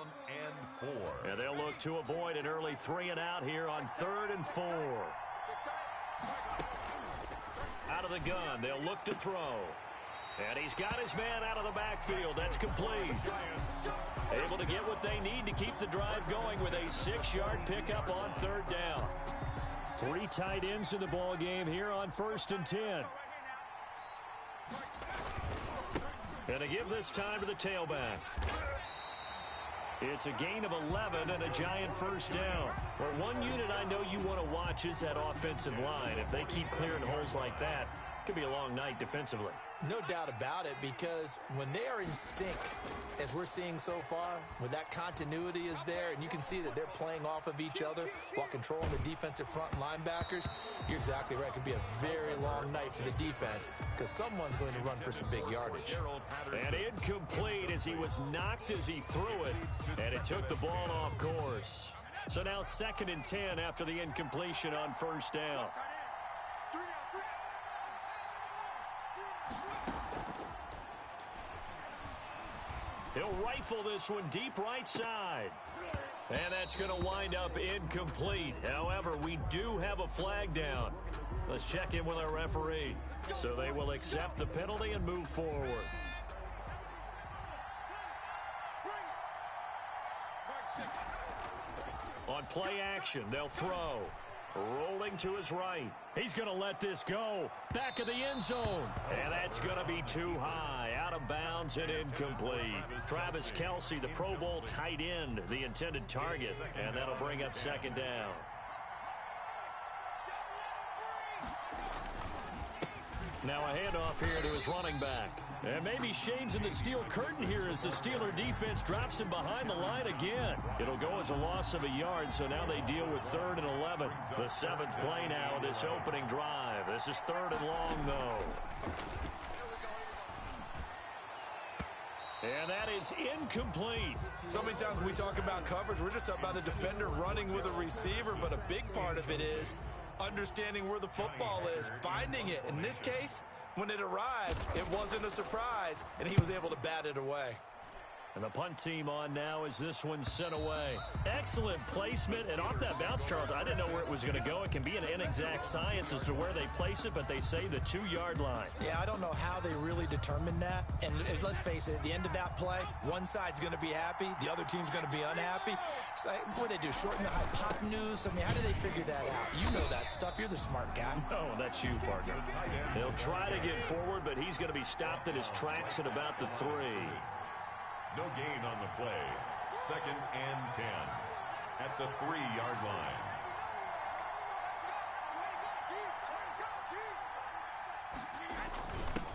And they'll look to avoid an early 3 and out here on 3rd and 4. Out of the gun, they'll look to throw. And he's got his man out of the backfield. That's complete. Able to get what they need to keep the drive going with a 6-yard pickup on 3rd down. 3 tight ends in the ball game here on 1st and 10. And to give this time to the tailback. It's a gain of 11 and a giant 1st down. Well, one unit I know you want to watch is that offensive line. If they keep clearing holes like that, it could be a long night defensively. No doubt about it, because when they are in sync, as we're seeing so far, when that continuity is there and you can see that they're playing off of each other while controlling the defensive front linebackers, you're exactly right. It could be a very long night for the defense because someone's going to run for some big yardage. And incomplete as he was knocked as he threw it, and it took the ball off course. So now 2nd and 10 after the incompletion on 1st down. He'll rifle this one deep right side. And that's going to wind up incomplete. However, we do have a flag down. Let's check in with our referee. So they will accept the penalty and move forward. On play action, they'll throw. Rolling to his right. He's going to let this go. Back of the end zone. And that's going to be too high. Out of bounds and incomplete. Travis Kelce, the Pro Bowl tight end, the intended target. And that'll bring up 2nd down. Now a handoff here to his running back. And maybe Shane's in the steel curtain here as the Steeler defense drops him behind the line again. It'll go as a loss of a yard, so now they deal with 3rd and 11. The 7th play now of this opening drive. This is 3rd and long, though. And that is incomplete. So many times when we talk about coverage, we're just about a defender running with a receiver, but a big part of it is understanding where the football is, finding it. In this case, when it arrived, it wasn't a surprise, and he was able to bat it away. And the punt team on now as this one's sent away. Excellent placement, and off that bounce, Charles, I didn't know where it was going to go. It can be an inexact science as to where they place it, but they say the 2-yard line. Yeah, I don't know how they really determined that. And let's face it, at the end of that play, one side's going to be happy, the other team's going to be unhappy. So, what do they do, shorten the hypotenuse? I mean, how do they figure that out? You know that stuff. You're the smart guy. No, that's you, partner. They'll try to get forward, but he's going to be stopped in his tracks at about the 3. No gain on the play. 2nd and 10 at the 3-yard line.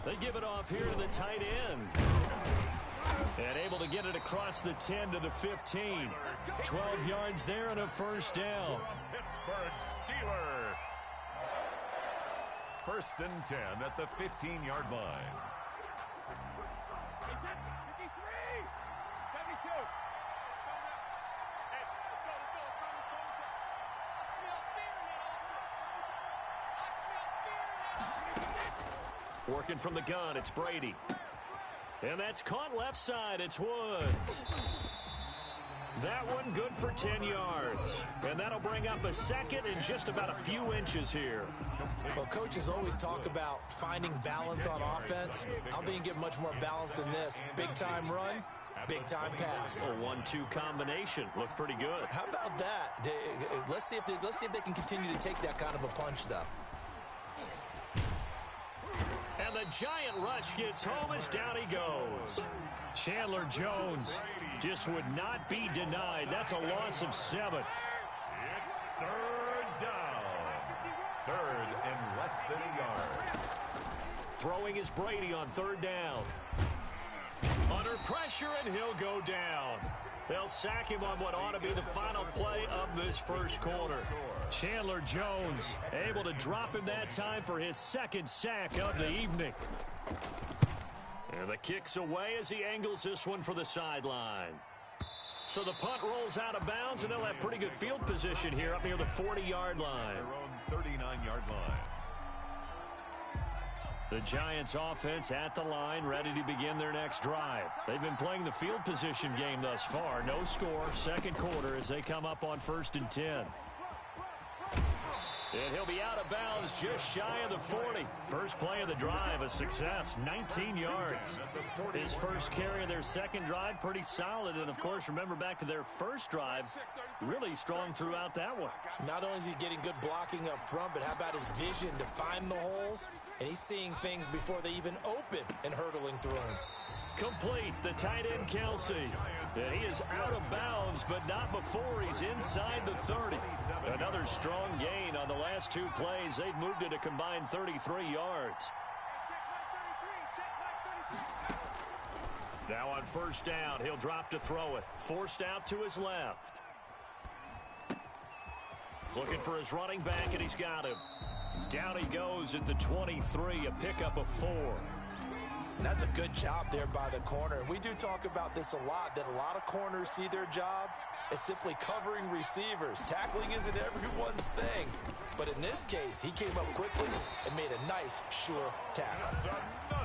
They give it off here to the tight end. And able to get it across the 10 to the 15. 12 yards there and a 1st down. Pittsburgh Steeler. 1st and 10 at the 15-yard line. Working from the gun, it's Brady. And that's caught left side, it's Woods. That one good for 10 yards. And that'll bring up a second in just about a few inches here. Well, coaches always talk about finding balance on offense. I don't think you get much more balance than this. Big-time run, big-time pass. A 1-2 combination. Looked pretty good. How about that? Let's see if they can continue to take that kind of a punch, though. And the giant rush gets home as down he goes. Chandler Jones just would not be denied. That's a loss of 7. It's third down. Third and less than a yard. Throwing is Brady on third down. Under pressure, and he'll go down. They'll sack him on what ought to be the final play of this first quarter. Chandler Jones able to drop him that time for his second sack of the evening. And the kick's away as he angles this one for the sideline. So the punt rolls out of bounds, and they'll have pretty good field position here up near the 40-yard line. Their own 39-yard line. The Giants offense at the line, ready to begin their next drive. They've been playing the field position game thus far. No score, second quarter as they come up on 1st and 10. And he'll be out of bounds just shy of the 40. First play of the drive, a success, 19 yards. His first carry of their second drive, pretty solid. And, of course, remember back to their first drive, really strong throughout that one. Not only is he getting good blocking up front, but how about his vision to find the holes? And he's seeing things before they even open and hurtling through them. Complete, the tight end Kelsey. And he is out of bounds, but not before he's inside the 30. Another strong gain on the last two plays. They've moved it a combined 33 yards. Now on first down, he'll drop to throw it. Forced out to his left. Looking for his running back, and he's got him. Down he goes at the 23, a pickup of 4. And that's a good job there by the corner. We do talk about this a lot, that a lot of corners see their job as simply covering receivers. Tackling isn't everyone's thing. But in this case, he came up quickly and made a nice, sure tackle.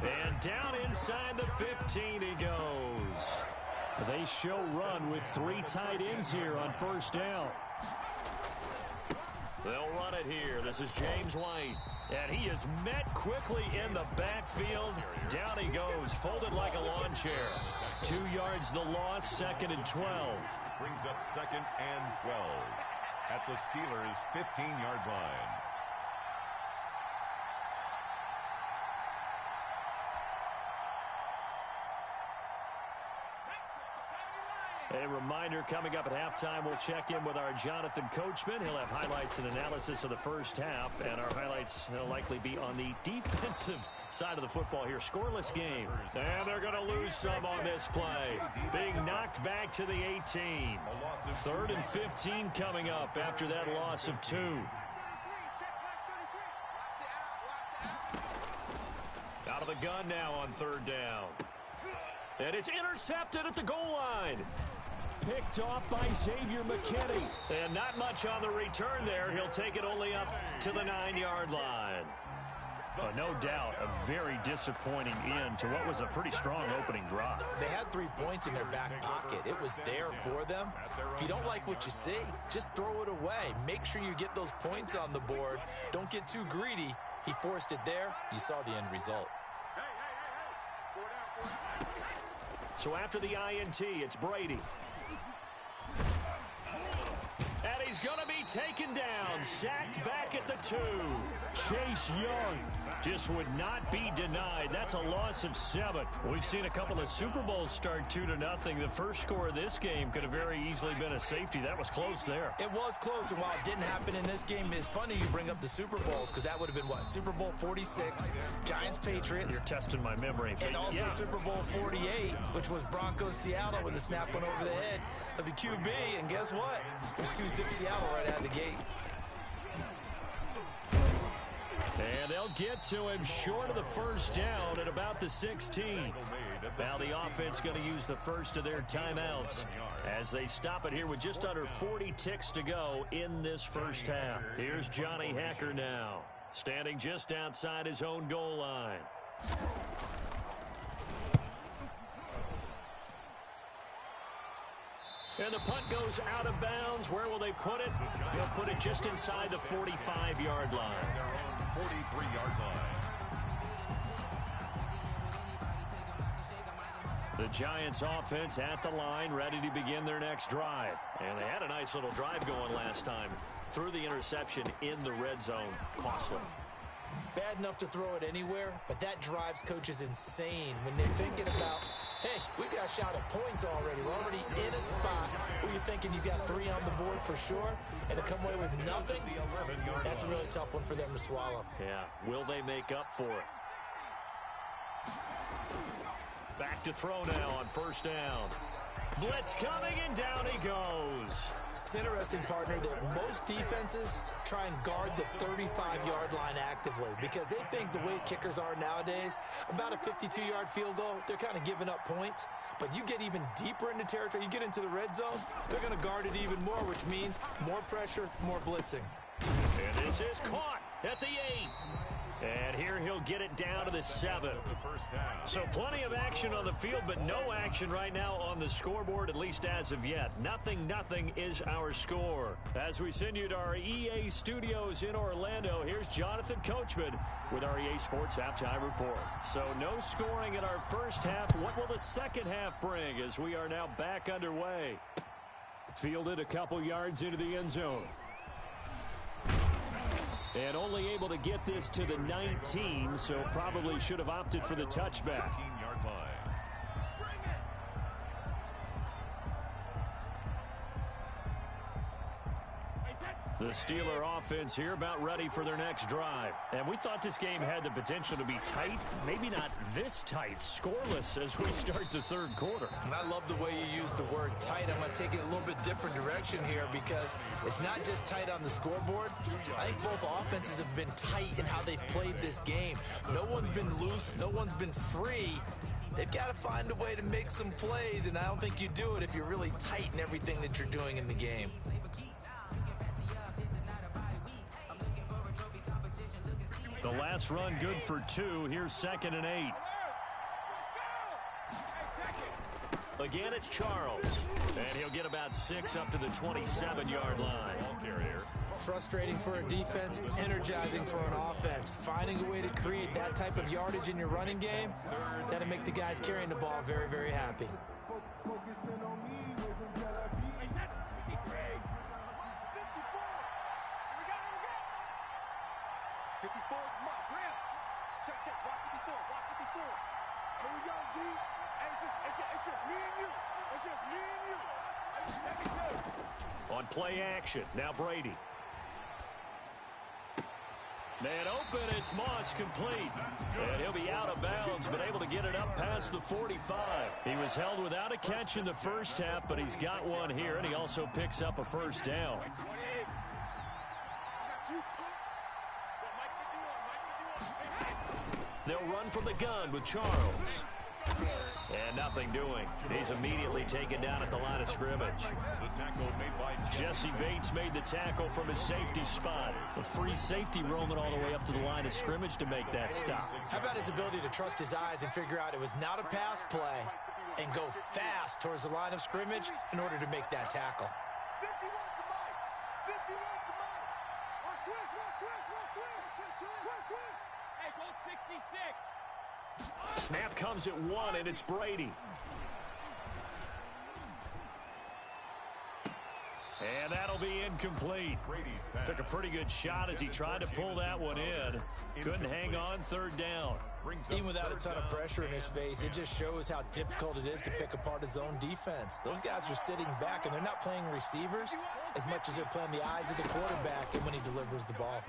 And down inside the 15 he goes. They show run with 3 tight ends here on first down. They'll run it here. This is James White. And he is met quickly in the backfield. Down he goes, folded like a lawn chair. 2 yards the loss, 2nd and 12. Brings up 2nd and 12 at the Steelers' 15-yard line. A reminder, coming up at halftime, we'll check in with our Jonathan Coachman. He'll have highlights and analysis of the first half, and our highlights will likely be on the defensive side of the football here. Scoreless game, and they're going to lose some on this play. Being knocked back to the 18. 3rd and 15 coming up after that loss of 2. Out of the gun now on 3rd down. And it's intercepted at the goal line. Picked off by Xavier McKinney. And not much on the return there. He'll take it only up to the 9-yard line. No doubt a very disappointing end to what was a pretty strong opening drive. They had 3 points in their back pocket. It was there for them. If you don't like what you see, just throw it away. Make sure you get those points on the board. Don't get too greedy. He forced it there. You saw the end result. So after the INT, it's Brady. And he's going to be taken down, sacked back at the 2. Chase Young just would not be denied. That's a loss of 7. We've seen a couple of Super Bowls start 2-0. The first score of this game could have very easily been a safety. That was close there. It was close, and while it didn't happen in this game, it's funny you bring up the Super Bowls, because that would have been, what, Super Bowl 46, Giants-Patriots. You're testing my memory. And also yeah. Super Bowl 48, which was Broncos-Seattle when the snap went over the head of the QB, and guess what? It was 2-zip Seattle right out of the gate. And they'll get to him short of the first down at about the 16. Now the offense going to use the first of their timeouts as they stop it here with just under 40 ticks to go in this first half. Here's Johnny Hacker now, standing just outside his own goal line. And the punt goes out of bounds. Where will they put it? They'll put it just inside the 45-yard line. Their own 43-yard line. The Giants offense at the line, ready to begin their next drive. And they had a nice little drive going last time. Threw the interception in the red zone. Costly. Bad enough to throw it anywhere, but that drives coaches insane when they're thinking about, hey, we got shot at points already. We're already in a spot where you're thinking you got 3 on the board for sure, and to come away with nothing, that's a really tough one for them to swallow. Yeah, will they make up for it? Back to throw now on first down. Blitz coming, and down he goes. It's interesting, partner, that most defenses try and guard the 35-yard line actively because they think the way kickers are nowadays, about a 52-yard field goal, they're kind of giving up points. But you get even deeper into territory, you get into the red zone, they're going to guard it even more, which means more pressure, more blitzing. And this is caught at the 8. And here he'll get it down to the 7. So plenty of action on the field, but no action right now on the scoreboard, at least as of yet. 0-0 is our score. As we send you to our EA studios in Orlando, here's Jonathan Coachman with our EA Sports Halftime Report. So no scoring in our first half. What will the second half bring as we are now back underway? Fielded a couple yards into the end zone. And only able to get this to the 19, so probably should have opted for the touchback. 15-yard line. The Steeler offense here about ready for their next drive. And we thought this game had the potential to be tight. Maybe not this tight. Scoreless as we start the third quarter. And I love the way you use the word tight. I'm going to take it a little bit different direction here because it's not just tight on the scoreboard. I think both offenses have been tight in how they've played this game. No one's been loose. No one's been free. They've got to find a way to make some plays, and I don't think you do it if you're really tight in everything that you're doing in the game. The last run good for 2. Here's 2nd and 8. Again, it's Charles. And he'll get about 6 up to the 27-yard line. Ball carrier. Frustrating for a defense, energizing for an offense. Finding a way to create that type of yardage in your running game, that'll make the guys carrying the ball very, very happy. Focusing on me until I beat. 54, come on, Graham. Check, watch 54, watch 54. Here we go, G. Hey, it's just me and you. It's just me and you. Let me go. On play action, now Brady. Man open, it's Moss complete. And he'll be out of bounds, but able to get it up past the 45. He was held without a catch in the first half, but he's got one here, and he also picks up a first down. They'll run from the gun with Charles. And nothing doing. He's immediately taken down at the line of scrimmage. The tackle made by Jesse Bates made the tackle from his safety spot. A free safety roaming all the way up to the line of scrimmage to make that stop. How about his ability to trust his eyes and figure out it was not a pass play and go fast towards the line of scrimmage in order to make that tackle? 51 for Mike. 51 for Mike. Watch twist. Hey, go 66. Snap comes at 1, and it's Brady. And that'll be incomplete. Took a pretty good shot as he tried to pull that one in. Couldn't hang on, 3rd down. Even without a ton of pressure in his face, it just shows how difficult it is to pick apart his own defense. Those guys are sitting back, and they're not playing receivers as much as they're playing the eyes of the quarterback and when he delivers the ball.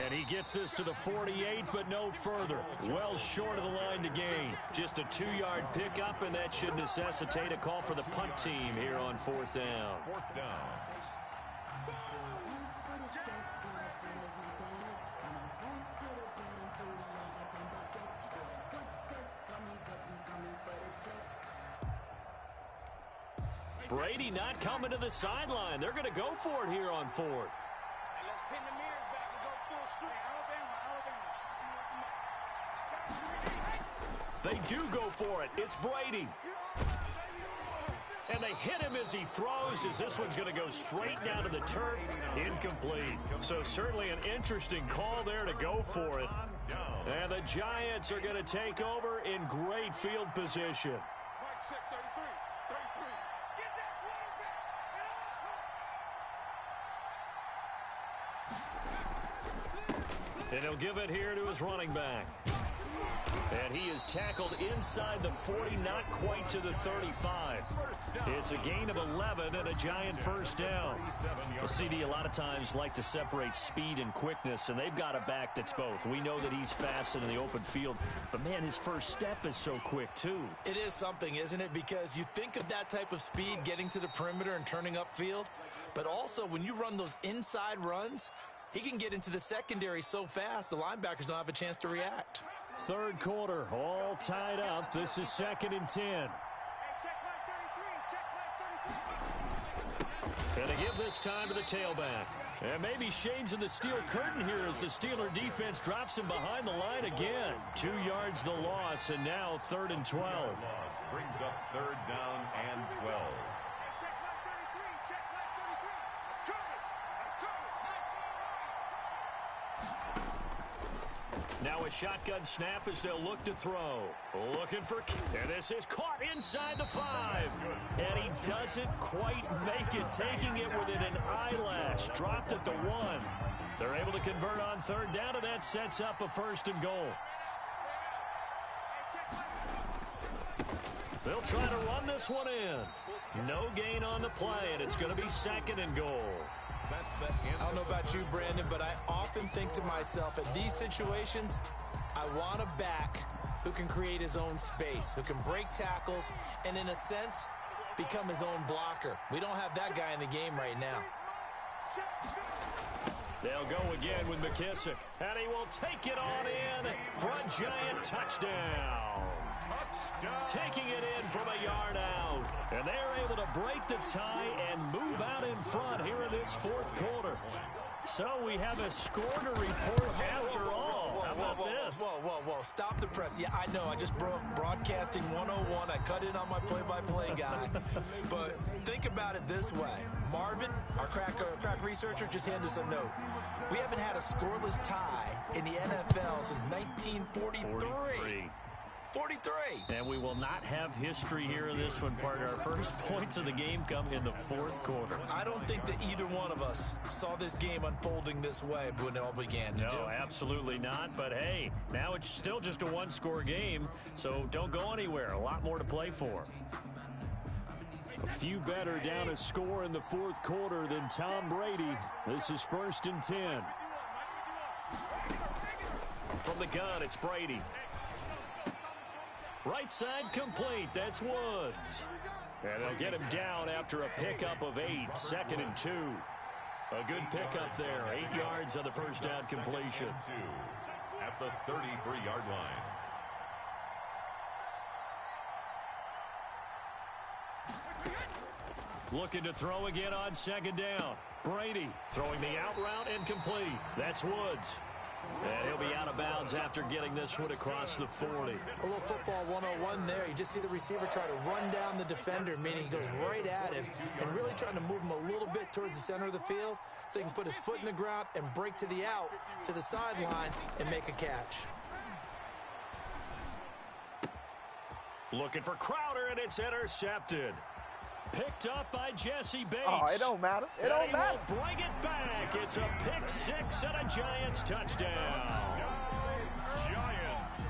And he gets this to the 48, but no further. Well short of the line to gain. Just a 2-yard pickup, and that should necessitate a call for the punt team here on 4th down. 4th down. Brady not coming to the sideline. They're going to go for it here on 4th. Let's pin the mirrors back and go full street. They do go for it. It's Brady. And they hit him as he throws, as this one's going to go straight down to the turf. Incomplete. So certainly an interesting call there to go for it. And the Giants are going to take over in great field position. Mike check 33. 33. Get that quarterback. And he'll give it here to his running back. And he is tackled inside the 40, not quite to the 35. It's a gain of 11 and a Giant first down. The CD a lot of times like to separate speed and quickness, and they've got a back that's both. We know that he's fast in the open field, but, man, his first step is so quick, too. It is something, isn't it? Because you think of that type of speed getting to the perimeter and turning upfield, but also when you run those inside runs, he can get into the secondary so fast the linebackers don't have a chance to react. Third quarter, all tied up. This is 2nd and 10. Hey, check line 33. Check line 33. And they give this time to the tailback. And maybe shades of the steel curtain here as the Steeler defense drops him behind the line again. 2 yards the loss, and now 3rd and 12. Loss brings up 3rd down and 12. Hey, check line 33. Check line 33. I'm coming. Now a shotgun snap as they'll look to throw. Looking for, and this is caught inside the 5. And he doesn't quite make it, taking it within an eyelash. Dropped at the 1. They're able to convert on 3rd down, and that sets up a 1st and goal. They'll try to run this one in. No gain on the play, and it's going to be 2nd and goal. I don't know about you, Brandon, but I often think to myself, in these situations, I want a back who can create his own space, who can break tackles, and in a sense, become his own blocker. We don't have that guy in the game right now. They'll go again with McKissick, and he will take it on in for a Giant touchdown. Taking it in from a yard out. And they're able to break the tie and move out in front here in this 4th quarter. So we have a score to report after all. How about this? Whoa. Stop the press. Yeah, I know. I just broke broadcasting 101. I cut in on my play-by-play guy. But think about it this way. Marvin, our crack researcher, just handed us a note. We haven't had a scoreless tie in the NFL since 1943. 43. And we will not have history here in this one, partner. Our first points of the game come in the 4th quarter. I don't think that either one of us saw this game unfolding this way when it all began. No, absolutely not. But, hey, now it's still just a 1-score game, so don't go anywhere. A lot more to play for. A few better down a score in the 4th quarter than Tom Brady. This is 1st and 10. From the gun, it's Brady. Right side complete. That's Woods. And they'll get him down after a pickup of 8. 2nd and 2. A good pickup there. 8 yards on the first down completion. At the 33-yard line. Looking to throw again on 2nd down. Brady throwing the out route incomplete. That's Woods. And he'll be out of bounds after getting this one across the 40. A little football 101 there. You just see the receiver try to run down the defender, meaning he goes right at him and really trying to move him a little bit towards the center of the field so he can put his foot in the ground and break to the out, to the sideline, and make a catch. Looking for Crowder, and it's intercepted. Picked up by Jesse Bates. Oh, it don't matter. It don't matter. Will bring it back. It's a pick 6 and a Giants touchdown. Giants.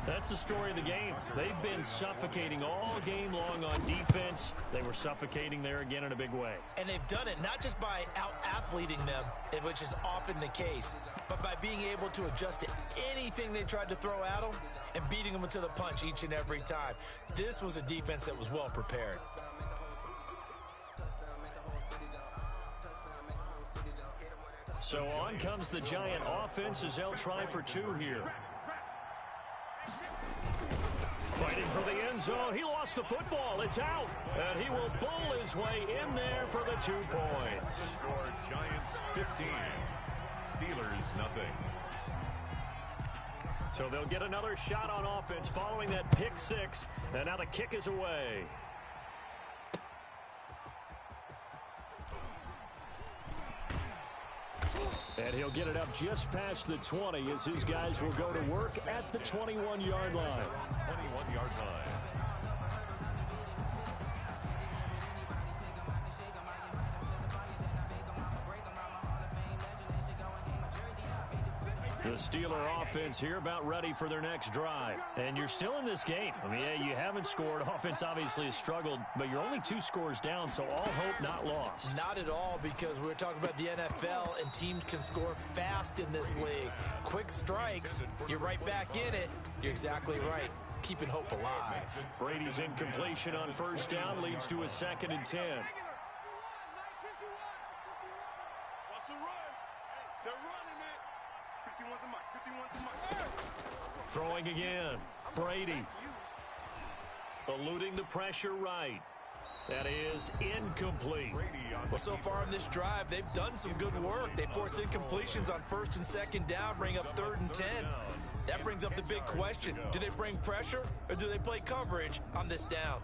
That's the story of the game. They've been suffocating all game long on defense. They were suffocating there again in a big way. And they've done it not just by out-athleting them, which is often the case, but by being able to adjust to anything they tried to throw at them and beating them to the punch each and every time. This was a defense that was well prepared. So on comes the Giant offense as they'll try for 2 here. Fighting for the end zone. He lost the football. It's out. And he will bull his way in there for the 2 points. Score Giants 15. Steelers nothing. So they'll get another shot on offense following that pick 6. And now the kick is away. And he'll get it up just past the 20 as his guys will go to work at the 21-yard line. 21-yard line. The Steeler offense here about ready for their next drive. And you're still in this game. I mean, yeah, you haven't scored. Offense obviously has struggled, but you're only 2 scores down, so all hope not lost. Not at all, because we're talking about the NFL, and teams can score fast in this league. Quick strikes, you're right back in it. You're exactly right. Keeping hope alive. Brady's incompletion on first down leads to a 2nd and 10. Throwing again. Brady. Eluding the pressure right. That is incomplete. Well, so far in this drive, they've done some good work. They force incompletions on 1st and 2nd down, bring up 3rd and 10. That brings up the big question. Do they bring pressure or do they play coverage on this down?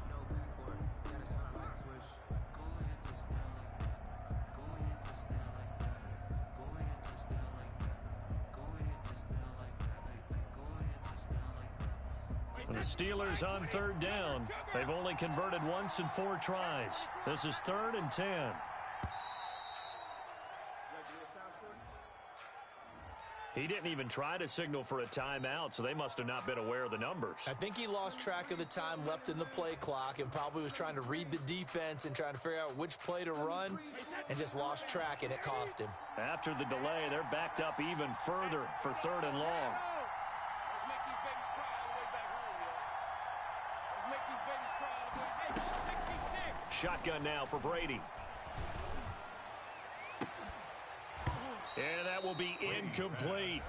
The Steelers on 3rd down. They've only converted once in 4 tries. This is 3rd and 10. He didn't even try to signal for a timeout, so they must have not been aware of the numbers. I think he lost track of the time left in the play clock and probably was trying to read the defense and trying to figure out which play to run and just lost track, and it cost him. After the delay, they're backed up even further for 3rd and long. Shotgun now for Brady. And that will be incomplete.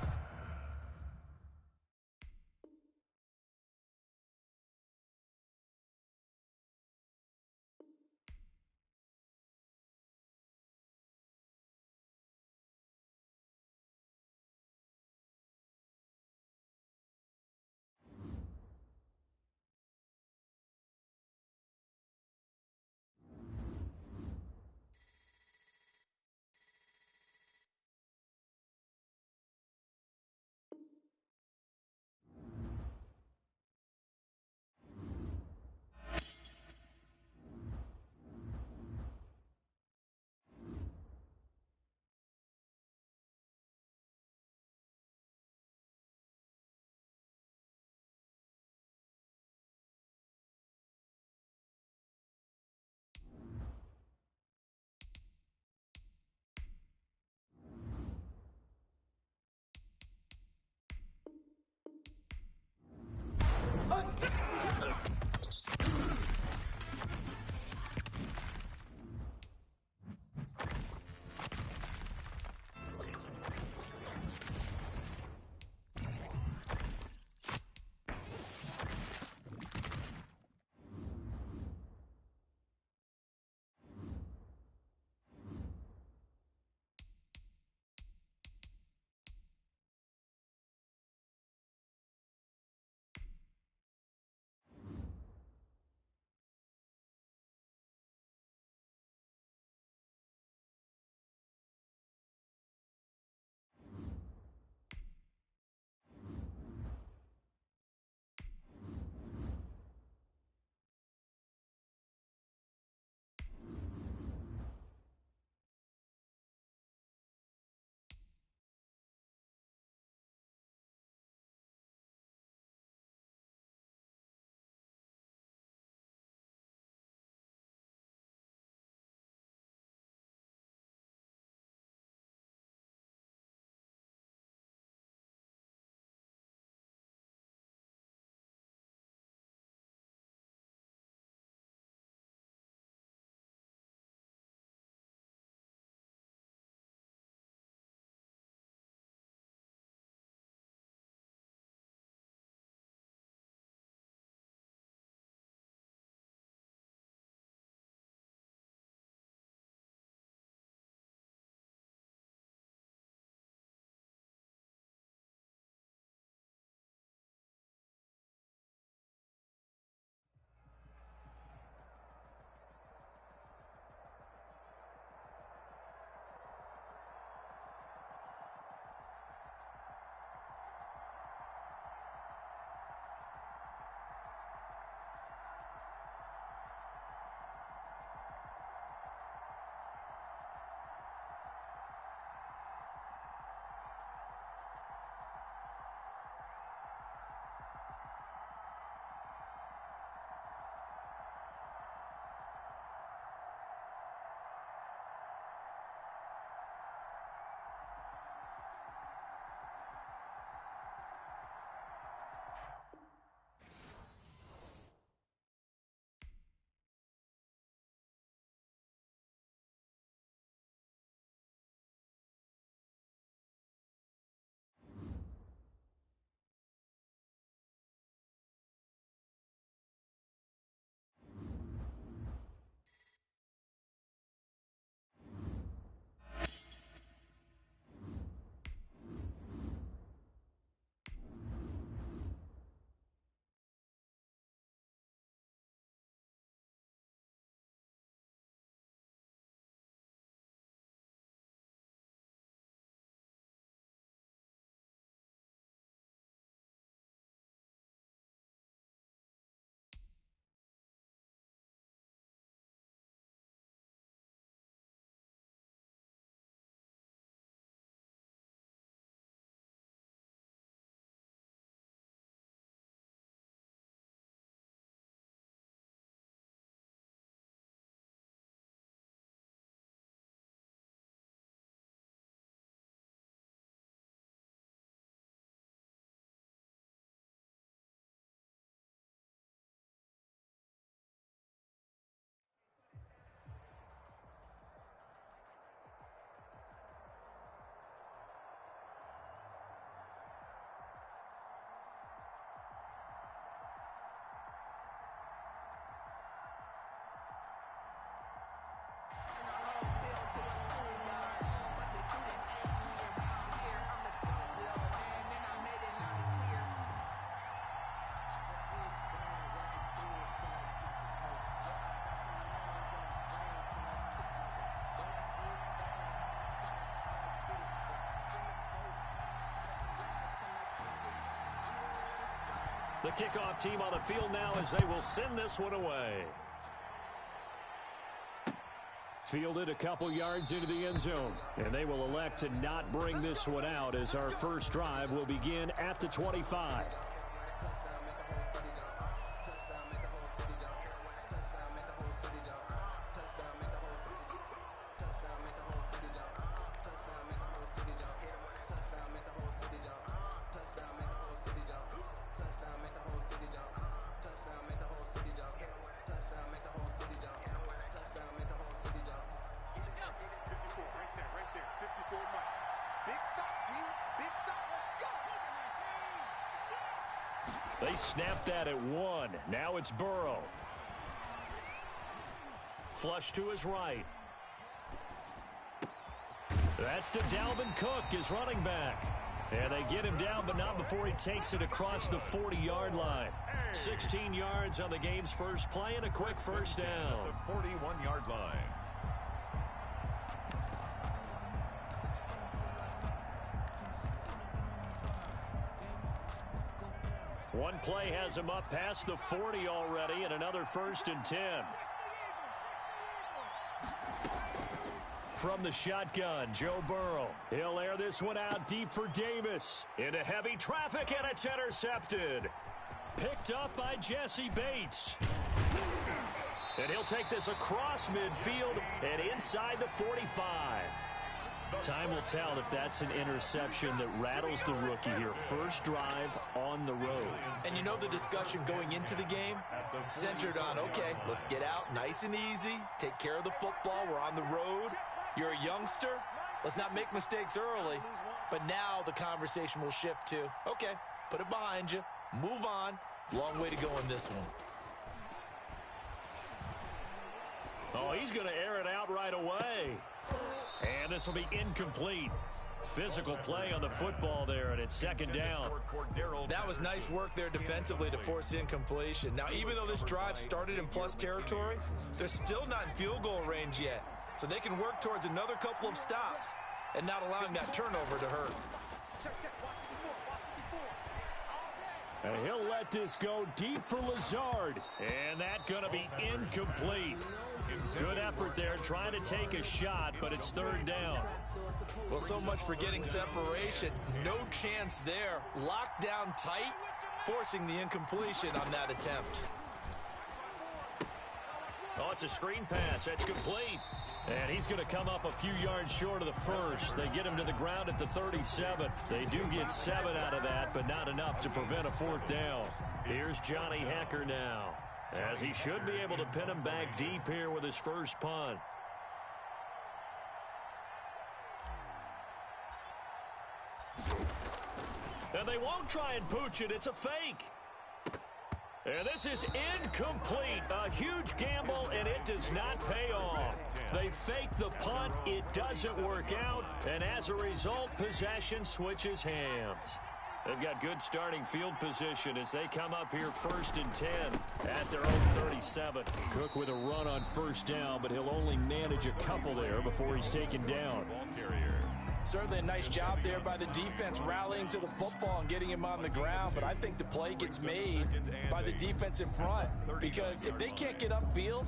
The kickoff team on the field now as they will send this one away. Fielded a couple yards into the end zone. And they will elect to not bring this one out as our first drive will begin at the 25. They snapped that at 1. Now it's Burrow. Flush to his right. That's to Dalvin Cook, his running back. And they get him down, but not before he takes it across the 40-yard line. 16 yards on the game's first play and a quick first down. The 41-yard line. One play has him up past the 40 already, and another 1st and 10. From the shotgun, Joe Burrow. He'll air this one out deep for Davis. Into heavy traffic, and it's intercepted. Picked up by Jesse Bates. And he'll take this across midfield and inside the 45. Time will tell if that's an interception that rattles the rookie here. First drive on the road. And you know the discussion going into the game centered on, okay, let's get out nice and easy, take care of the football, we're on the road. You're a youngster, let's not make mistakes early. But now the conversation will shift to, okay, put it behind you, move on. Long way to go in this one. Oh, he's going to air it out right away. And this will be incomplete. Physical play on the football there, and it's 2nd down. That was nice work there defensively to force incompletion. Now, even though this drive started in plus territory, they're still not in field goal range yet. So they can work towards another couple of stops and not allowing that turnover to hurt. And he'll let this go deep for Lazard. And that's going to be incomplete. Good effort there, trying to take a shot, but it's 3rd down. Well, so much for getting separation. No chance there. Locked down tight, forcing the incompletion on that attempt. Oh, it's a screen pass. That's complete. And he's going to come up a few yards short of the first. They get him to the ground at the 37. They do get 7 out of that, but not enough to prevent a 4th down. Here's Johnny Hecker now, as he should be able to pin him back deep here with his first punt. And they won't try and pooch it. It's a fake. And this is incomplete. A huge gamble, and it does not pay off. They fake the punt. It doesn't work out. And as a result, possession switches hands. They've got good starting field position as they come up here 1st and 10 at their own 37. Cook with a run on 1st down, but he'll only manage a couple there before he's taken down. Certainly a nice job there by the defense rallying to the football and getting him on the ground, but I think the play gets made by the defense in front, because if they can't get upfield,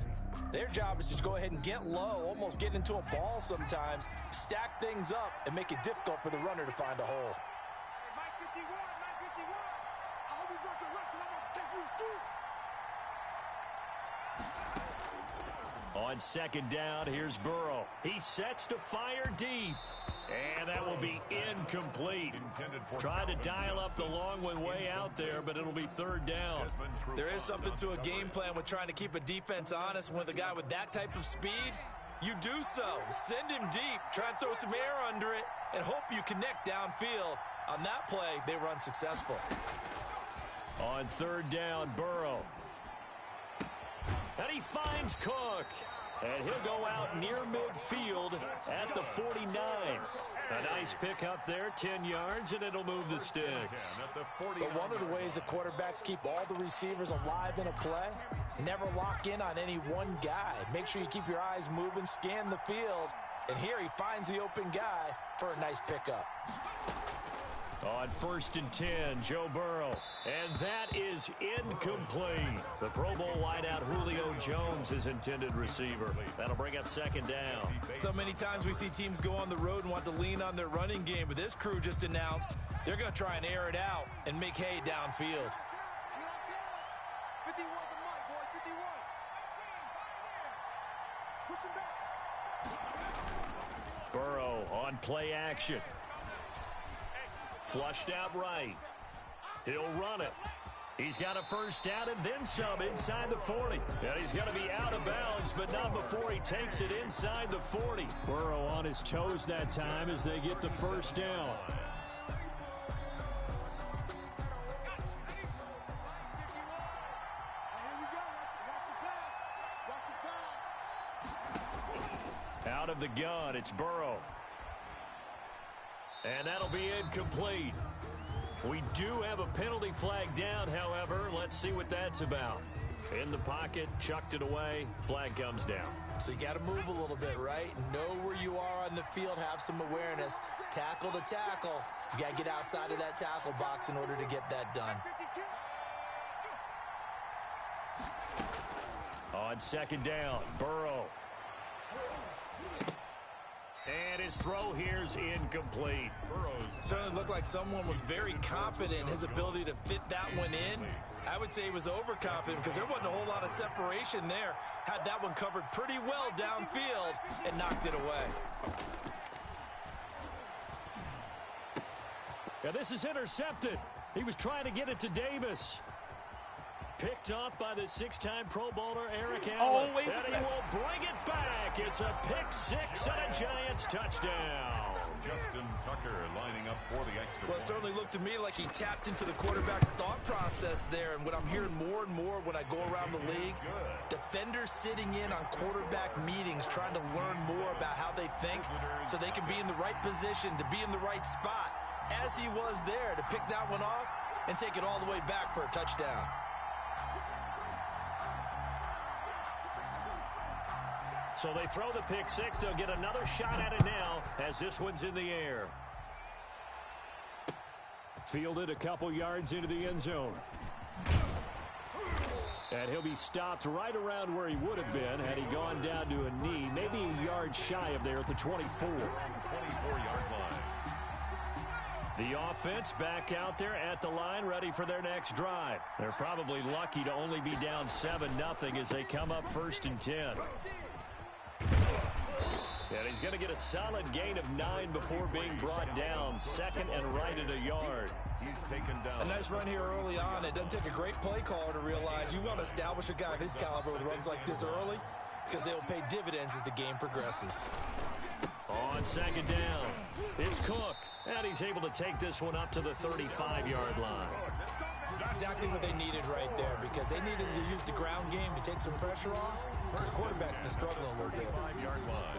their job is to go ahead and get low, almost get into a ball sometimes, stack things up, and make it difficult for the runner to find a hole. On 2nd down, here's Burrow. He sets to fire deep. And that will be incomplete. Tried to dial up the long one way out there, but it'll be 3rd down. There is something to a game plan with trying to keep a defense honest. With a guy with that type of speed, you do so. Send him deep, try and throw some air under it, and hope you connect downfield. On that play, they were unsuccessful. On 3rd down, Burrow. And he finds Cook. And he'll go out near midfield at the 49. A nice pickup there, 10 yards, and it'll move the sticks. But one of the ways that quarterbacks keep all the receivers alive in a play, never lock in on any one guy. Make sure you keep your eyes moving, scan the field, and here he finds the open guy for a nice pickup. On 1st and 10, Joe Burrow. And that is incomplete. The Pro Bowl wideout Julio Jones is intended receiver. That'll bring up 2nd down. So many times we see teams go on the road and want to lean on their running game, but this crew just announced they're going to try and air it out and make hay downfield. 51 the mic, boy, 51. Push him back. Burrow on play action. Flushed out right. He'll run it. He's got a 1st down and then some inside the 40. And he's going to be out of bounds, but not before he takes it inside the 40. Burrow on his toes that time as they get the 1st down. Out of the gun, it's Burrow. And that'll be incomplete. We do have a penalty flag down, however. Let's see what that's about. In the pocket, chucked it away, flag comes down. So you got to move a little bit, right? Know where you are on the field, have some awareness. Tackle to tackle. You got to get outside of that tackle box in order to get that done. On 2nd down, Burrow. And his throw here's incomplete. Certainly looked like someone was very confident in his ability to fit that one in. I would say he was overconfident because there wasn't a whole lot of separation there. Had that one covered pretty well downfield and knocked it away. Now this is intercepted. He was trying to get it to Davis. Picked off by the 6-time Pro Bowler Eric Allen. And he will bring it back. It's a pick 6 and a Giants touchdown. Justin Tucker lining up for the extra Well, it certainly looked to me like he tapped into the quarterback's thought process there. And what I'm hearing more and more when I go around the league, defenders sitting in on quarterback meetings trying to learn more about how they think so they can be in the right position to be in the right spot, as he was there to pick that one off and take it all the way back for a touchdown. So they throw the pick 6. They'll get another shot at it now as this one's in the air. Fielded a couple yards into the end zone. And he'll be stopped right around where he would have been had he gone down to a knee, maybe a yard shy of there at the 24. 24-yard line. The offense back out there at the line, ready for their next drive. They're probably lucky to only be down 7-0 as they come up 1st and 10. And he's going to get a solid gain of 9 before being brought down. 2nd and right at a yard. He's taken down. A nice run here early on. It doesn't take a great play caller to realize you want to establish a guy of his caliber with runs like this early because they'll pay dividends as the game progresses. On 2nd down, it's Cook. And he's able to take this one up to the 35-yard line. Exactly what they needed right there because they needed to use the ground game to take some pressure off because the quarterback's been struggling a little bit. 5-yard line.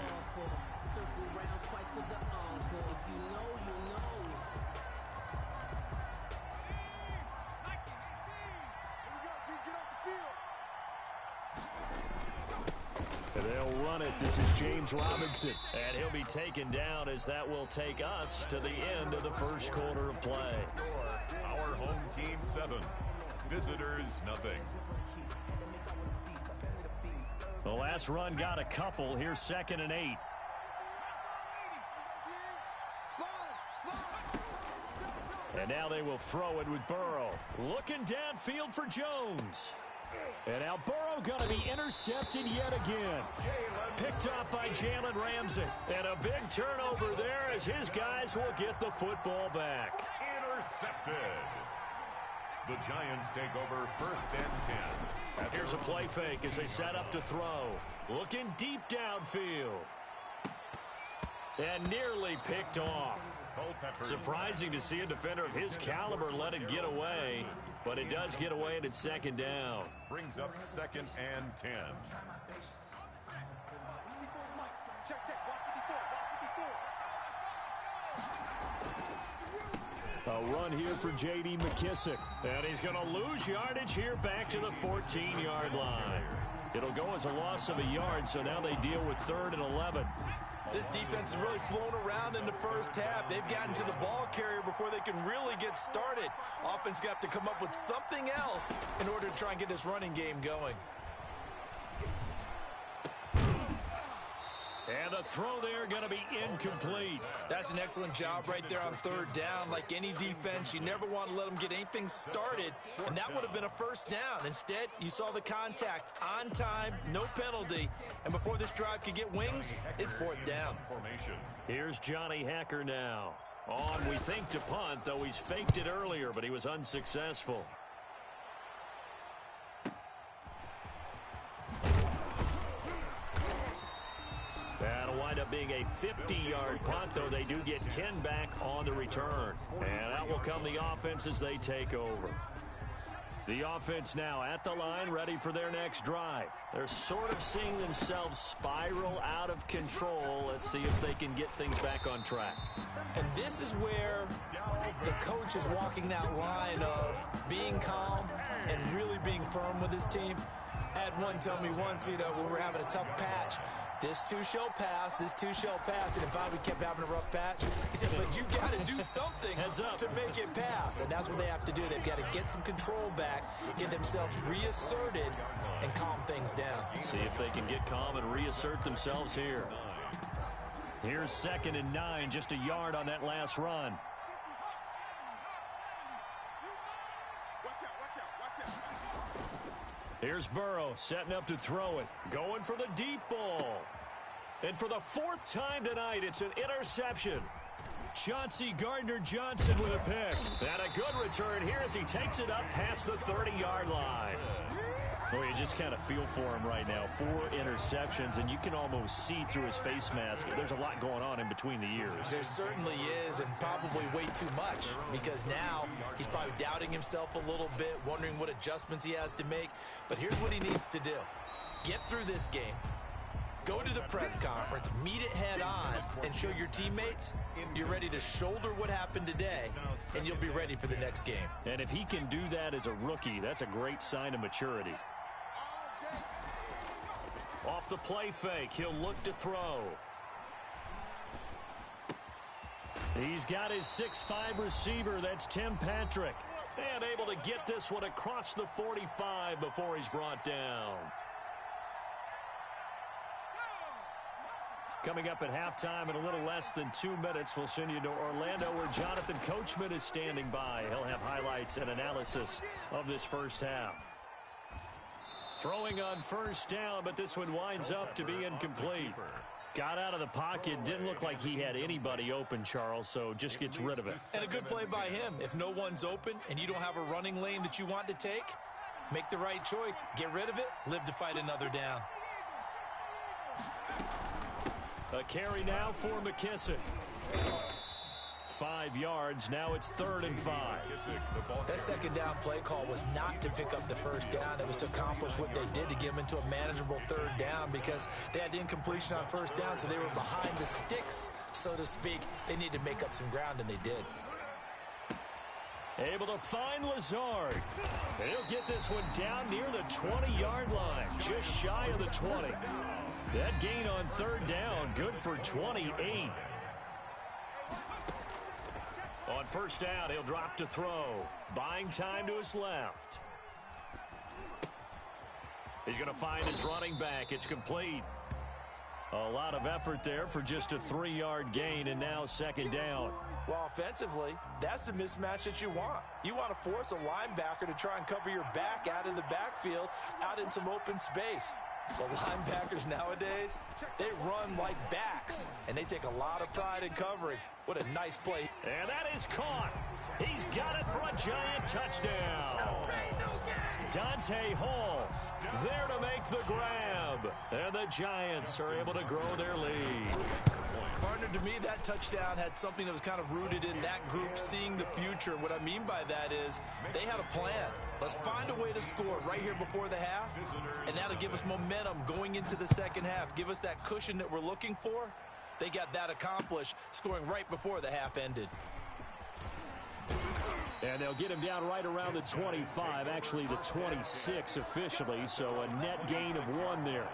They'll run it. This is James Robinson. And he'll be taken down as that will take us to the end of the first quarter of play. Our home team 7. Visitors nothing. The last run got a couple. Here's 2nd and 8. And now they will throw it with Burrow. Looking downfield for Jones. And now Burrow going to be intercepted yet again. Picked up by Jalen Ramsey. And a big turnover there as his guys will get the football back. Intercepted. The Giants take over 1st and 10. Here's a play fake as they set up to throw. Looking deep downfield. And nearly picked off. Surprising to see a defender of his caliber let it get away. But it does get away and it's 2nd down. Brings up 2nd and 10. Check, check. Watch 54. A run here for J.D. McKissick. And he's going to lose yardage here back to the 14-yard line. It'll go as a loss of a yard, so now they deal with 3rd and 11. This defense has really flown around in the first half. They've gotten to the ball carrier before they can really get started. Offense got to come up with something else in order to try and get this running game going. And the throw there going to be incomplete. That's an excellent job right there on third down. Like any defense, you never want to let them get anything started, and that would have been a first down. Instead, you saw the contact on time, no penalty, and before this drive could get wings, it's fourth down. Here's Johnny Hacker now. On, we think, to punt, though he's faked it earlier, but he was unsuccessful. That'll wind up being a 50-yard punt, though they do get 10 back on the return. And out will come the offense as they take over. The offense now at the line, ready for their next drive. They're sort of seeing themselves spiral out of control. Let's see if they can get things back on track. And this is where the coach is walking that line of being calm and really being firm with his team. I had one tell me once, when we were having a tough patch, this too shall pass, this too shall pass. And if we kept having a rough patch, he said, but you got to do something to make it pass. And that's what they have to do. They've got to get some control back, get themselves reasserted, and calm things down. See if they can get calm and reassert themselves here. Here's 2nd and 9, just a yard on that last run. Here's Burrow setting up to throw it. Going for the deep ball. And for the 4th time tonight, it's an interception. Chauncey Gardner-Johnson with a pick. And a good return here as he takes it up past the 30-yard line. Oh, you just kind of feel for him right now. 4 interceptions, and you can almost see through his face mask. There's a lot going on in between the ears. There certainly is, and probably way too much, because now he's probably doubting himself a little bit, wondering what adjustments he has to make. But here's what he needs to do. Get through this game. Go to the press conference, meet it head on, and show your teammates you're ready to shoulder what happened today, and you'll be ready for the next game. And if he can do that as a rookie, that's a great sign of maturity. Off the play fake, he'll look to throw. He's got his 6'5" receiver, that's Tim Patrick. And able to get this one across the 45 before he's brought down. Coming up at halftime in a little less than 2 minutes, we'll send you to Orlando where Jonathan Coachman is standing by. He'll have highlights and analysis of this first half. Throwing on first down, but this one winds up to be incomplete. Got out of the pocket, didn't look like he had anybody open, Charles, so just gets rid of it. And a good play by him. If no one's open and you don't have a running lane that you want to take, make the right choice. Get rid of it, live to fight another down. A carry now for McKissick. 5 yards. Now it's 3rd and 5. That second down play call was not to pick up the first down. It was to accomplish what they did to get them into a manageable 3rd down because they had incompletion on first down, so they were behind the sticks, so to speak. They needed to make up some ground, and they did. Able to find Lazard. He'll get this one down near the 20-yard line, just shy of the 20. That gain on 3rd down, good for 28. On first down, he'll drop to throw. Buying time to his left. He's going to find his running back. It's complete. A lot of effort there for just a 3-yard gain, and now 2nd down. Well, offensively, that's the mismatch that you want. You want to force a linebacker to try and cover your back out of the backfield, out in some open space. The linebackers nowadays, they run like backs, and they take a lot of pride in covering. What a nice play. And that is caught. He's got it for a giant touchdown. Dante Hall there to make the grab. And the Giants are able to grow their lead. Partner, to me, that touchdown had something that was kind of rooted in that group seeing the future. What I mean by that is they had a plan. Let's find a way to score right here before the half, and that'll give us momentum going into the second half. Give us that cushion that we're looking for. They got that accomplished, scoring right before the half ended. And they'll get him down right around the 25, actually the 26 officially, so a net gain of 1 there.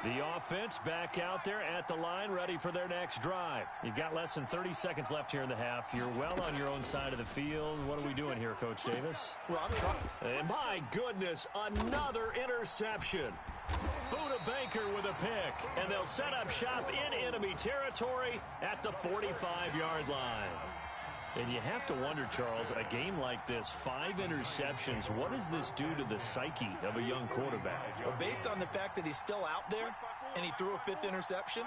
The offense back out there at the line, ready for their next drive. You've got less than 30 seconds left here in the half. You're well on your own side of the field. What are we doing here, Coach Davis? Well, I'm trying. And my goodness, another interception. Buda Baker with a pick, and they'll set up shop in enemy territory at the 45-yard line. And you have to wonder, Charles, a game like this, 5 interceptions, what does this do to the psyche of a young quarterback? Well, based on the fact that he's still out there and he threw a 5th interception,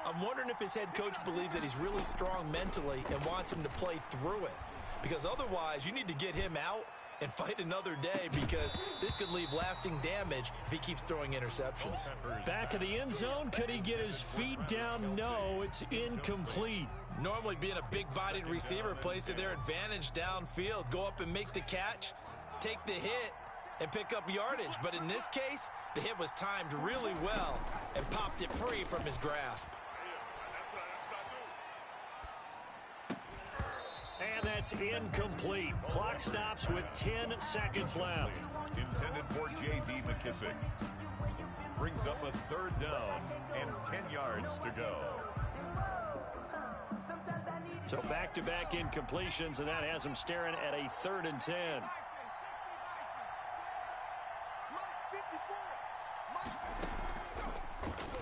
I'm wondering if his head coach believes that he's really strong mentally and wants him to play through it. Because otherwise, you need to get him out and fight another day, because this could leave lasting damage if he keeps throwing interceptions. Back of the end zone, could he get his feet down? No, it's incomplete. Normally being a big-bodied receiver plays to their advantage downfield. Go up and make the catch, take the hit, and pick up yardage. But in this case, the hit was timed really well and popped it free from his grasp. And that's incomplete. Clock stops with 10 seconds left. Intended for J.D. McKissick. Brings up a 3rd down and 10 yards to go. So back-to-back incompletions, and that has him staring at a 3rd and 10.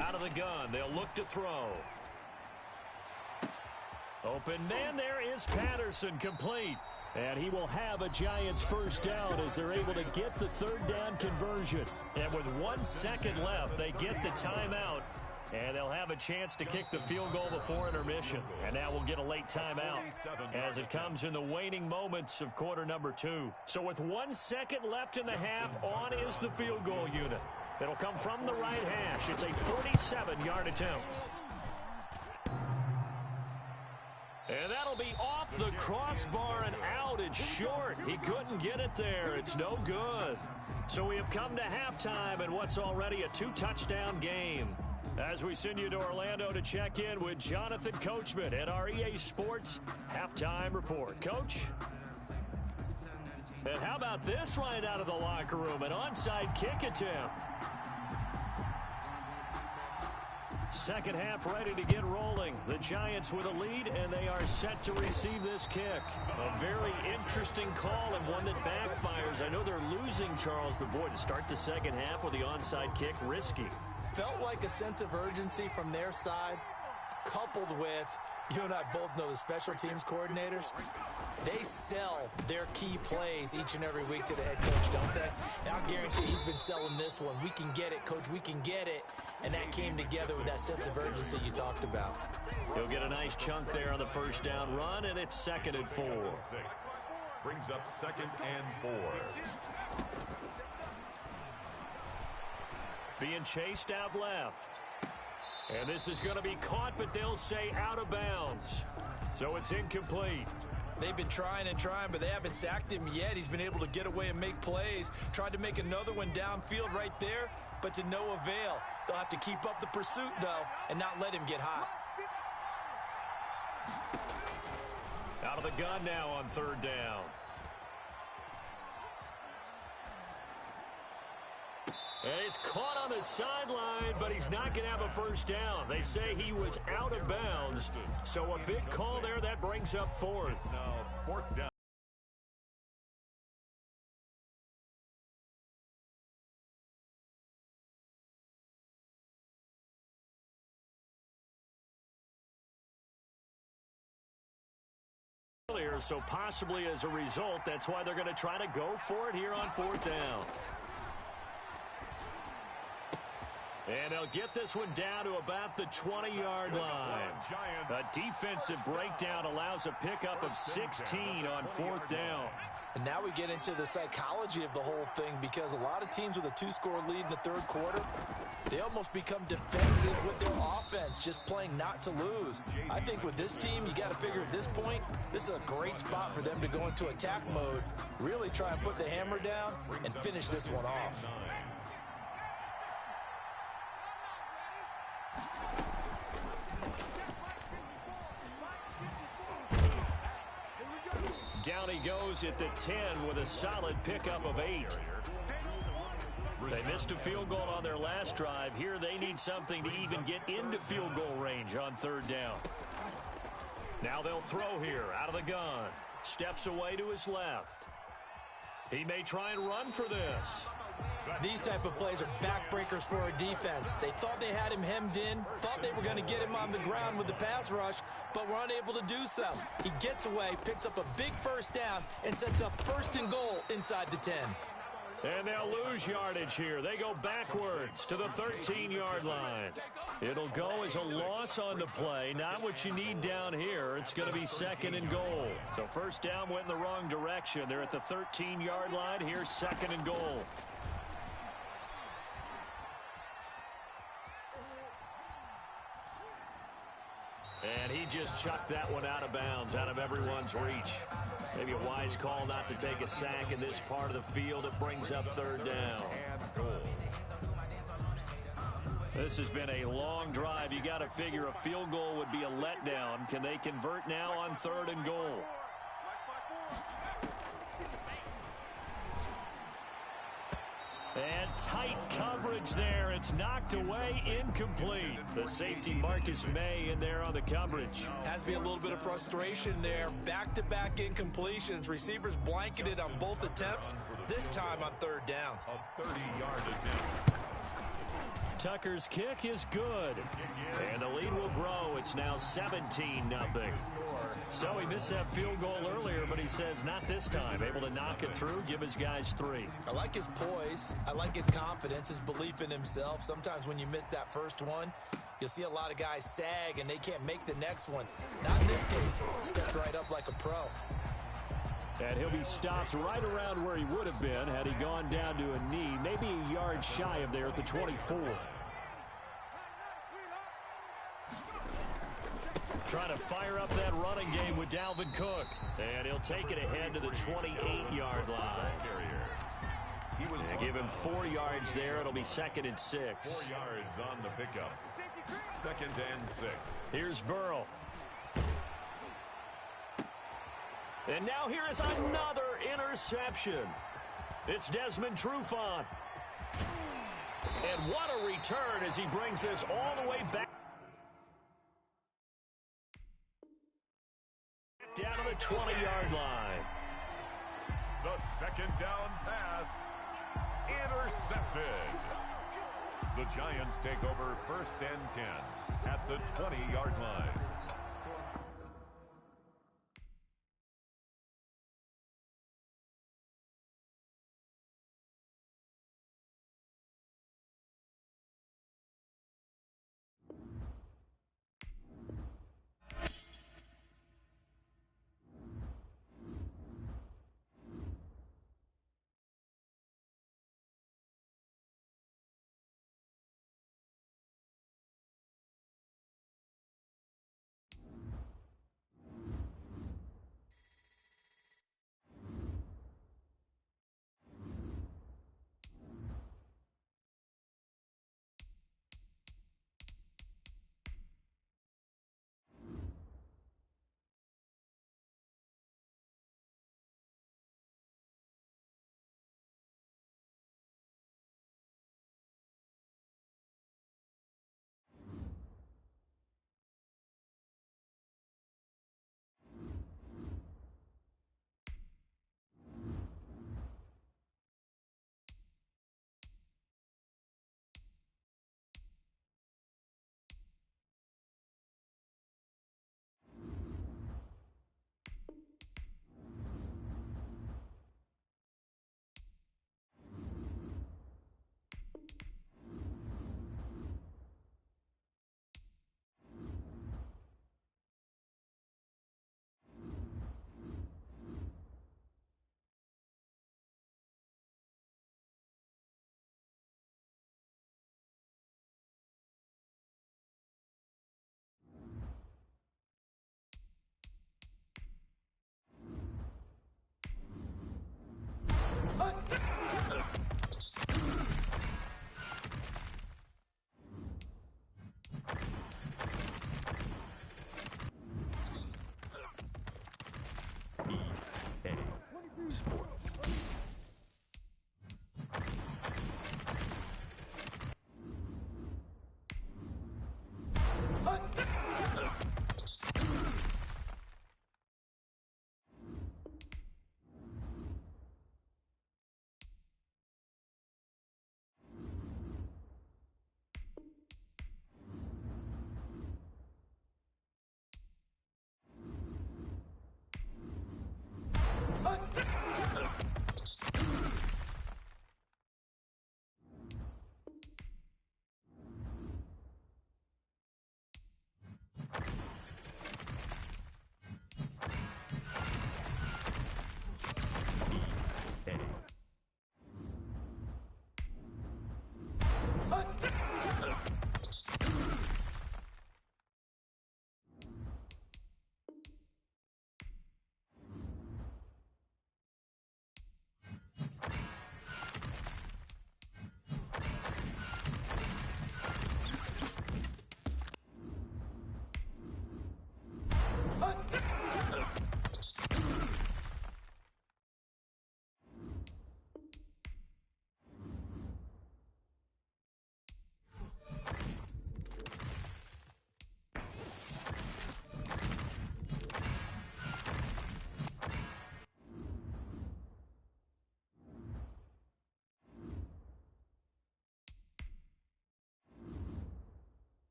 Out of the gun, they'll look to throw. Open man there is Patterson, complete. And he will have a Giants 1st down as they're able to get the 3rd down conversion. And with 1 second left, they get the timeout. And they'll have a chance to kick the field goal before intermission. And now we'll get a late timeout as it comes in the waning moments of quarter number 2. So with 1 second left in the half, on is the field goal unit. It'll come from the right hash. It's a 47-yard attempt. And that'll be off the crossbar and out. It's short. He couldn't get it there. It's no good. So we have come to halftime in what's already a 2-touchdown game. As we send you to Orlando to check in with Jonathan Coachman at our EA Sports Halftime Report. Coach? And how about this right out of the locker room? An onside kick attempt. Second half ready to get rolling. The Giants with a lead, and they are set to receive this kick. A very interesting call and one that backfires. I know they're losing, Charles, but boy, to start the second half with the onside kick, risky. Felt like a sense of urgency from their side, coupled with, you and I both know the special teams coordinators, they sell their key plays each and every week to the head coach, don't they? And I'll guarantee he's been selling this one. We can get it, coach, we can get it. And that came together with that sense of urgency you talked about. He'll get a nice chunk there on the 1st down run, and it's 2nd and 4. Brings up 2nd and 4. Being chased out left. And this is going to be caught, but they'll say out of bounds. So it's incomplete. They've been trying and trying, but they haven't sacked him yet. He's been able to get away and make plays. Tried to make another one downfield right there, but to no avail. They'll have to keep up the pursuit, though, and not let him get hot. Out of the gun now on 3rd down. And he's caught on the sideline, but he's not going to have a 1st down. They say he was out of bounds. So a big call there that brings up 4th. Now 4th down. So possibly as a result, that's why they're going to try to go for it here on 4th down. And they'll get this one down to about the 20-yard line. A defensive breakdown allows a pickup of 16 on 4th down. And now we get into the psychology of the whole thing, because a lot of teams with a 2-score lead in the 3rd quarter, they almost become defensive with their offense, just playing not to lose. I think with this team, you got to figure at this point, this is a great spot for them to go into attack mode, really try and put the hammer down and finish this one off. Down he goes at the 10 with a solid pickup of 8. They missed a field goal on their last drive. Here they need something to even get into field goal range on third down. Now they'll throw here out of the gun. Steps away to his left. He may try and run for this. These type of plays are backbreakers for a defense. They thought they had him hemmed in, thought they were going to get him on the ground with the pass rush, but were unable to do so. He gets away, picks up a big first down, and sets up 1st and goal inside the 10. And they'll lose yardage here. They go backwards to the 13-yard line. It'll go as a loss on the play. Not what you need down here. It's going to be 2nd and goal. So first down went in the wrong direction. They're at the 13-yard line. Here's 2nd and goal. And he just chucked that one out of bounds, out of everyone's reach. Maybe a wise call not to take a sack in this part of the field. It brings up 3rd down. This has been a long drive. You got to figure a field goal would be a letdown. Can they convert now on 3rd and goal? And tight coverage there. It's knocked away, incomplete. The safety Marcus May in there on the coverage. Has to be a little bit of frustration there. Back-to-back incompletions. Receivers blanketed on both attempts, this time on 3rd down. A 30-yard attempt. Tucker's kick is good. And the lead will grow. It's now 17-0. So he missed that field goal earlier, but he says not this time. Able to knock it through, give his guys 3. I like his poise. I like his confidence, his belief in himself. Sometimes when you miss that first one, you'll see a lot of guys sag and they can't make the next one. Not in this case. Stepped right up like a pro. And he'll be stopped right around where he would have been had he gone down to a knee, maybe a yard shy of there at the 24. Trying to fire up that running game with Dalvin Cook. And he'll take it ahead to the 28-yard line. And give him 4 yards there. It'll be 2nd and 6. 4 yards on the pickup. 2nd and 6. Here's Burrow. And now here is another interception. It's Desmond Trufant. And what a return as he brings this all the way back. Down to the 20-yard line. The 2nd down pass. Intercepted. The Giants take over 1st and 10 at the 20-yard line.